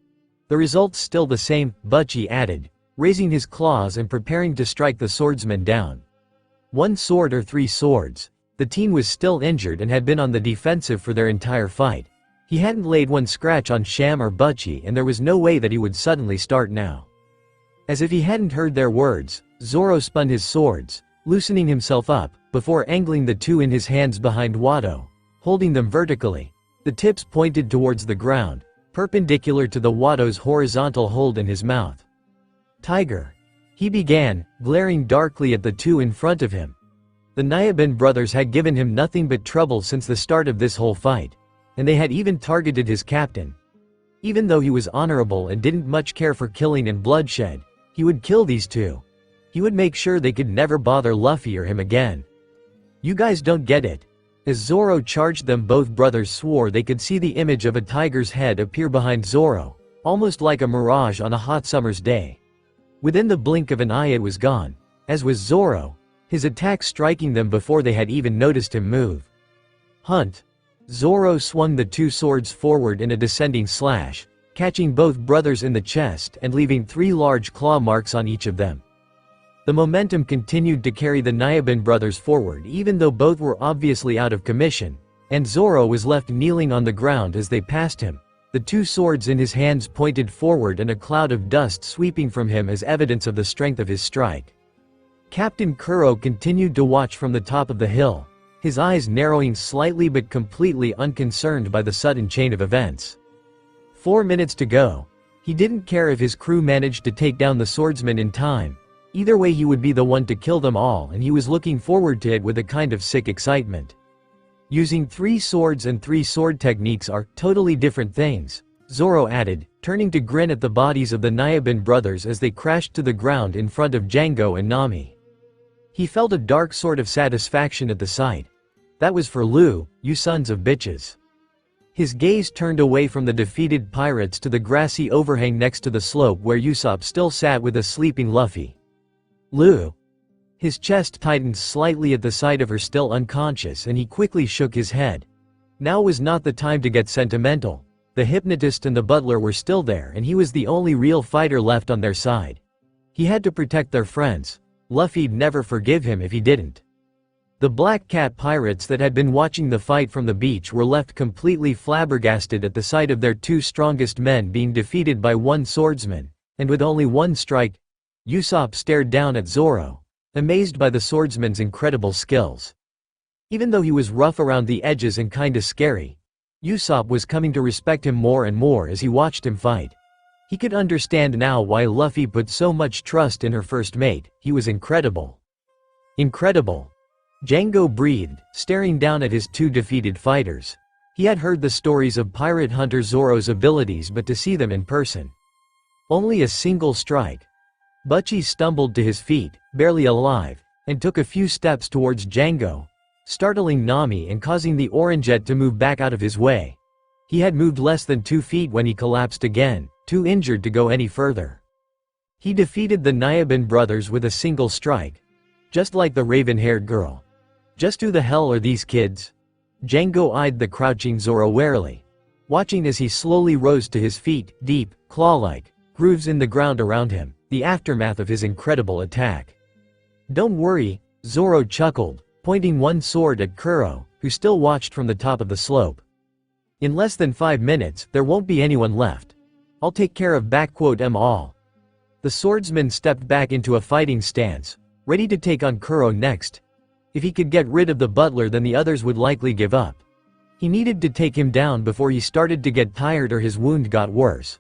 The result's still the same," Butchie added, raising his claws and preparing to strike the swordsman down. 1 sword or 3 swords. The teen was still injured and had been on the defensive for their entire fight. He hadn't laid one scratch on Sham or Butchie, and there was no way that he would suddenly start now. As if he hadn't heard their words, Zoro spun his swords, loosening himself up, before angling the 2 in his hands behind Wado, holding them vertically. The tips pointed towards the ground, perpendicular to the Wado's horizontal hold in his mouth. "Tiger," he began, glaring darkly at the 2 in front of him. The Nyabin brothers had given him nothing but trouble since the start of this whole fight, and they had even targeted his captain. Even though he was honorable and didn't much care for killing and bloodshed, he would kill these 2. He would make sure they could never bother Luffy or him again. "You guys don't get it." As Zoro charged them, both brothers swore they could see the image of a tiger's head appear behind Zoro, almost like a mirage on a hot summer's day. Within the blink of an eye it was gone, as was Zoro, his attack striking them before they had even noticed him move. "Hunt!" Zoro swung the 2 swords forward in a descending slash, catching both brothers in the chest and leaving 3 large claw marks on each of them. The momentum continued to carry the Nyabin brothers forward even though both were obviously out of commission, and Zoro was left kneeling on the ground as they passed him, the 2 swords in his hands pointed forward and a cloud of dust sweeping from him as evidence of the strength of his strike. Captain Kuro continued to watch from the top of the hill, his eyes narrowing slightly but completely unconcerned by the sudden chain of events. 4 minutes to go. He didn't care if his crew managed to take down the swordsman in time. Either way he would be the one to kill them all, and he was looking forward to it with a kind of sick excitement. Using 3 swords and 3 sword techniques are totally different things, Zoro added, turning to grin at the bodies of the Nyabin brothers as they crashed to the ground in front of Django and Nami. He felt a dark sort of satisfaction at the sight. That was for Lu, you sons of bitches. His gaze turned away from the defeated pirates to the grassy overhang next to the slope where Usopp still sat with a sleeping Luffy. "Lu." His chest tightened slightly at the sight of her still unconscious, and he quickly shook his head. Now was not the time to get sentimental. The hypnotist and the butler were still there, and he was the only real fighter left on their side. He had to protect their friends. Luffy'd never forgive him if he didn't. The Black Cat pirates that had been watching the fight from the beach were left completely flabbergasted at the sight of their 2 strongest men being defeated by 1 swordsman, and with only 1 strike. Usopp stared down at Zoro, amazed by the swordsman's incredible skills. Even though he was rough around the edges and kinda scary, Usopp was coming to respect him more and more as he watched him fight. He could understand now why Luffy put so much trust in her first mate. He was incredible. Incredible. Django breathed, staring down at his 2 defeated fighters. He had heard the stories of pirate hunter Zoro's abilities, but to see them in person. Only a single strike. Butchie stumbled to his feet, barely alive, and took a few steps towards Django, startling Nami and causing the Oranget to move back out of his way. He had moved less than 2 feet when he collapsed again, too injured to go any further. He defeated the Nyabin brothers with a single strike. Just like the raven-haired girl. Just who the hell are these kids? Django eyed the crouching Zoro warily, watching as he slowly rose to his feet, deep, claw-like grooves in the ground around him, the aftermath of his incredible attack. "Don't worry," Zoro chuckled, pointing 1 sword at Kuro, who still watched from the top of the slope. "In less than 5 minutes, there won't be anyone left. I'll take care of them all." The swordsman stepped back into a fighting stance, ready to take on Kuro next. If he could get rid of the butler, then the others would likely give up. He needed to take him down before he started to get tired or his wound got worse.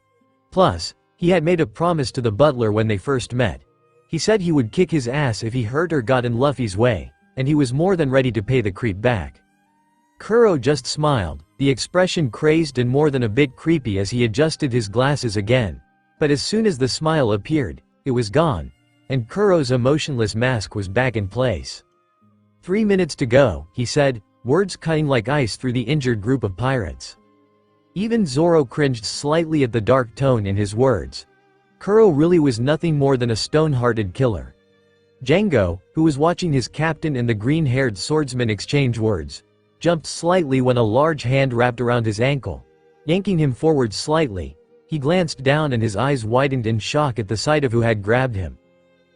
Plus, he had made a promise to the butler when they first met. He said he would kick his ass if he hurt or got in Luffy's way, and he was more than ready to pay the creep back. Kuro just smiled, the expression crazed and more than a bit creepy as he adjusted his glasses again. But as soon as the smile appeared, it was gone, and Kuro's emotionless mask was back in place. 3 minutes to go, he said, words cutting like ice through the injured group of pirates. Even Zoro cringed slightly at the dark tone in his words. Kuro really was nothing more than a stone-hearted killer. Django, who was watching his captain and the green-haired swordsman exchange words, jumped slightly when a large hand wrapped around his ankle, yanking him forward slightly. He glanced down and his eyes widened in shock at the sight of who had grabbed him.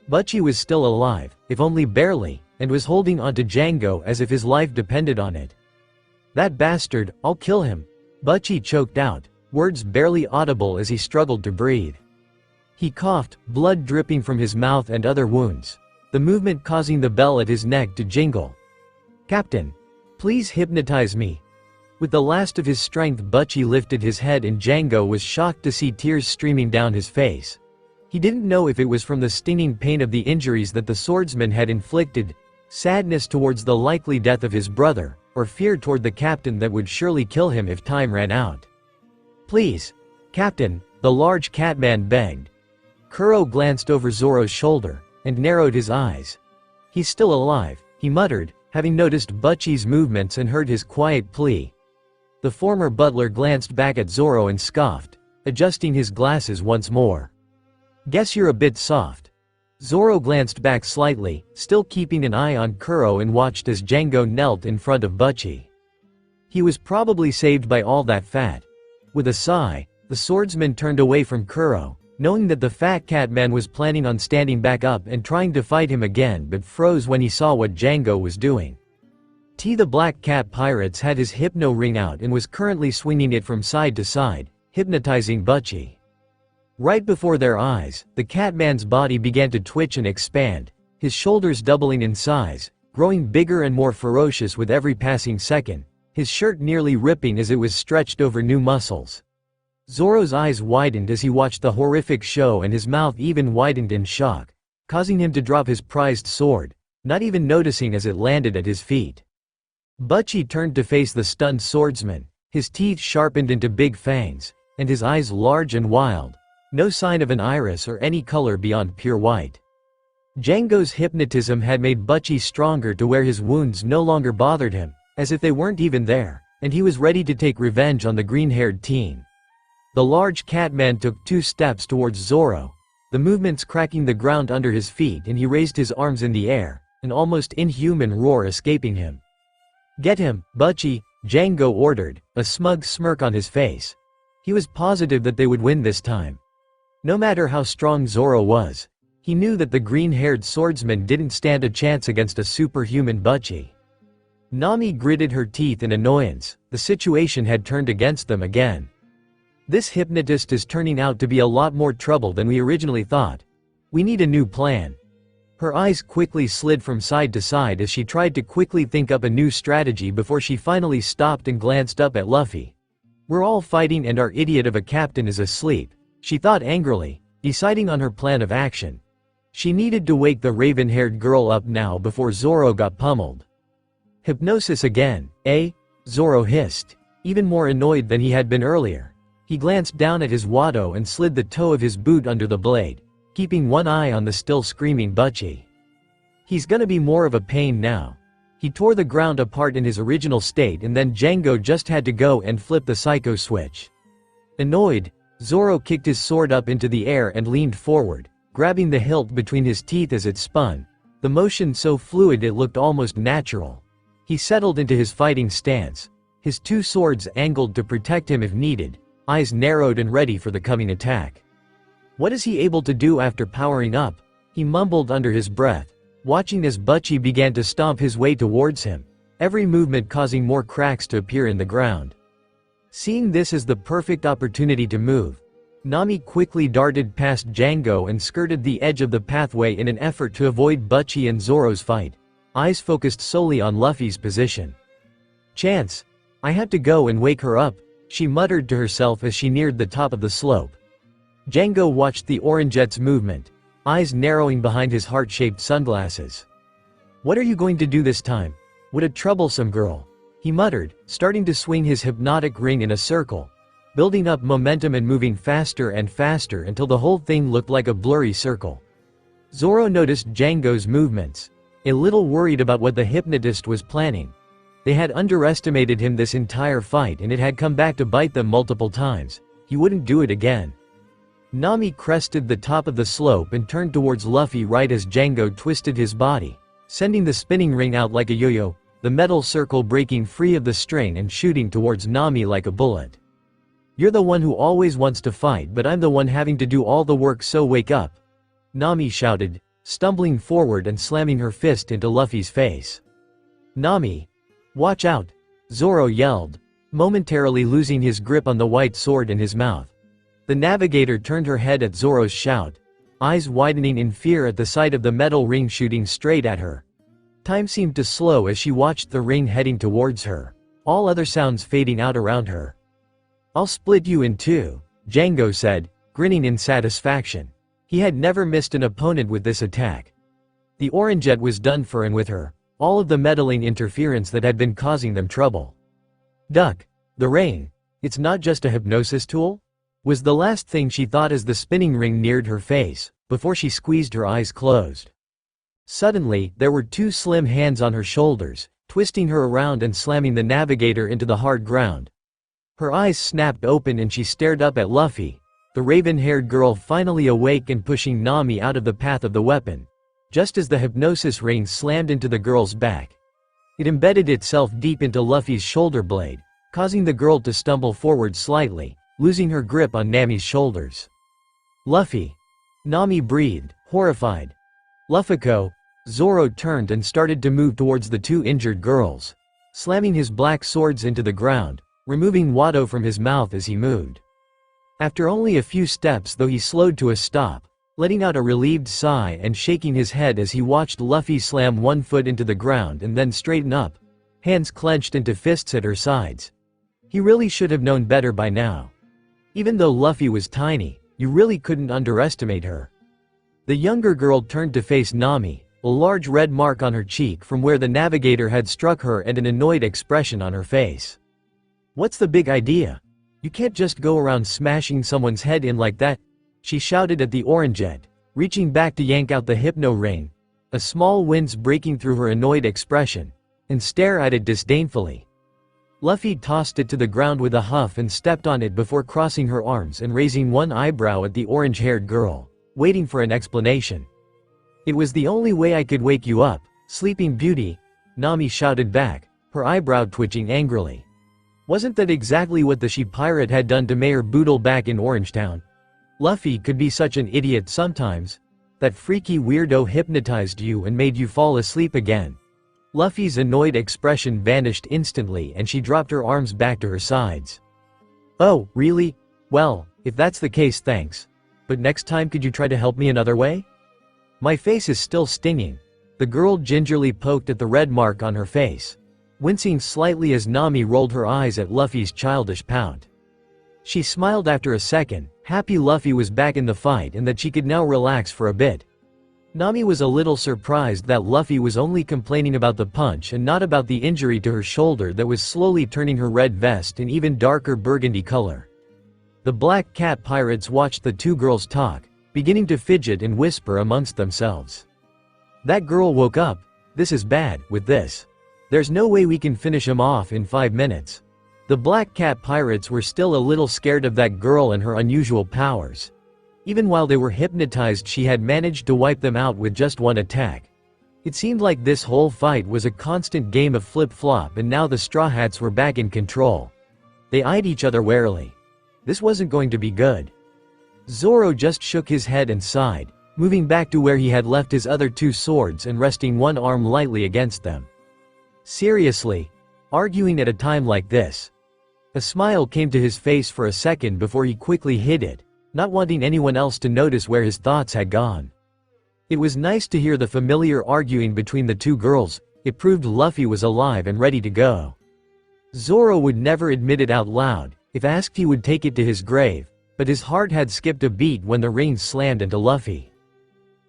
Butchie was still alive, if only barely, and was holding onto Django as if his life depended on it. "That bastard, I'll kill him," Butchie choked out, words barely audible as he struggled to breathe. He coughed, blood dripping from his mouth and other wounds, the movement causing the bell at his neck to jingle. "Captain, please hypnotize me." With the last of his strength, Butchie lifted his head and Django was shocked to see tears streaming down his face. He didn't know if it was from the stinging pain of the injuries that the swordsman had inflicted, sadness towards the likely death of his brother, or fear toward the captain that would surely kill him if time ran out. "Please, Captain," the large catman begged. Kuro glanced over Zoro's shoulder, and narrowed his eyes. "He's still alive," he muttered, having noticed Butchie's movements and heard his quiet plea. The former butler glanced back at Zoro and scoffed, adjusting his glasses once more. "Guess you're a bit soft." Zoro glanced back slightly, still keeping an eye on Kuro, and watched as Django knelt in front of Butchie. He was probably saved by all that fat. With a sigh, the swordsman turned away from Kuro, knowing that the fat catman was planning on standing back up and trying to fight him again, but froze when he saw what Django was doing. The Black Cat Pirates had his hypno ring out and was currently swinging it from side to side, hypnotizing Butchie. Right before their eyes, the catman's body began to twitch and expand, his shoulders doubling in size, growing bigger and more ferocious with every passing second, his shirt nearly ripping as it was stretched over new muscles. Zoro's eyes widened as he watched the horrific show, and his mouth even widened in shock, causing him to drop his prized sword, not even noticing as it landed at his feet. Butchie turned to face the stunned swordsman, his teeth sharpened into big fangs, and his eyes large and wild, no sign of an iris or any color beyond pure white. Django's hypnotism had made Butchie stronger to where his wounds no longer bothered him, as if they weren't even there, and he was ready to take revenge on the green-haired teen. The large catman took 2 steps towards Zoro, the movements cracking the ground under his feet, and he raised his arms in the air, an almost inhuman roar escaping him. "Get him, Butchie," Django ordered, a smug smirk on his face. He was positive that they would win this time. No matter how strong Zoro was, he knew that the green-haired swordsman didn't stand a chance against a superhuman Butchie. Nami gritted her teeth in annoyance. The situation had turned against them again. "This hypnotist is turning out to be a lot more trouble than we originally thought. We need a new plan." Her eyes quickly slid from side to side as she tried to quickly think up a new strategy before she finally stopped and glanced up at Luffy. "We're all fighting and our idiot of a captain is asleep," she thought angrily, deciding on her plan of action. She needed to wake the raven-haired girl up now before Zoro got pummeled. "Hypnosis again, eh?" Zoro hissed, even more annoyed than he had been earlier. He glanced down at his Wado and slid the toe of his boot under the blade, keeping one eye on the still screaming Butchie. He's gonna be more of a pain now. He tore the ground apart in his original state, and then Django just had to go and flip the psycho switch. Annoyed, Zoro kicked his sword up into the air and leaned forward, grabbing the hilt between his teeth as it spun, the motion so fluid it looked almost natural. He settled into his fighting stance, his 2 swords angled to protect him if needed, eyes narrowed and ready for the coming attack. What is he able to do after powering up? He mumbled under his breath, watching as Butchie began to stomp his way towards him, every movement causing more cracks to appear in the ground. Seeing this as the perfect opportunity to move, Nami quickly darted past Django and skirted the edge of the pathway in an effort to avoid Butchie and Zoro's fight, eyes focused solely on Luffy's position. "Chance, I had to go and wake her up," she muttered to herself as she neared the top of the slope. Django watched the Orangette's movement, eyes narrowing behind his heart-shaped sunglasses. "What are you going to do this time? What a troublesome girl," he muttered, starting to swing his hypnotic ring in a circle, building up momentum and moving faster and faster until the whole thing looked like a blurry circle. Zoro noticed Django's movements, a little worried about what the hypnotist was planning. They had underestimated him this entire fight and it had come back to bite them multiple times. He wouldn't do it again. Nami crested the top of the slope and turned towards Luffy right as Django twisted his body, sending the spinning ring out like a yo-yo, the metal circle breaking free of the string and shooting towards Nami like a bullet. "You're the one who always wants to fight, but I'm the one having to do all the work, so wake up," Nami shouted, stumbling forward and slamming her fist into Luffy's face. "Nami, watch out," Zoro yelled, momentarily losing his grip on the white sword in his mouth. The navigator turned her head at Zoro's shout, eyes widening in fear at the sight of the metal ring shooting straight at her. Time seemed to slow as she watched the ring heading towards her, all other sounds fading out around her. "I'll split you in two," Django said, grinning in satisfaction. He had never missed an opponent with this attack. The Orangeette was done for, and with her, all of the meddling interference that had been causing them trouble. "Duck, the ring. It's not just a hypnosis tool?" was the last thing she thought as the spinning ring neared her face, before she squeezed her eyes closed. Suddenly, there were two slim hands on her shoulders, twisting her around and slamming the navigator into the hard ground. Her eyes snapped open and she stared up at Luffy, the raven-haired girl finally awake and pushing Nami out of the path of the weapon, just as the hypnosis ring slammed into the girl's back. It embedded itself deep into Luffy's shoulder blade, causing the girl to stumble forward slightly, losing her grip on Nami's shoulders. "Luffy!" Nami breathed, horrified. "Luffiko!" Zoro turned and started to move towards the two injured girls, slamming his black swords into the ground, removing Watto from his mouth as he moved. After only a few steps though, he slowed to a stop, letting out a relieved sigh and shaking his head as he watched Luffy slam one foot into the ground and then straighten up, hands clenched into fists at her sides. He really should have known better by now. Even though Luffy was tiny, you really couldn't underestimate her. The younger girl turned to face Nami, a large red mark on her cheek from where the navigator had struck her and an annoyed expression on her face. "What's the big idea? You can't just go around smashing someone's head in like that," she shouted at the Orangeette, reaching back to yank out the hypno ring, a small wince breaking through her annoyed expression, and stare at it disdainfully. Luffy tossed it to the ground with a huff and stepped on it before crossing her arms and raising one eyebrow at the orange-haired girl, waiting for an explanation. "It was the only way I could wake you up, Sleeping Beauty," Nami shouted back, her eyebrow twitching angrily. Wasn't that exactly what the she-pirate had done to Mayor Boodle back in Orangetown? Luffy could be such an idiot sometimes. That freaky weirdo hypnotized you and made you fall asleep again. Luffy's annoyed expression vanished instantly and she dropped her arms back to her sides. "Oh, really? Well, if that's the case, thanks. But next time could you try to help me another way? My face is still stinging." The girl gingerly poked at the red mark on her face, wincing slightly as Nami rolled her eyes at Luffy's childish pout. She smiled after a second, happy Luffy was back in the fight and that she could now relax for a bit. Nami was a little surprised that Luffy was only complaining about the punch and not about the injury to her shoulder that was slowly turning her red vest an even darker burgundy color. The Black Cat pirates watched the two girls talk, beginning to fidget and whisper amongst themselves. "That girl woke up. This is bad. With this, there's no way we can finish him off in 5 minutes." The Black Cat pirates were still a little scared of that girl and her unusual powers. Even while they were hypnotized, she had managed to wipe them out with just one attack. It seemed like this whole fight was a constant game of flip-flop and now the Straw Hats were back in control. They eyed each other warily. This wasn't going to be good. Zoro just shook his head and sighed, moving back to where he had left his other two swords and resting one arm lightly against them. Seriously? Arguing at a time like this? A smile came to his face for a second before he quickly hid it, not wanting anyone else to notice where his thoughts had gone. It was nice to hear the familiar arguing between the two girls. It proved Luffy was alive and ready to go. Zoro would never admit it out loud. If asked, he would take it to his grave, but his heart had skipped a beat when the reins slammed into Luffy.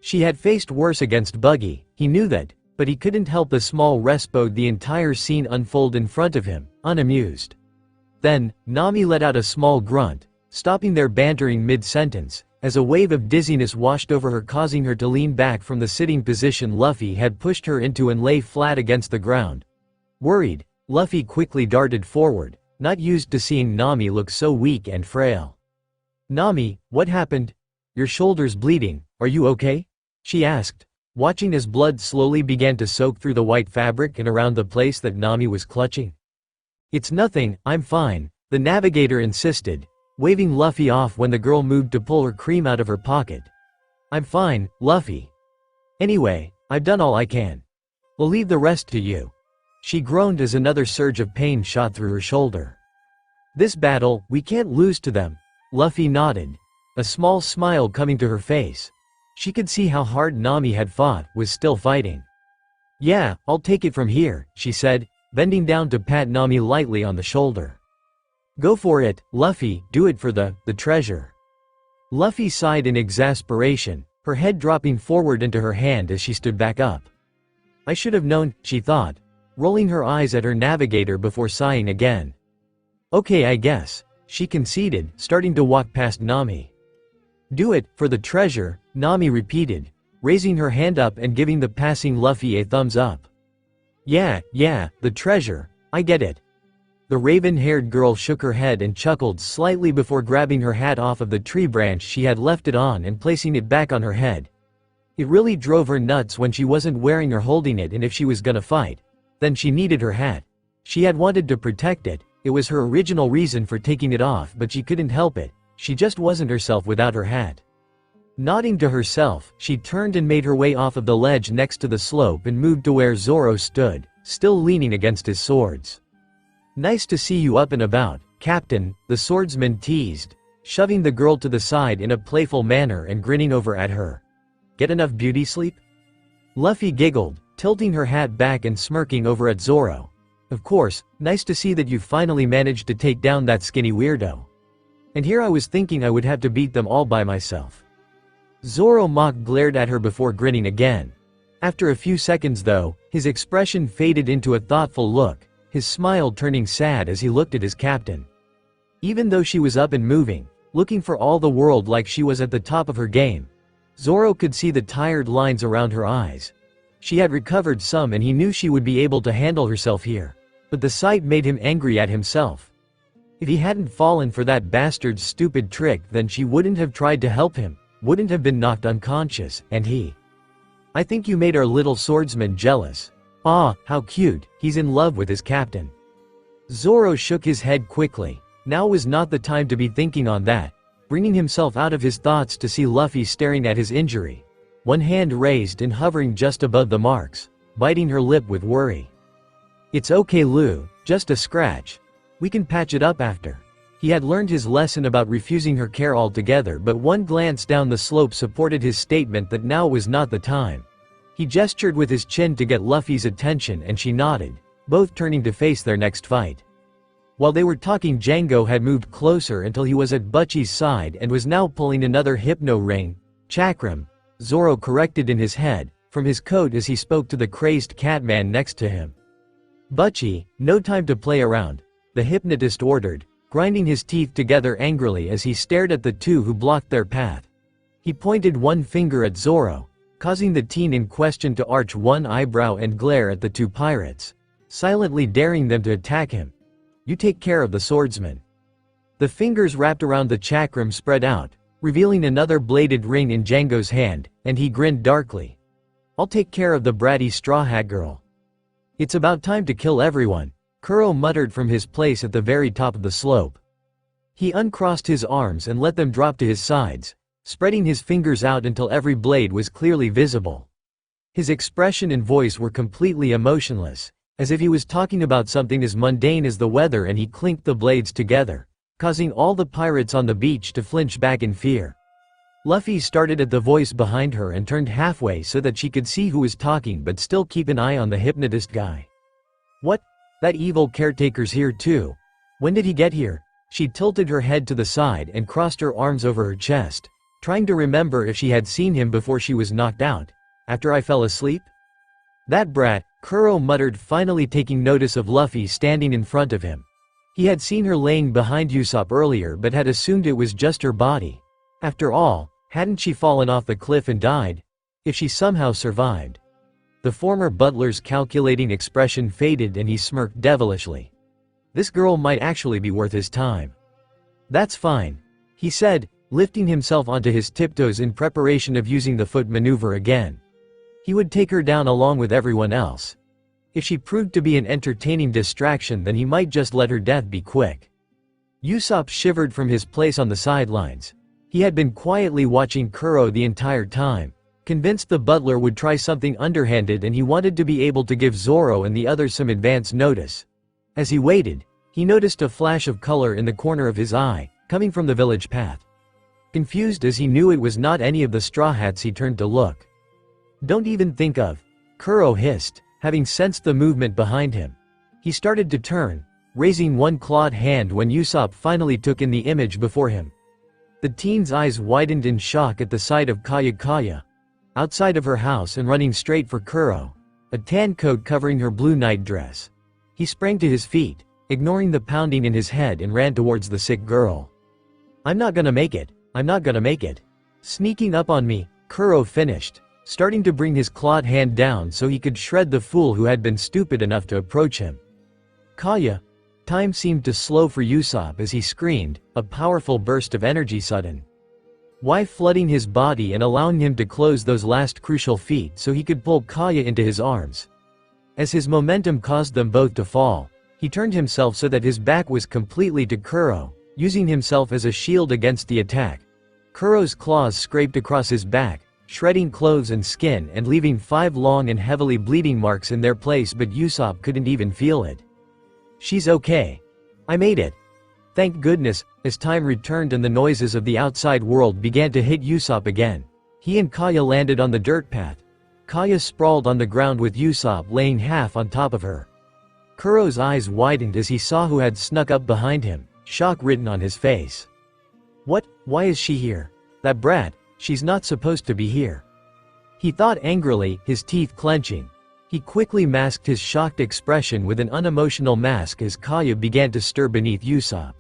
She had faced worse against Buggy, he knew that, But he couldn't help the small respo the entire scene unfold in front of him, unamused. Then, Nami let out a small grunt, stopping their bantering mid-sentence, as a wave of dizziness washed over her, causing her to lean back from the sitting position Luffy had pushed her into and lay flat against the ground. Worried, Luffy quickly darted forward, not used to seeing Nami look so weak and frail. "Nami, what happened? Your shoulder's bleeding, are you okay?" she asked, watching as blood slowly began to soak through the white fabric and around the place that Nami was clutching. "It's nothing, I'm fine," the navigator insisted, waving Luffy off when the girl moved to pull her cream out of her pocket. "I'm fine, Luffy. Anyway, I've done all I can. We'll leave the rest to you." She groaned as another surge of pain shot through her shoulder. "This battle, we can't lose to them," Luffy nodded, a small smile coming to her face. She could see how hard Nami had fought, was still fighting. "Yeah, I'll take it from here," she said, bending down to pat Nami lightly on the shoulder. "Go for it, Luffy, do it for the treasure." Luffy sighed in exasperation, her head dropping forward into her hand as she stood back up. "I should have known," she thought, rolling her eyes at her navigator before sighing again. "Okay, I guess," she conceded, starting to walk past Nami. "Do it, for the treasure," Nami repeated, raising her hand up and giving the passing Luffy a thumbs up. Yeah, the treasure, I get it." The raven-haired girl shook her head and chuckled slightly before grabbing her hat off of the tree branch she had left it on and placing it back on her head. It really drove her nuts when she wasn't wearing or holding it, and if she was gonna fight, then she needed her hat. She had wanted to protect it, it was her original reason for taking it off, but she couldn't help it, she just wasn't herself without her hat. Nodding to herself, she turned and made her way off of the ledge next to the slope and moved to where Zoro stood, still leaning against his swords. "Nice to see you up and about, Captain," the swordsman teased, shoving the girl to the side in a playful manner and grinning over at her. "Get enough beauty sleep?" Luffy giggled, tilting her hat back and smirking over at Zoro. "Of course, nice to see that you finally managed to take down that skinny weirdo. And here I was thinking I would have to beat them all by myself." Zoro mock glared at her before grinning again. After a few seconds though, his expression faded into a thoughtful look, his smile turning sad as he looked at his captain. Even though she was up and moving, looking for all the world like she was at the top of her game, Zoro could see the tired lines around her eyes. She had recovered some and he knew she would be able to handle herself here, but the sight made him angry at himself. If he hadn't fallen for that bastard's stupid trick, then she wouldn't have tried to help him, wouldn't have been knocked unconscious, and he. "I think you made our little swordsman jealous. Ah, how cute, he's in love with his captain." Zoro shook his head quickly. Now was not the time to be thinking on that, bringing himself out of his thoughts to see Luffy staring at his injury, one hand raised and hovering just above the marks, biting her lip with worry. "It's okay, Lou, just a scratch. We can patch it up after." He had learned his lesson about refusing her care altogether, but one glance down the slope supported his statement that now was not the time. He gestured with his chin to get Luffy's attention and she nodded, both turning to face their next fight. While they were talking, Django had moved closer until he was at Butchie's side and was now pulling another hypno ring, chakram, Zoro corrected in his head, from his coat as he spoke to the crazed catman next to him. "Butchie, no time to play around," the hypnotist ordered, grinding his teeth together angrily as he stared at the two who blocked their path. He pointed one finger at Zoro, causing the teen in question to arch one eyebrow and glare at the two pirates, silently daring them to attack him. "You take care of the swordsman." The fingers wrapped around the chakram spread out, revealing another bladed ring in Django's hand, and he grinned darkly. "I'll take care of the bratty straw hat girl." "It's about time to kill everyone," Kuro muttered from his place at the very top of the slope. He uncrossed his arms and let them drop to his sides, spreading his fingers out until every blade was clearly visible. His expression and voice were completely emotionless, as if he was talking about something as mundane as the weather, and he clinked the blades together, causing all the pirates on the beach to flinch back in fear. Luffy started at the voice behind her and turned halfway so that she could see who was talking but still keep an eye on the hypnotist guy. "What? That evil caretaker's here too. When did he get here?" She tilted her head to the side and crossed her arms over her chest, trying to remember if she had seen him before she was knocked out. "After I fell asleep?" That brat, Kuro muttered, finally taking notice of Luffy standing in front of him. He had seen her laying behind Usopp earlier but had assumed it was just her body. After all, hadn't she fallen off the cliff and died? If she somehow survived. The former butler's calculating expression faded and he smirked devilishly. This girl might actually be worth his time. That's fine, he said, lifting himself onto his tiptoes in preparation of using the foot maneuver again. He would take her down along with everyone else. If she proved to be an entertaining distraction, then he might just let her death be quick. Usopp shivered from his place on the sidelines. He had been quietly watching Kuro the entire time, convinced the butler would try something underhanded, and he wanted to be able to give Zoro and the others some advance notice. As he waited, he noticed a flash of color in the corner of his eye, coming from the village path. Confused as he knew it was not any of the Straw Hats, he turned to look. "Don't even think of," Kuro hissed, having sensed the movement behind him. He started to turn, raising one clawed hand when Usopp finally took in the image before him. The teen's eyes widened in shock at the sight of Kaya, outside of her house and running straight for Kuro, a tan coat covering her blue night dress. He sprang to his feet, ignoring the pounding in his head, and ran towards the sick girl. "I'm not gonna make it. I'm not gonna make it. Sneaking up on me," Kuro finished, starting to bring his clawed hand down so he could shred the fool who had been stupid enough to approach him. Kaya. Time seemed to slow for Usopp as he screamed, a powerful burst of energy sudden. Why flooding his body and allowing him to close those last crucial feet so he could pull Kaya into his arms. As his momentum caused them both to fall, he turned himself so that his back was completely to Kuro, using himself as a shield against the attack. Kuro's claws scraped across his back, shredding clothes and skin and leaving 5 long and heavily bleeding marks in their place, but Usopp couldn't even feel it. "She's okay. I made it. Thank goodness." As time returned and the noises of the outside world began to hit Usopp again, he and Kaya landed on the dirt path. Kaya sprawled on the ground with Usopp laying half on top of her. Kuro's eyes widened as he saw who had snuck up behind him, shock written on his face. "What? Why is she here? That brat, she's not supposed to be here," he thought angrily, his teeth clenching. He quickly masked his shocked expression with an unemotional mask as Kaya began to stir beneath Usopp.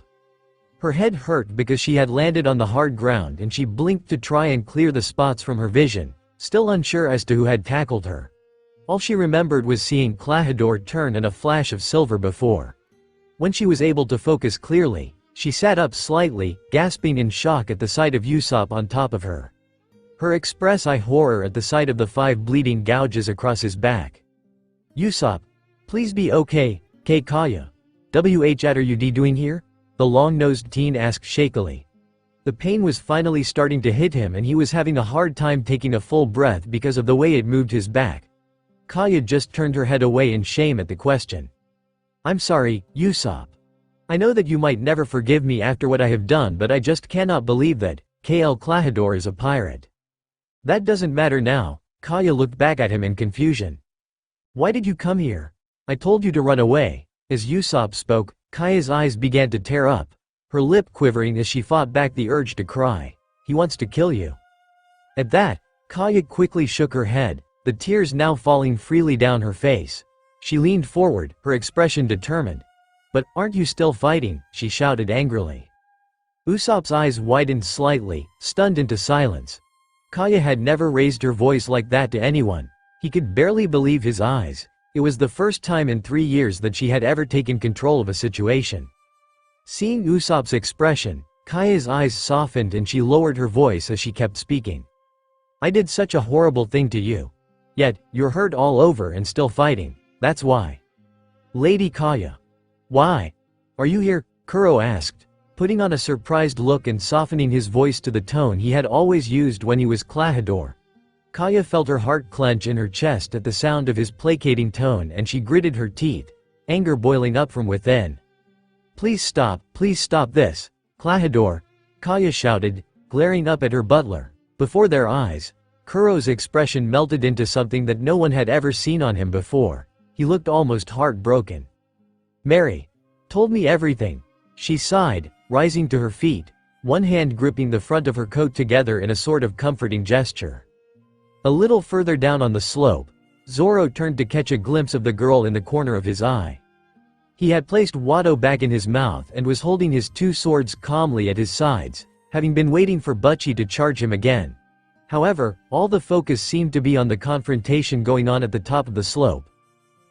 Her head hurt because she had landed on the hard ground and she blinked to try and clear the spots from her vision, still unsure as to who had tackled her. All she remembered was seeing Klahadore turn in a flash of silver before. When she was able to focus clearly, she sat up slightly, gasping in shock at the sight of Usopp on top of her. Her express eye horror at the sight of the 5 bleeding gouges across his back. "Usopp, please be okay, Kaya. What are you doing here?" the long-nosed teen asked shakily. The pain was finally starting to hit him and he was having a hard time taking a full breath because of the way it moved his back. Kaya just turned her head away in shame at the question. "I'm sorry, Usopp. I know that you might never forgive me after what I have done, but I just cannot believe that Klahadore is a pirate." "That doesn't matter now." Kaya looked back at him in confusion. "Why did you come here? I told you to run away." As Usopp spoke, Kaya's eyes began to tear up, her lip quivering as she fought back the urge to cry. "He wants to kill you." At that, Kaya quickly shook her head, the tears now falling freely down her face. She leaned forward, her expression determined. "But aren't you still fighting?" she shouted angrily. Usopp's eyes widened slightly, stunned into silence. Kaya had never raised her voice like that to anyone. He could barely believe his eyes. It was the first time in 3 years that she had ever taken control of a situation. Seeing Usopp's expression, Kaya's eyes softened and she lowered her voice as she kept speaking. "I did such a horrible thing to you. Yet, you're hurt all over and still fighting, that's why." "Lady Kaya. Why are you here?" Kuro asked, putting on a surprised look and softening his voice to the tone he had always used when he was Klahadore. Kaya felt her heart clench in her chest at the sound of his placating tone and she gritted her teeth, anger boiling up from within. Please stop this, Klahadore," Kaya shouted, glaring up at her butler. Before their eyes, Kuro's expression melted into something that no one had ever seen on him before. He looked almost heartbroken. "Mary told me everything," she sighed, rising to her feet, one hand gripping the front of her coat together in a sort of comforting gesture. A little further down on the slope, Zoro turned to catch a glimpse of the girl in the corner of his eye. He had placed Wado back in his mouth and was holding his two swords calmly at his sides, having been waiting for Butchie to charge him again. However, all the focus seemed to be on the confrontation going on at the top of the slope.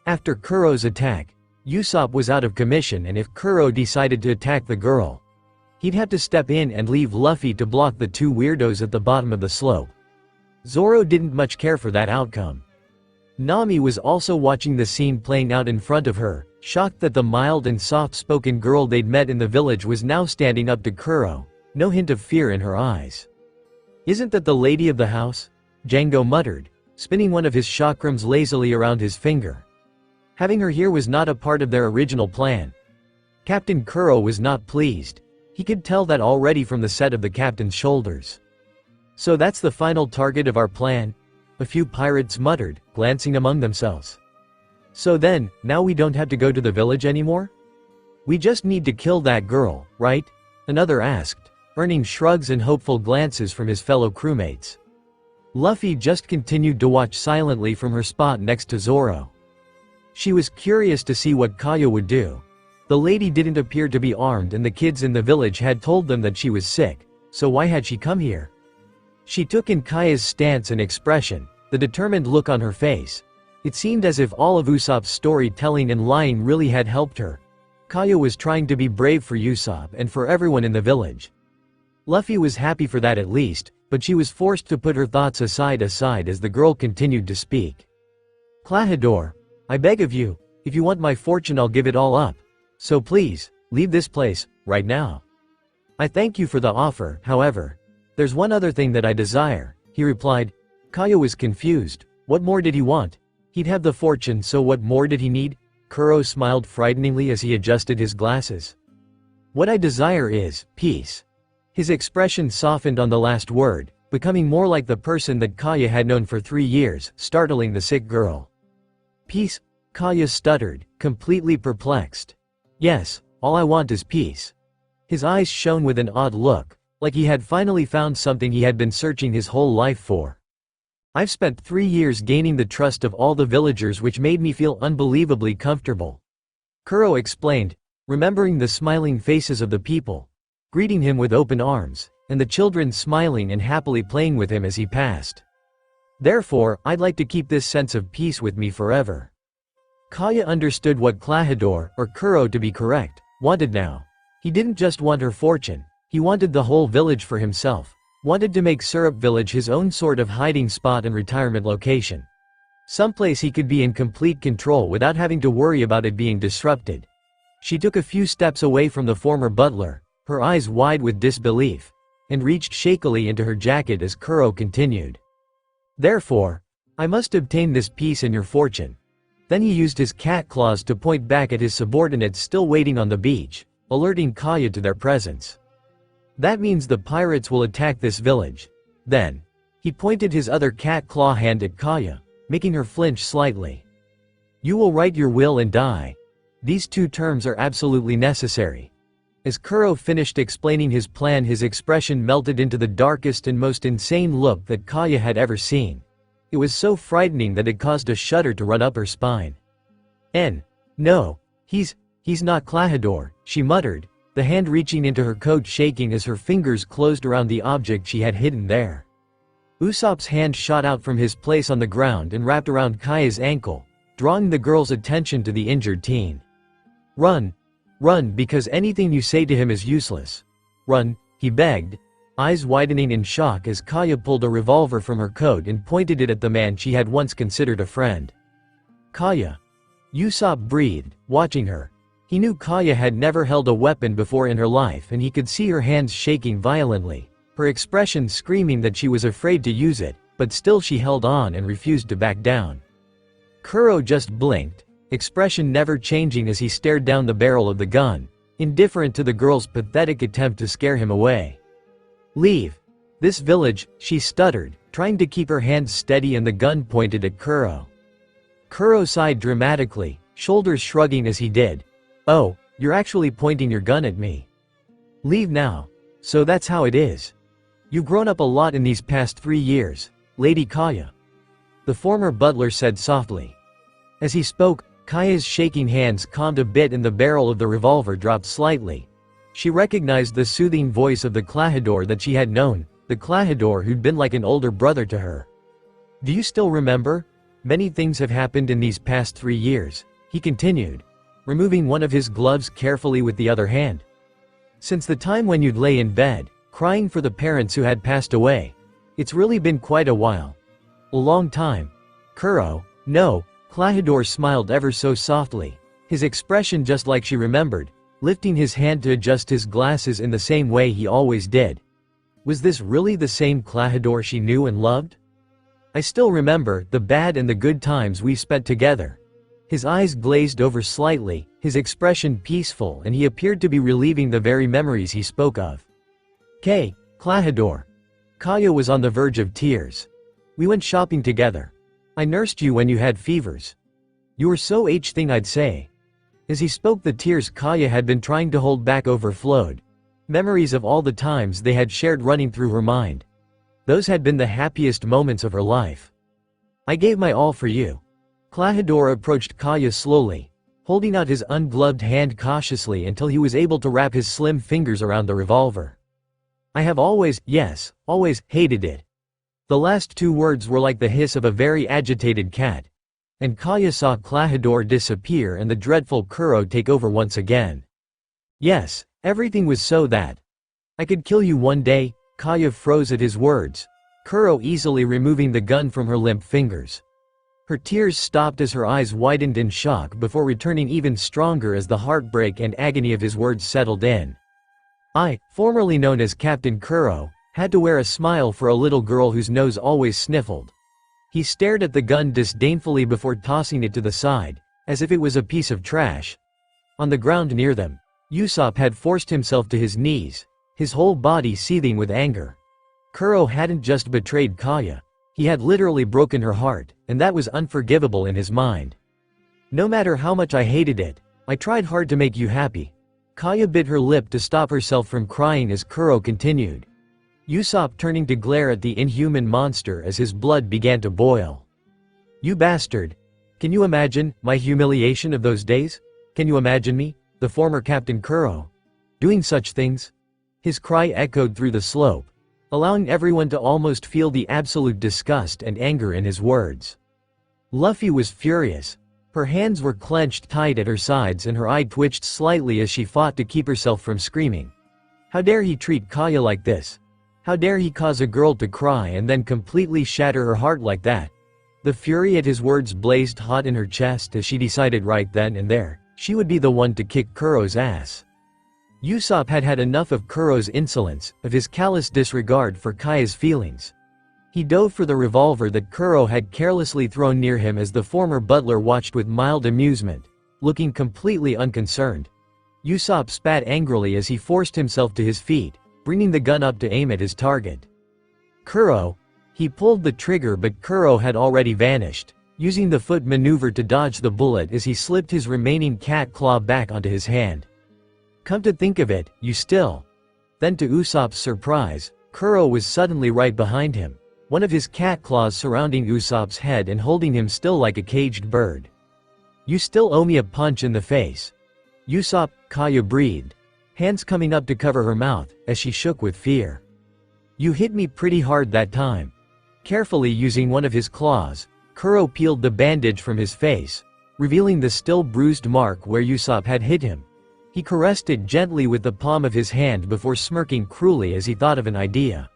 After Kuro's attack, Usopp was out of commission, and if Kuro decided to attack the girl, he'd have to step in and leave Luffy to block the two weirdos at the bottom of the slope. Zoro didn't much care for that outcome. Nami was also watching the scene playing out in front of her, shocked that the mild and soft-spoken girl they'd met in the village was now standing up to Kuro, no hint of fear in her eyes. "Isn't that the lady of the house?" Django muttered, spinning one of his chakrams lazily around his finger. Having her here was not a part of their original plan. Captain Kuro was not pleased. He could tell that already from the set of the captain's shoulders. "So that's the final target of our plan?" a few pirates muttered, glancing among themselves. "So then, now we don't have to go to the village anymore? We just need to kill that girl, right?" another asked, earning shrugs and hopeful glances from his fellow crewmates. Luffy just continued to watch silently from her spot next to Zoro. She was curious to see what Kaya would do. The lady didn't appear to be armed, and the kids in the village had told them that she was sick, so why had she come here? She took in Kaya's stance and expression, the determined look on her face. It seemed as if all of Usopp's storytelling and lying really had helped her. Kaya was trying to be brave for Usopp and for everyone in the village. Luffy was happy for that at least, but she was forced to put her thoughts aside as the girl continued to speak. "Klahadore, I beg of you, if you want my fortune I'll give it all up. So please, leave this place, right now. I thank you for the offer, however. There's one other thing that I desire," he replied. Kaya was confused. What more did he want? He'd have the fortune, so what more did he need? Kuro smiled frighteningly as he adjusted his glasses. "What I desire is peace." His expression softened on the last word, becoming more like the person that Kaya had known for 3 years, startling the sick girl. "Peace?" Kaya stuttered, completely perplexed. "Yes, all I want is peace." His eyes shone with an odd look, like he had finally found something he had been searching his whole life for. "I've spent 3 years gaining the trust of all the villagers, which made me feel unbelievably comfortable," Kuro explained, remembering the smiling faces of the people, greeting him with open arms, and the children smiling and happily playing with him as he passed. "Therefore, I'd like to keep this sense of peace with me forever." Kaya understood what Klahadore, or Kuro to be correct, wanted now. He didn't just want her fortune, he wanted the whole village for himself, wanted to make Syrup Village his own sort of hiding spot and retirement location. Someplace he could be in complete control without having to worry about it being disrupted. She took a few steps away from the former butler, her eyes wide with disbelief, and reached shakily into her jacket as Kuro continued. "Therefore, I must obtain this peace and your fortune." Then he used his cat claws to point back at his subordinates still waiting on the beach, alerting Kaya to their presence. "That means the pirates will attack this village." Then, he pointed his other cat claw hand at Kaya, making her flinch slightly. "You will write your will and die. These 2 terms are absolutely necessary." As Kuro finished explaining his plan, his expression melted into the darkest and most insane look that Kaya had ever seen. It was so frightening that it caused a shudder to run up her spine. No, he's not Klahadore," she muttered, the hand reaching into her coat shaking as her fingers closed around the object she had hidden there. Usopp's hand shot out from his place on the ground and wrapped around Kaya's ankle, drawing the girl's attention to the injured teen. "Run! Run, because anything you say to him is useless. Run," he begged, eyes widening in shock as Kaya pulled a revolver from her coat and pointed it at the man she had once considered a friend. "Kaya." Usopp breathed, watching her. He knew Kaya had never held a weapon before in her life, and he could see her hands shaking violently, her expression screaming that she was afraid to use it, but still she held on and refused to back down. Kuro just blinked, expression never changing as he stared down the barrel of the gun, indifferent to the girl's pathetic attempt to scare him away. "Leave this village," she stuttered, trying to keep her hands steady and the gun pointed at Kuro. Kuro sighed dramatically, shoulders shrugging as he did. "Oh, you're actually pointing your gun at me. Leave now. So that's how it is. You've grown up a lot in these past 3 years, Lady Kaya." the former butler said softly. As he spoke, Kaya's shaking hands calmed a bit and the barrel of the revolver dropped slightly. She recognized the soothing voice of the Klahadore that she had known, the Klahadore who'd been like an older brother to her. Do you still remember? Many things have happened in these past 3 years, he continued, removing one of his gloves carefully with the other hand. Since the time when you'd lay in bed, crying for the parents who had passed away. It's really been quite a while. A long time. Kuro, no, Klahadore smiled ever so softly, his expression just like she remembered, lifting his hand to adjust his glasses in the same way he always did. Was this really the same Klahadore she knew and loved? I still remember the bad and the good times we spent together. His eyes glazed over slightly, his expression peaceful, and he appeared to be reliving the very memories he spoke of. Klahadore. Kaya was on the verge of tears. We went shopping together. I nursed you when you had fevers. You were so thing I'd say. As he spoke, the tears Kaya had been trying to hold back overflowed. Memories of all the times they had shared running through her mind. Those had been the happiest moments of her life. I gave my all for you. Klahadore approached Kaya slowly, holding out his ungloved hand cautiously until he was able to wrap his slim fingers around the revolver. I have always, yes, always, hated it. The last 2 words were like the hiss of a very agitated cat. And Kaya saw Klahadore disappear and the dreadful Kuro take over once again. Yes, everything was so that I could kill you one day. Kaya froze at his words, Kuro easily removing the gun from her limp fingers. Her tears stopped as her eyes widened in shock before returning even stronger as the heartbreak and agony of his words settled in. I, formerly known as Captain Kuro, had to wear a smile for a little girl whose nose always sniffled. He stared at the gun disdainfully before tossing it to the side, as if it was a piece of trash. On the ground near them, Usopp had forced himself to his knees, his whole body seething with anger. Kuro hadn't just betrayed Kaya. He had literally broken her heart, and that was unforgivable in his mind. No matter how much I hated it, I tried hard to make you happy. Kaya bit her lip to stop herself from crying as Kuro continued. Usopp turning to glare at the inhuman monster as his blood began to boil. You bastard! Can you imagine my humiliation of those days? Can you imagine me, the former Captain Kuro, doing such things? His cry echoed through the slope, allowing everyone to almost feel the absolute disgust and anger in his words. Luffy was furious. Her hands were clenched tight at her sides and her eye twitched slightly as she fought to keep herself from screaming. How dare he treat Kaya like this? How dare he cause a girl to cry and then completely shatter her heart like that? The fury at his words blazed hot in her chest as she decided right then and there, she would be the one to kick Kuro's ass. Usopp had had enough of Kuro's insolence, of his callous disregard for Kaya's feelings. He dove for the revolver that Kuro had carelessly thrown near him as the former butler watched with mild amusement, looking completely unconcerned. Usopp spat angrily as he forced himself to his feet, bringing the gun up to aim at his target. Kuro. He pulled the trigger but Kuro had already vanished, using the foot maneuver to dodge the bullet as he slipped his remaining cat claw back onto his hand. Come to think of it, you still. Then to Usopp's surprise, Kuro was suddenly right behind him, one of his cat claws surrounding Usopp's head and holding him still like a caged bird. You still owe me a punch in the face. Usopp, Kaya breathed, hands coming up to cover her mouth, as she shook with fear. You hit me pretty hard that time. Carefully using one of his claws, Kuro peeled the bandage from his face, revealing the still bruised mark where Usopp had hit him. He caressed it gently with the palm of his hand before smirking cruelly as he thought of an idea.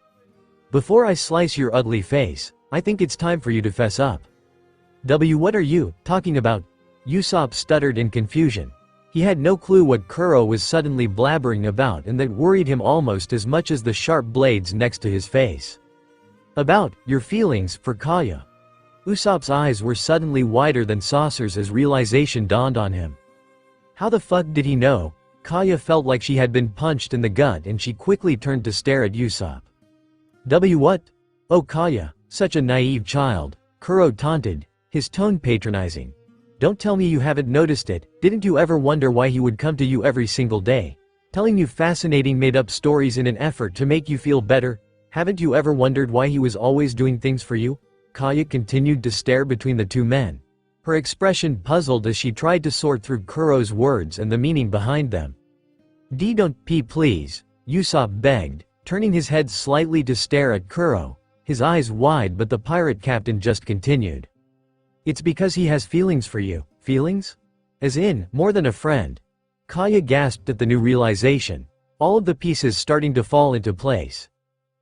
Before I slice your ugly face, I think it's time for you to fess up. What are you talking about? Usopp stuttered in confusion. He had no clue what Kuro was suddenly blabbering about and that worried him almost as much as the sharp blades next to his face. About your feelings for Kaya. Usopp's eyes were suddenly wider than saucers as realization dawned on him. How the fuck did he know? Kaya felt like she had been punched in the gut and she quickly turned to stare at Usopp. What? Oh Kaya, such a naive child, Kuro taunted, his tone patronizing. Don't tell me you haven't noticed it. Didn't you ever wonder why he would come to you every single day, telling you fascinating made-up stories in an effort to make you feel better? Haven't you ever wondered why he was always doing things for you? Kaya continued to stare between the two men. Her expression puzzled as she tried to sort through Kuro's words and the meaning behind them. Don't pee please, Usopp begged, turning his head slightly to stare at Kuro, his eyes wide, but the pirate captain just continued. It's because he has feelings for you. Feelings? As in, more than a friend. Kaya gasped at the new realization, all of the pieces starting to fall into place.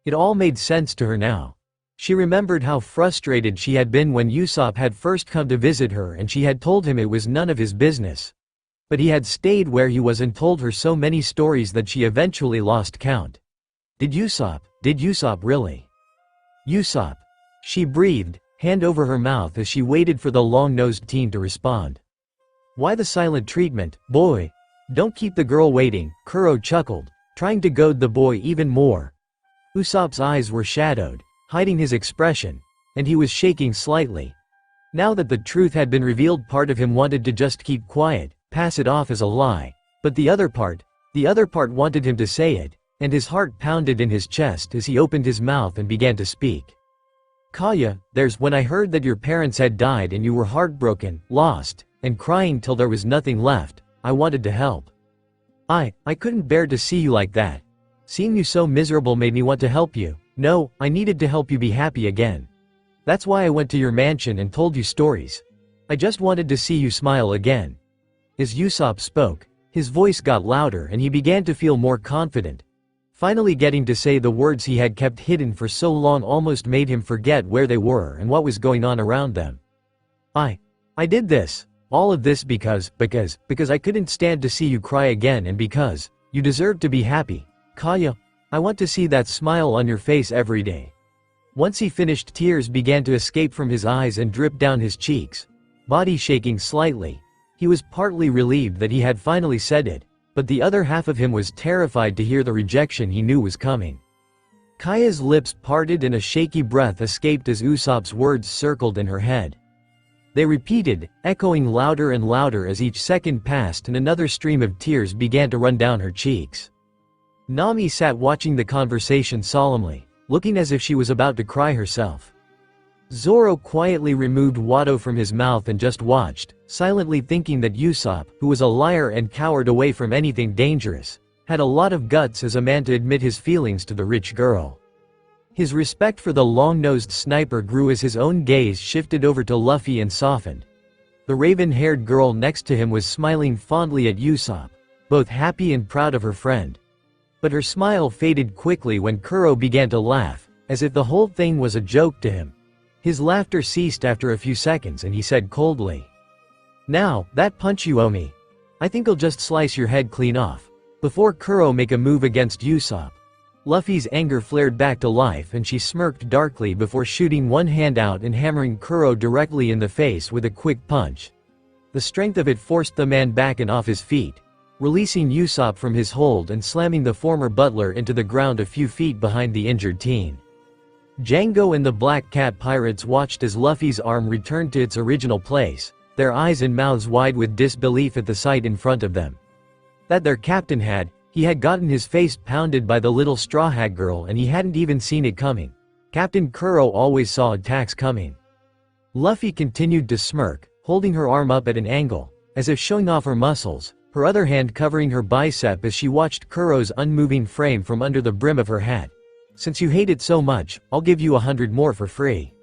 It all made sense to her now. She remembered how frustrated she had been when Usopp had first come to visit her and she had told him it was none of his business. But he had stayed where he was and told her so many stories that she eventually lost count. Did Usopp really? Usopp. She breathed, hand over her mouth as she waited for the long-nosed teen to respond. Why the silent treatment, boy? Don't keep the girl waiting, Kuro chuckled, trying to goad the boy even more. Usopp's eyes were shadowed, hiding his expression, and he was shaking slightly. Now that the truth had been revealed, part of him wanted to just keep quiet, pass it off as a lie, but the other part wanted him to say it, and his heart pounded in his chest as he opened his mouth and began to speak. Kaya, when I heard that your parents had died and you were heartbroken, lost, and crying till there was nothing left, I wanted to help. I couldn't bear to see you like that. Seeing you so miserable made me want to help you. No, I needed to help you be happy again. That's why I went to your mansion and told you stories. I just wanted to see you smile again. As Usopp spoke, his voice got louder and he began to feel more confident. Finally getting to say the words he had kept hidden for so long almost made him forget where they were and what was going on around them. I did this. All of this because I couldn't stand to see you cry again, and because you deserve to be happy. Kaya, I want to see that smile on your face every day. Once he finished, tears began to escape from his eyes and drip down his cheeks, body shaking slightly. He was partly relieved that he had finally said it, but the other half of him was terrified to hear the rejection he knew was coming. Kaya's lips parted and a shaky breath escaped as Usopp's words circled in her head. They repeated, echoing louder and louder as each second passed and another stream of tears began to run down her cheeks. Nami sat watching the conversation solemnly, looking as if she was about to cry herself. Zoro quietly removed Watto from his mouth and just watched, silently thinking that Usopp, who was a liar and cowered away from anything dangerous, had a lot of guts as a man to admit his feelings to the rich girl. His respect for the long-nosed sniper grew as his own gaze shifted over to Luffy and softened. The raven-haired girl next to him was smiling fondly at Usopp, both happy and proud of her friend. But her smile faded quickly when Kuro began to laugh, as if the whole thing was a joke to him. His laughter ceased after a few seconds and he said coldly, "Now, that punch you owe me. I think I'll just slice your head clean off." Before Kuro make a move against Usopp, Luffy's anger flared back to life and she smirked darkly before shooting one hand out and hammering Kuro directly in the face with a quick punch. The strength of it forced the man back and off his feet, releasing Usopp from his hold and slamming the former butler into the ground a few feet behind the injured teen. Django and the Black Cat pirates watched as Luffy's arm returned to its original place, their eyes and mouths wide with disbelief at the sight in front of them. That their captain had gotten his face pounded by the little straw hat girl and he hadn't even seen it coming. Captain Kuro always saw attacks coming. Luffy continued to smirk, holding her arm up at an angle, as if showing off her muscles, her other hand covering her bicep as she watched Kuro's unmoving frame from under the brim of her hat. "Since you hate it so much, I'll give you 100 more for free."